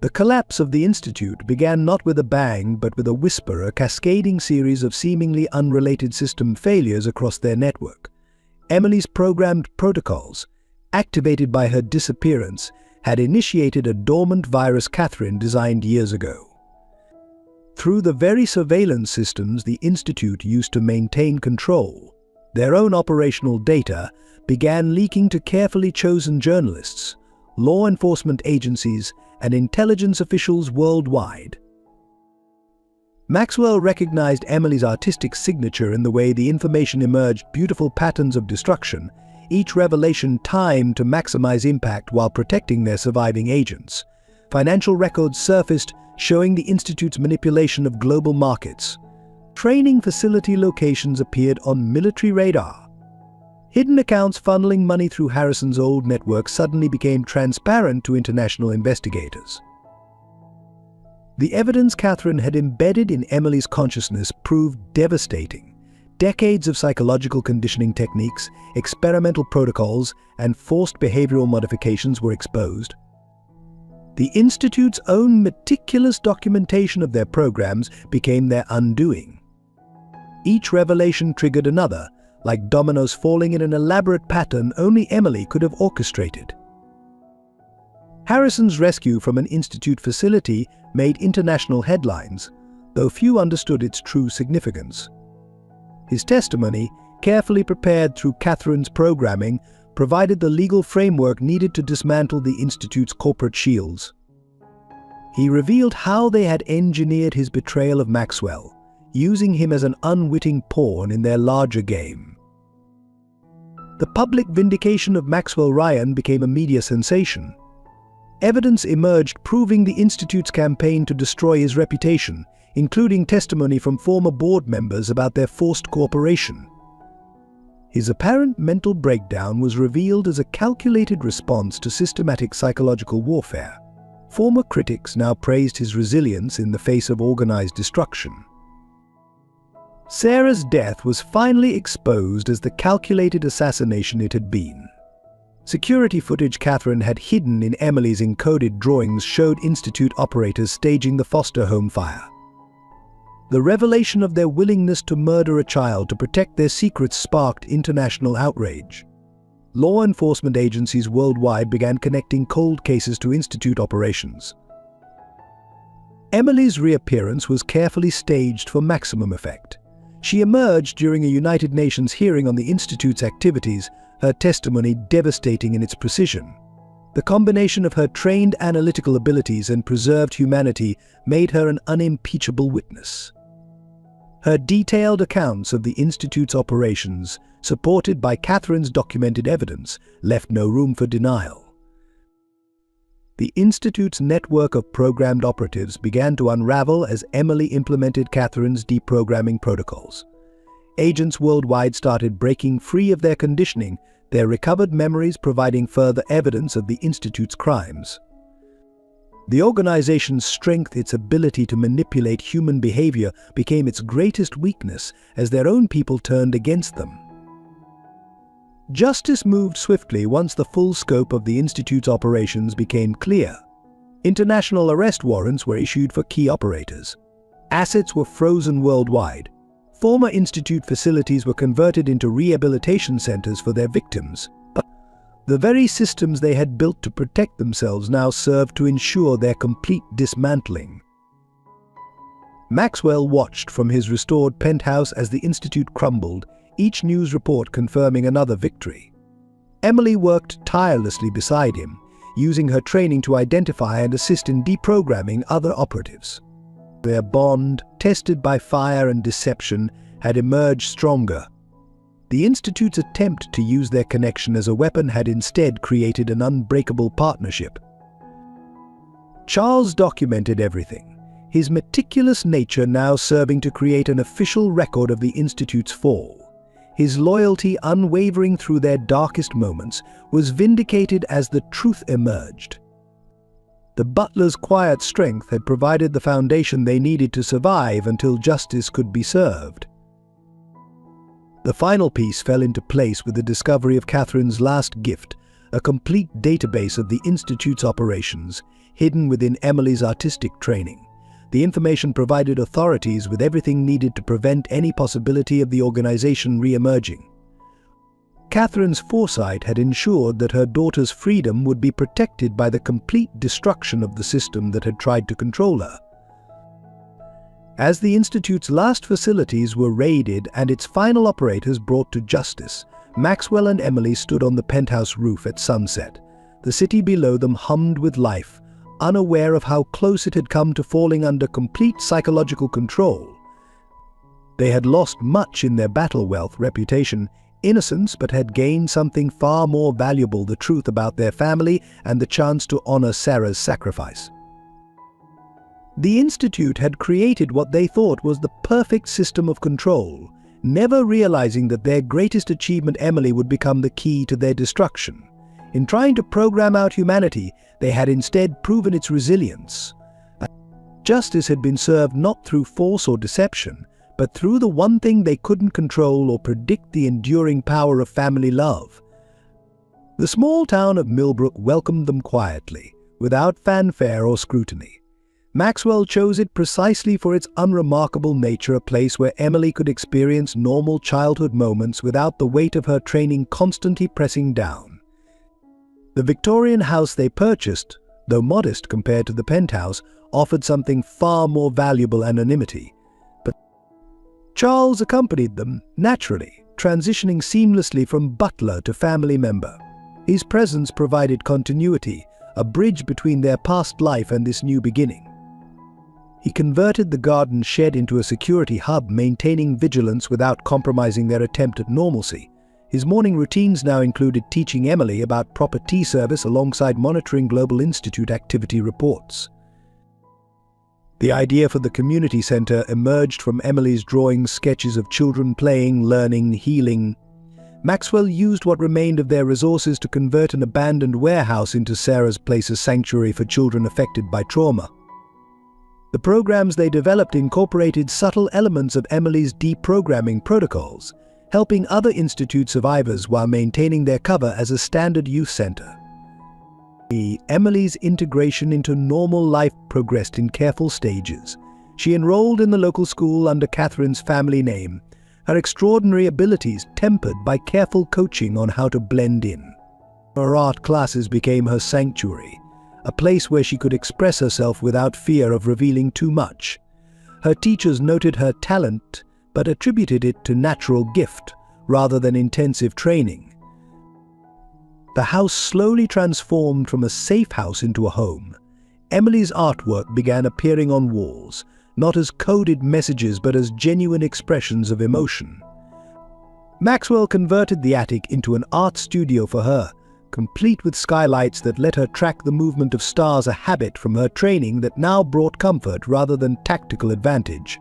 The collapse of the Institute began not with a bang but with a whisper, a cascading series of seemingly unrelated system failures across their network. Emily's programmed protocols, activated by her disappearance, had initiated a dormant virus Catherine designed years ago. Through the very surveillance systems the Institute used to maintain control, their own operational data began leaking to carefully chosen journalists, law enforcement agencies, and intelligence officials worldwide. Maxwell recognized Emily's artistic signature in the way the information emerged: beautiful patterns of destruction, each revelation timed to maximize impact while protecting their surviving agents. Financial records surfaced showing the Institute's manipulation of global markets. Training facility locations appeared on military radar. Hidden accounts funneling money through Harrison's old network suddenly became transparent to international investigators. The evidence Catherine had embedded in Emily's consciousness proved devastating. Decades of psychological conditioning techniques, experimental protocols, and forced behavioral modifications were exposed. The Institute's own meticulous documentation of their programs became their undoing. Each revelation triggered another, like dominoes falling in an elaborate pattern only Emily could have orchestrated. Harrison's rescue from an Institute facility made international headlines, though few understood its true significance. His testimony, carefully prepared through Catherine's programming, provided the legal framework needed to dismantle the Institute's corporate shields. He revealed how they had engineered his betrayal of Maxwell, using him as an unwitting pawn in their larger game. The public vindication of Maxwell Ryan became a media sensation. Evidence emerged proving the Institute's campaign to destroy his reputation, including testimony from former board members about their forced cooperation. His apparent mental breakdown was revealed as a calculated response to systematic psychological warfare. Former critics now praised his resilience in the face of organized destruction. Sarah's death was finally exposed as the calculated assassination it had been. Security footage Catherine had hidden in Emily's encoded drawings showed Institute operators staging the foster home fire. The revelation of their willingness to murder a child to protect their secrets sparked international outrage. Law enforcement agencies worldwide began connecting cold cases to Institute operations. Emily's reappearance was carefully staged for maximum effect. She emerged during a United Nations hearing on the Institute's activities, her testimony devastating in its precision. The combination of her trained analytical abilities and preserved humanity made her an unimpeachable witness. Her detailed accounts of the Institute's operations, supported by Catherine's documented evidence, left no room for denial. The Institute's network of programmed operatives began to unravel as Emily implemented Catherine's deprogramming protocols. Agents worldwide started breaking free of their conditioning, their recovered memories providing further evidence of the Institute's crimes. The organization's strength, its ability to manipulate human behavior, became its greatest weakness as their own people turned against them. Justice moved swiftly once the full scope of the Institute's operations became clear. International arrest warrants were issued for key operators. Assets were frozen worldwide. Former Institute facilities were converted into rehabilitation centers for their victims. The very systems they had built to protect themselves now served to ensure their complete dismantling. Maxwell watched from his restored penthouse as the Institute crumbled, each news report confirming another victory. Emily worked tirelessly beside him, using her training to identify and assist in deprogramming other operatives. Their bond, tested by fire and deception, had emerged stronger. The Institute's attempt to use their connection as a weapon had instead created an unbreakable partnership. Charles documented everything, his meticulous nature now serving to create an official record of the Institute's fall. His loyalty, unwavering through their darkest moments, was vindicated as the truth emerged. The butler's quiet strength had provided the foundation they needed to survive until justice could be served. The final piece fell into place with the discovery of Catherine's last gift, a complete database of the Institute's operations, hidden within Emily's artistic training. The information provided authorities with everything needed to prevent any possibility of the organization re-emerging. Catherine's foresight had ensured that her daughter's freedom would be protected by the complete destruction of the system that had tried to control her. As the Institute's last facilities were raided and its final operators brought to justice, Maxwell and Emily stood on the penthouse roof at sunset. The city below them hummed with life, unaware of how close it had come to falling under complete psychological control. They had lost much in their battle wealth, reputation, innocence, but had gained something far more valuable: the truth about their family and the chance to honor Sarah's sacrifice. The Institute had created what they thought was the perfect system of control, never realizing that their greatest achievement, Emily, would become the key to their destruction. In trying to program out humanity, they had instead proven its resilience. Justice had been served not through force or deception, but through the one thing they couldn't control or predict: the enduring power of family love. The small town of Millbrook welcomed them quietly, without fanfare or scrutiny. Maxwell chose it precisely for its unremarkable nature, a place where Emily could experience normal childhood moments without the weight of her training constantly pressing down. The Victorian house they purchased, though modest compared to the penthouse, offered something far more valuable: anonymity. But Charles accompanied them, naturally, transitioning seamlessly from butler to family member. His presence provided continuity, a bridge between their past life and this new beginning. He converted the garden shed into a security hub, maintaining vigilance without compromising their attempt at normalcy. His morning routines now included teaching Emily about proper tea service alongside monitoring Global Institute activity reports. The idea for the community center emerged from Emily's drawings, sketches of children playing, learning, healing. Maxwell used what remained of their resources to convert an abandoned warehouse into Sarah's place, a sanctuary for children affected by trauma. The programs they developed incorporated subtle elements of Emily's deprogramming protocols, helping other Institute survivors while maintaining their cover as a standard youth center. Emily's integration into normal life progressed in careful stages. She enrolled in the local school under Catherine's family name, her extraordinary abilities tempered by careful coaching on how to blend in. Her art classes became her sanctuary, a place where she could express herself without fear of revealing too much. Her teachers noted her talent, but attributed it to natural gift rather than intensive training. The house slowly transformed from a safe house into a home. Emily's artwork began appearing on walls, not as coded messages but as genuine expressions of emotion. Maxwell converted the attic into an art studio for her, complete with skylights that let her track the movement of stars, a habit from her training that now brought comfort rather than tactical advantage.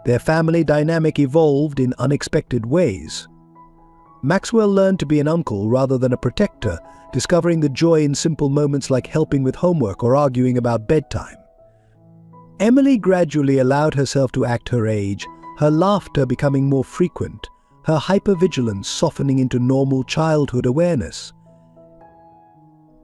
Their family dynamic evolved in unexpected ways. Maxwell learned to be an uncle rather than a protector, discovering the joy in simple moments like helping with homework or arguing about bedtime. Emily gradually allowed herself to act her age, her laughter becoming more frequent, her hypervigilance softening into normal childhood awareness.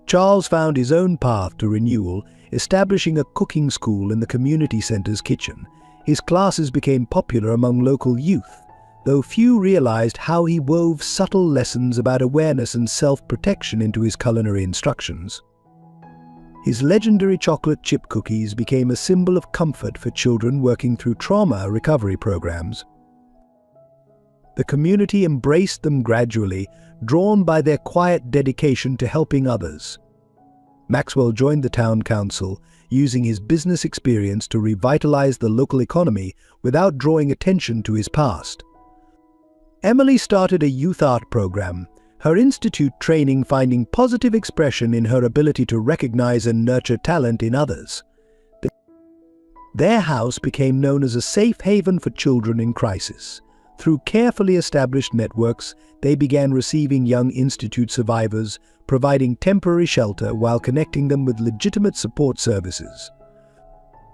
Charles found his own path to renewal, establishing a cooking school in the community center's kitchen. His classes became popular among local youth, though few realized how he wove subtle lessons about awareness and self-protection into his culinary instructions. His legendary chocolate chip cookies became a symbol of comfort for children working through trauma recovery programs. The community embraced them gradually, drawn by their quiet dedication to helping others. Maxwell joined the town council, using his business experience to revitalize the local economy without drawing attention to his past. Emily started a youth art program, her institute training finding positive expression in her ability to recognize and nurture talent in others. Their house became known as a safe haven for children in crisis. Through carefully established networks, they began receiving young institute survivors, providing temporary shelter while connecting them with legitimate support services.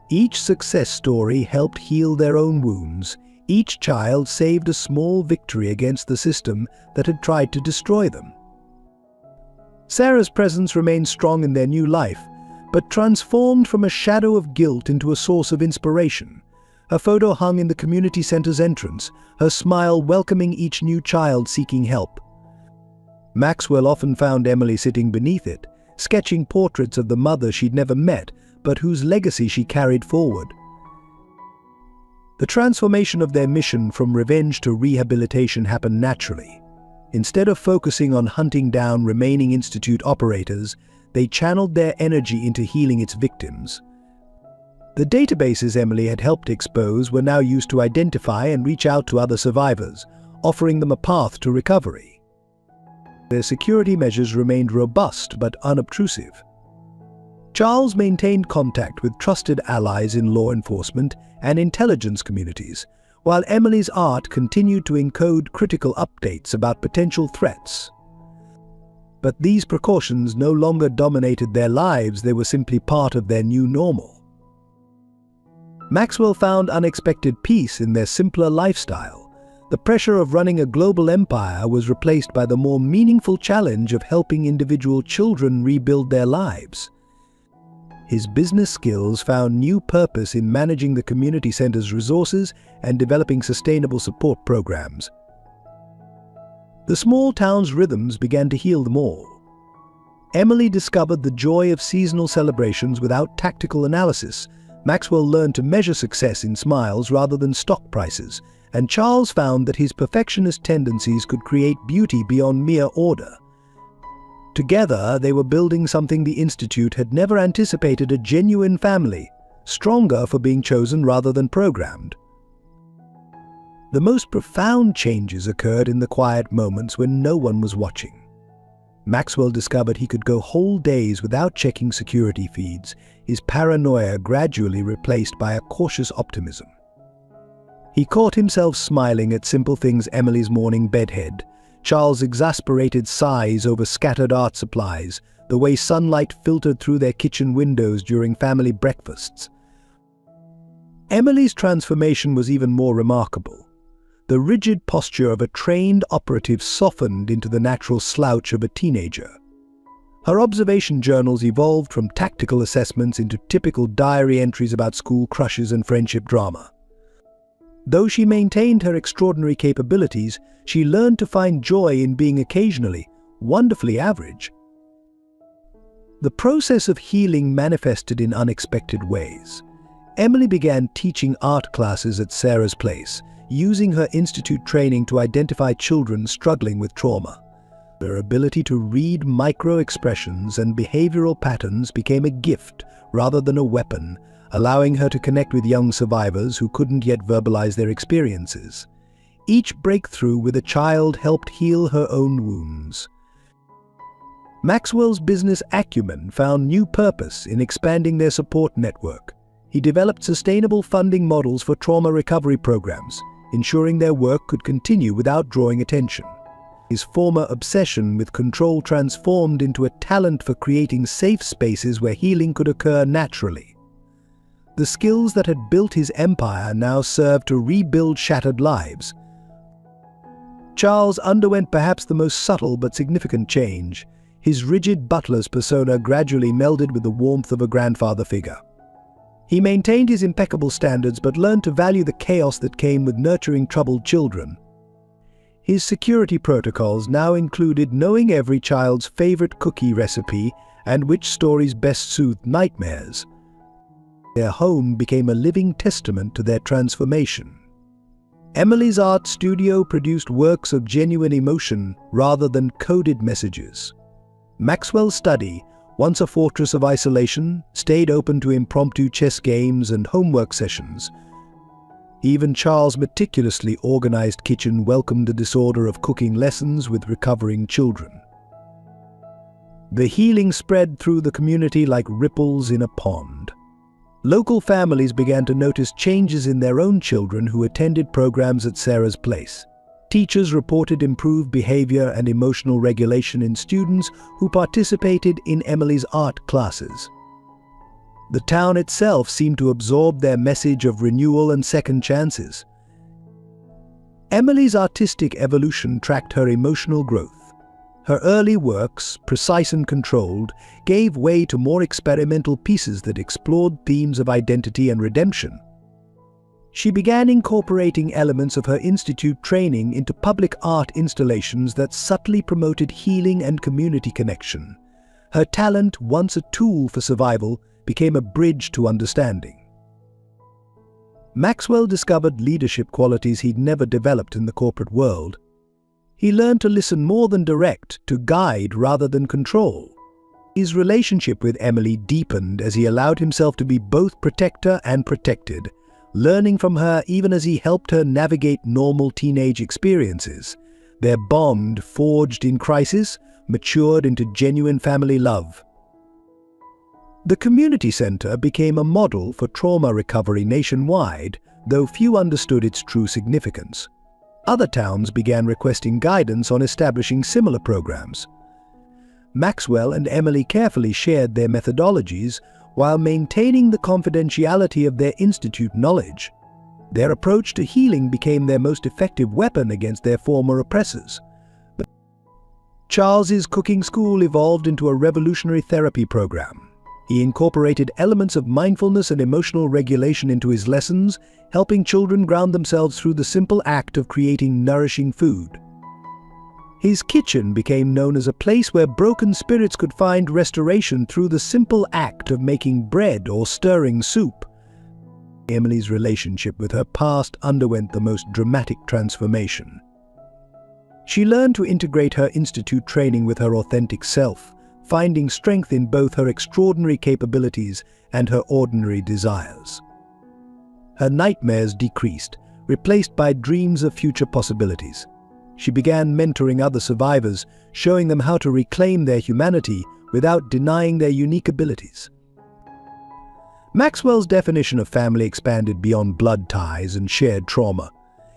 Each success story helped heal their own wounds. Each child saved a small victory against the system that had tried to destroy them. Sarah's presence remained strong in their new life, but transformed from a shadow of guilt into a source of inspiration. Her photo hung in the community center's entrance, her smile welcoming each new child seeking help. Maxwell often found Emily sitting beneath it, sketching portraits of the mother she'd never met, but whose legacy she carried forward. The transformation of their mission from revenge to rehabilitation happened naturally. Instead of focusing on hunting down remaining institute operators, they channeled their energy into healing its victims. The databases Emily had helped expose were now used to identify and reach out to other survivors, offering them a path to recovery. Their security measures remained robust but unobtrusive. Charles maintained contact with trusted allies in law enforcement and intelligence communities, while Emily's art continued to encode critical updates about potential threats. But these precautions no longer dominated their lives, they were simply part of their new normal. Maxwell found unexpected peace in their simpler lifestyle. The pressure of running a global empire was replaced by the more meaningful challenge of helping individual children rebuild their lives. His business skills found new purpose in managing the community center's resources and developing sustainable support programs. The small town's rhythms began to heal them all. Emily discovered the joy of seasonal celebrations without tactical analysis. Maxwell learned to measure success in smiles rather than stock prices, and Charles found that his perfectionist tendencies could create beauty beyond mere order. Together, they were building something the Institute had never anticipated: a genuine family, stronger for being chosen rather than programmed. The most profound changes occurred in the quiet moments when no one was watching. Maxwell discovered he could go whole days without checking security feeds, his paranoia gradually replaced by a cautious optimism. He caught himself smiling at simple things: Emily's morning bedhead, Charles' exasperated sighs over scattered art supplies, the way sunlight filtered through their kitchen windows during family breakfasts. Emily's transformation was even more remarkable. The rigid posture of a trained operative softened into the natural slouch of a teenager. Her observation journals evolved from tactical assessments into typical diary entries about school crushes and friendship drama. Though she maintained her extraordinary capabilities, she learned to find joy in being occasionally wonderfully average. The process of healing manifested in unexpected ways. Emily began teaching art classes at Sarah's place, using her institute training to identify children struggling with trauma. Her ability to read micro-expressions and behavioral patterns became a gift rather than a weapon, allowing her to connect with young survivors who couldn't yet verbalize their experiences. Each breakthrough with a child helped heal her own wounds. Maxwell's business acumen found new purpose in expanding their support network. He developed sustainable funding models for trauma recovery programs, ensuring their work could continue without drawing attention. His former obsession with control transformed into a talent for creating safe spaces where healing could occur naturally. The skills that had built his empire now served to rebuild shattered lives. Charles underwent perhaps the most subtle but significant change. His rigid butler's persona gradually melded with the warmth of a grandfather figure. He maintained his impeccable standards but learned to value the chaos that came with nurturing troubled children. His security protocols now included knowing every child's favorite cookie recipe and which stories best soothed nightmares. Their home became a living testament to their transformation. Emily's art studio produced works of genuine emotion rather than coded messages. Maxwell's study, once a fortress of isolation, stayed open to impromptu chess games and homework sessions. Even Charles' meticulously organized kitchen welcomed the disorder of cooking lessons with recovering children. The healing spread through the community like ripples in a pond. Local families began to notice changes in their own children who attended programs at Sarah's place. Teachers reported improved behavior and emotional regulation in students who participated in Emily's art classes. The town itself seemed to absorb their message of renewal and second chances. Emily's artistic evolution tracked her emotional growth. Her early works, precise and controlled, gave way to more experimental pieces that explored themes of identity and redemption. She began incorporating elements of her institute training into public art installations that subtly promoted healing and community connection. Her talent, once a tool for survival, became a bridge to understanding. Maxwell discovered leadership qualities he'd never developed in the corporate world. He learned to listen more than direct, to guide rather than control. His relationship with Emily deepened as he allowed himself to be both protector and protected, learning from her even as he helped her navigate normal teenage experiences. Their bond, forged in crisis, matured into genuine family love. The community center became a model for trauma recovery nationwide, though few understood its true significance. Other towns began requesting guidance on establishing similar programs. Maxwell and Emily carefully shared their methodologies while maintaining the confidentiality of their institute knowledge. Their approach to healing became their most effective weapon against their former oppressors. But Charles's cooking school evolved into a revolutionary therapy program. He incorporated elements of mindfulness and emotional regulation into his lessons, helping children ground themselves through the simple act of creating nourishing food. His kitchen became known as a place where broken spirits could find restoration through the simple act of making bread or stirring soup. Emily's relationship with her past underwent the most dramatic transformation. She learned to integrate her institute training with her authentic self, finding strength in both her extraordinary capabilities and her ordinary desires. Her nightmares decreased, replaced by dreams of future possibilities. She began mentoring other survivors, showing them how to reclaim their humanity without denying their unique abilities. Maxwell's definition of family expanded beyond blood ties and shared trauma.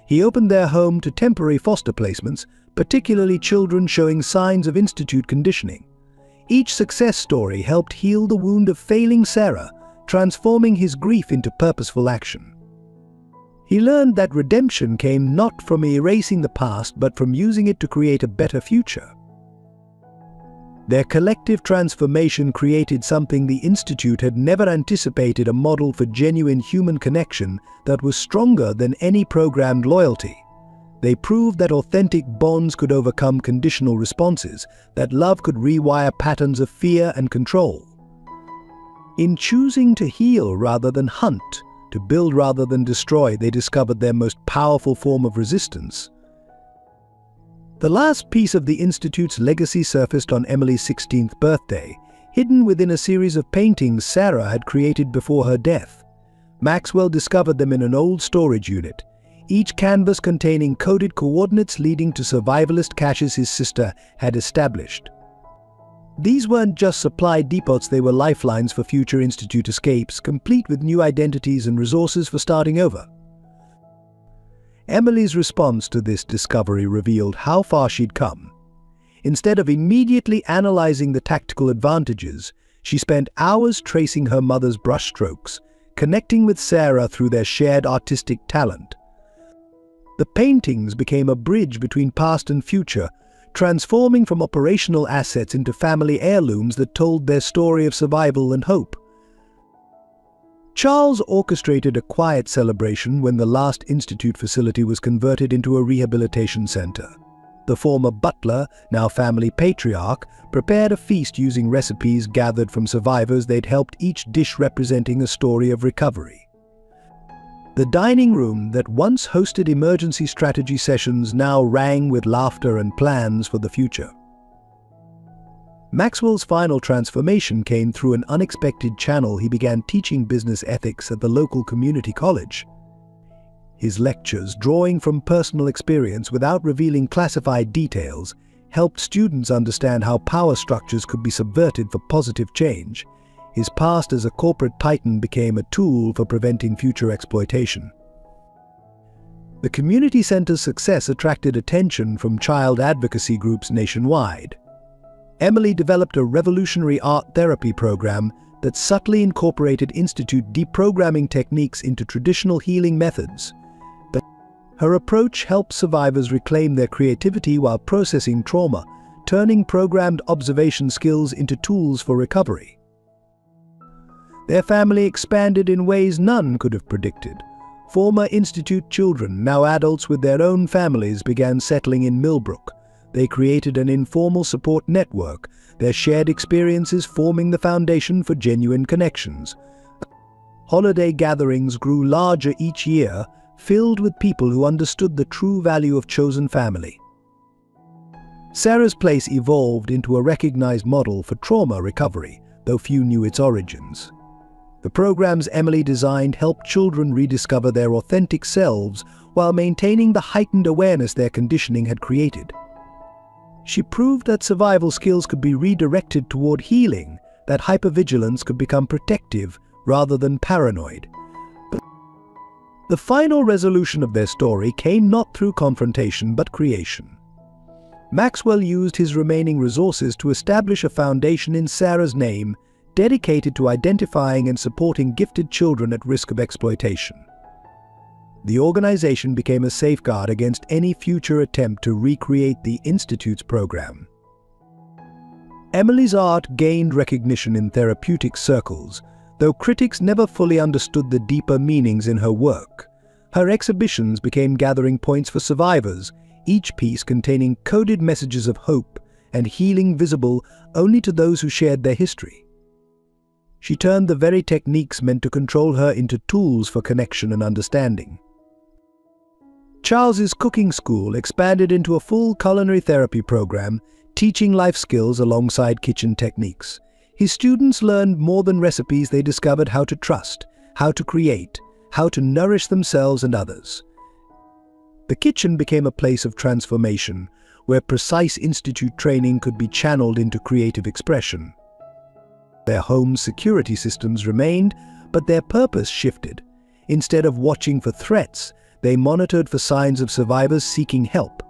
He opened their home to temporary foster placements, particularly children showing signs of institute conditioning. Each success story helped heal the wound of failing Sarah, transforming his grief into purposeful action. He learned that redemption came not from erasing the past, but from using it to create a better future. Their collective transformation created something the Institute had never anticipated: a model for genuine human connection that was stronger than any programmed loyalty. They proved that authentic bonds could overcome conditional responses, that love could rewire patterns of fear and control. In choosing to heal rather than hunt, to build rather than destroy, they discovered their most powerful form of resistance. The last piece of the Institute's legacy surfaced on Emily's 16th birthday, hidden within a series of paintings Sarah had created before her death. Maxwell discovered them in an old storage unit, each canvas containing coded coordinates leading to survivalist caches his sister had established. These weren't just supply depots, they were lifelines for future Institute escapes, complete with new identities and resources for starting over. Emily's response to this discovery revealed how far she'd come. Instead of immediately analyzing the tactical advantages, she spent hours tracing her mother's brushstrokes, connecting with Sarah through their shared artistic talent. The paintings became a bridge between past and future, transforming from operational assets into family heirlooms that told their story of survival and hope. Charles orchestrated a quiet celebration when the last Institute facility was converted into a rehabilitation center. The former butler, now family patriarch, prepared a feast using recipes gathered from survivors they'd helped, each dish representing a story of recovery. The dining room that once hosted emergency strategy sessions now rang with laughter and plans for the future. Maxwell's final transformation came through an unexpected channel. He began teaching business ethics at the local community college. His lectures, drawing from personal experience without revealing classified details, helped students understand how power structures could be subverted for positive change. His past as a corporate titan became a tool for preventing future exploitation. The community center's success attracted attention from child advocacy groups nationwide. Emily developed a revolutionary art therapy program that subtly incorporated Institute deprogramming techniques into traditional healing methods. Her approach helped survivors reclaim their creativity while processing trauma, turning programmed observation skills into tools for recovery. Their family expanded in ways none could have predicted. Former Institute children, now adults with their own families, began settling in Millbrook. They created an informal support network, their shared experiences forming the foundation for genuine connections. Holiday gatherings grew larger each year, filled with people who understood the true value of chosen family. Sarah's place evolved into a recognized model for trauma recovery, though few knew its origins. The programs Emily designed helped children rediscover their authentic selves while maintaining the heightened awareness their conditioning had created. She proved that survival skills could be redirected toward healing, that hypervigilance could become protective rather than paranoid. But the final resolution of their story came not through confrontation but creation. Maxwell used his remaining resources to establish a foundation in Sarah's name, dedicated to identifying and supporting gifted children at risk of exploitation. The organization became a safeguard against any future attempt to recreate the Institute's program. Emily's art gained recognition in therapeutic circles, though critics never fully understood the deeper meanings in her work. Her exhibitions became gathering points for survivors, each piece containing coded messages of hope and healing visible only to those who shared their history. She turned the very techniques meant to control her into tools for connection and understanding. Charles's cooking school expanded into a full culinary therapy program, teaching life skills alongside kitchen techniques. His students learned more than recipes. They discovered how to trust, how to create, how to nourish themselves and others. The kitchen became a place of transformation, where precise Institute training could be channeled into creative expression. Their home security systems remained, but their purpose shifted. Instead of watching for threats, they monitored for signs of survivors seeking help.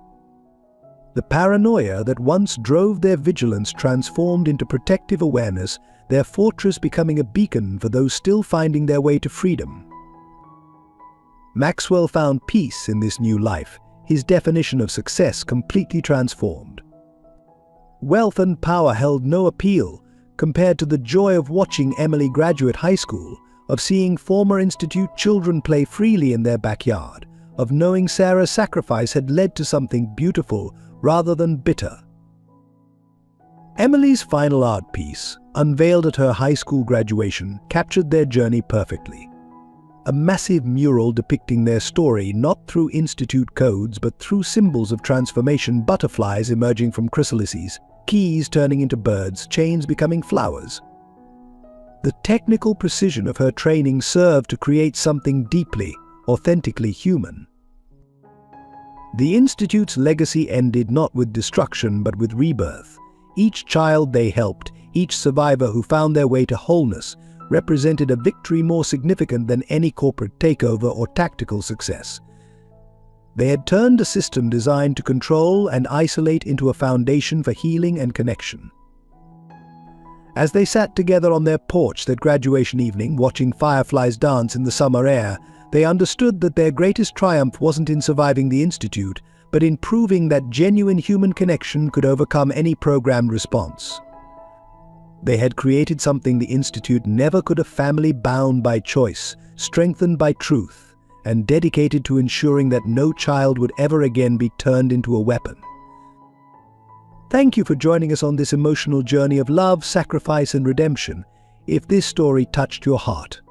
The paranoia that once drove their vigilance transformed into protective awareness, their fortress becoming a beacon for those still finding their way to freedom. Maxwell found peace in this new life, his definition of success completely transformed. Wealth and power held no appeal compared to the joy of watching Emily graduate high school, of seeing former institute children play freely in their backyard, of knowing Sarah's sacrifice had led to something beautiful rather than bitter. Emily's final art piece, unveiled at her high school graduation, captured their journey perfectly. A massive mural depicting their story not through institute codes but through symbols of transformation: butterflies emerging from chrysalises, keys turning into birds, chains becoming flowers. The technical precision of her training served to create something deeply, authentically human. The Institute's legacy ended not with destruction but with rebirth. Each child they helped, each survivor who found their way to wholeness, represented a victory more significant than any corporate takeover or tactical success. They had turned a system designed to control and isolate into a foundation for healing and connection. As they sat together on their porch that graduation evening, watching fireflies dance in the summer air, they understood that their greatest triumph wasn't in surviving the Institute, but in proving that genuine human connection could overcome any programmed response. They had created something the Institute never could: a family bound by choice, strengthened by truth, and dedicated to ensuring that no child would ever again be turned into a weapon. Thank you for joining us on this emotional journey of love, sacrifice, and redemption. If this story touched your heart,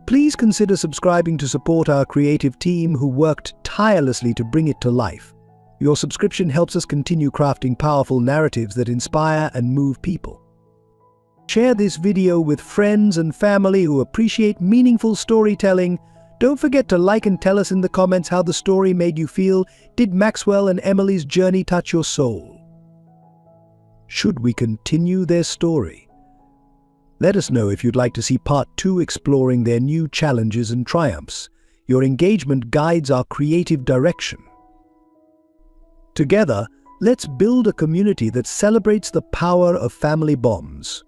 please consider subscribing to support our creative team who worked tirelessly to bring it to life. Your subscription helps us continue crafting powerful narratives that inspire and move people. Share this video with friends and family who appreciate meaningful storytelling. Don't forget to like and tell us in the comments how the story made you feel. Did Maxwell and Emily's journey touch your soul? Should we continue their story? Let us know if you'd like to see part 2 exploring their new challenges and triumphs. Your engagement guides our creative direction. Together, let's build a community that celebrates the power of family bonds.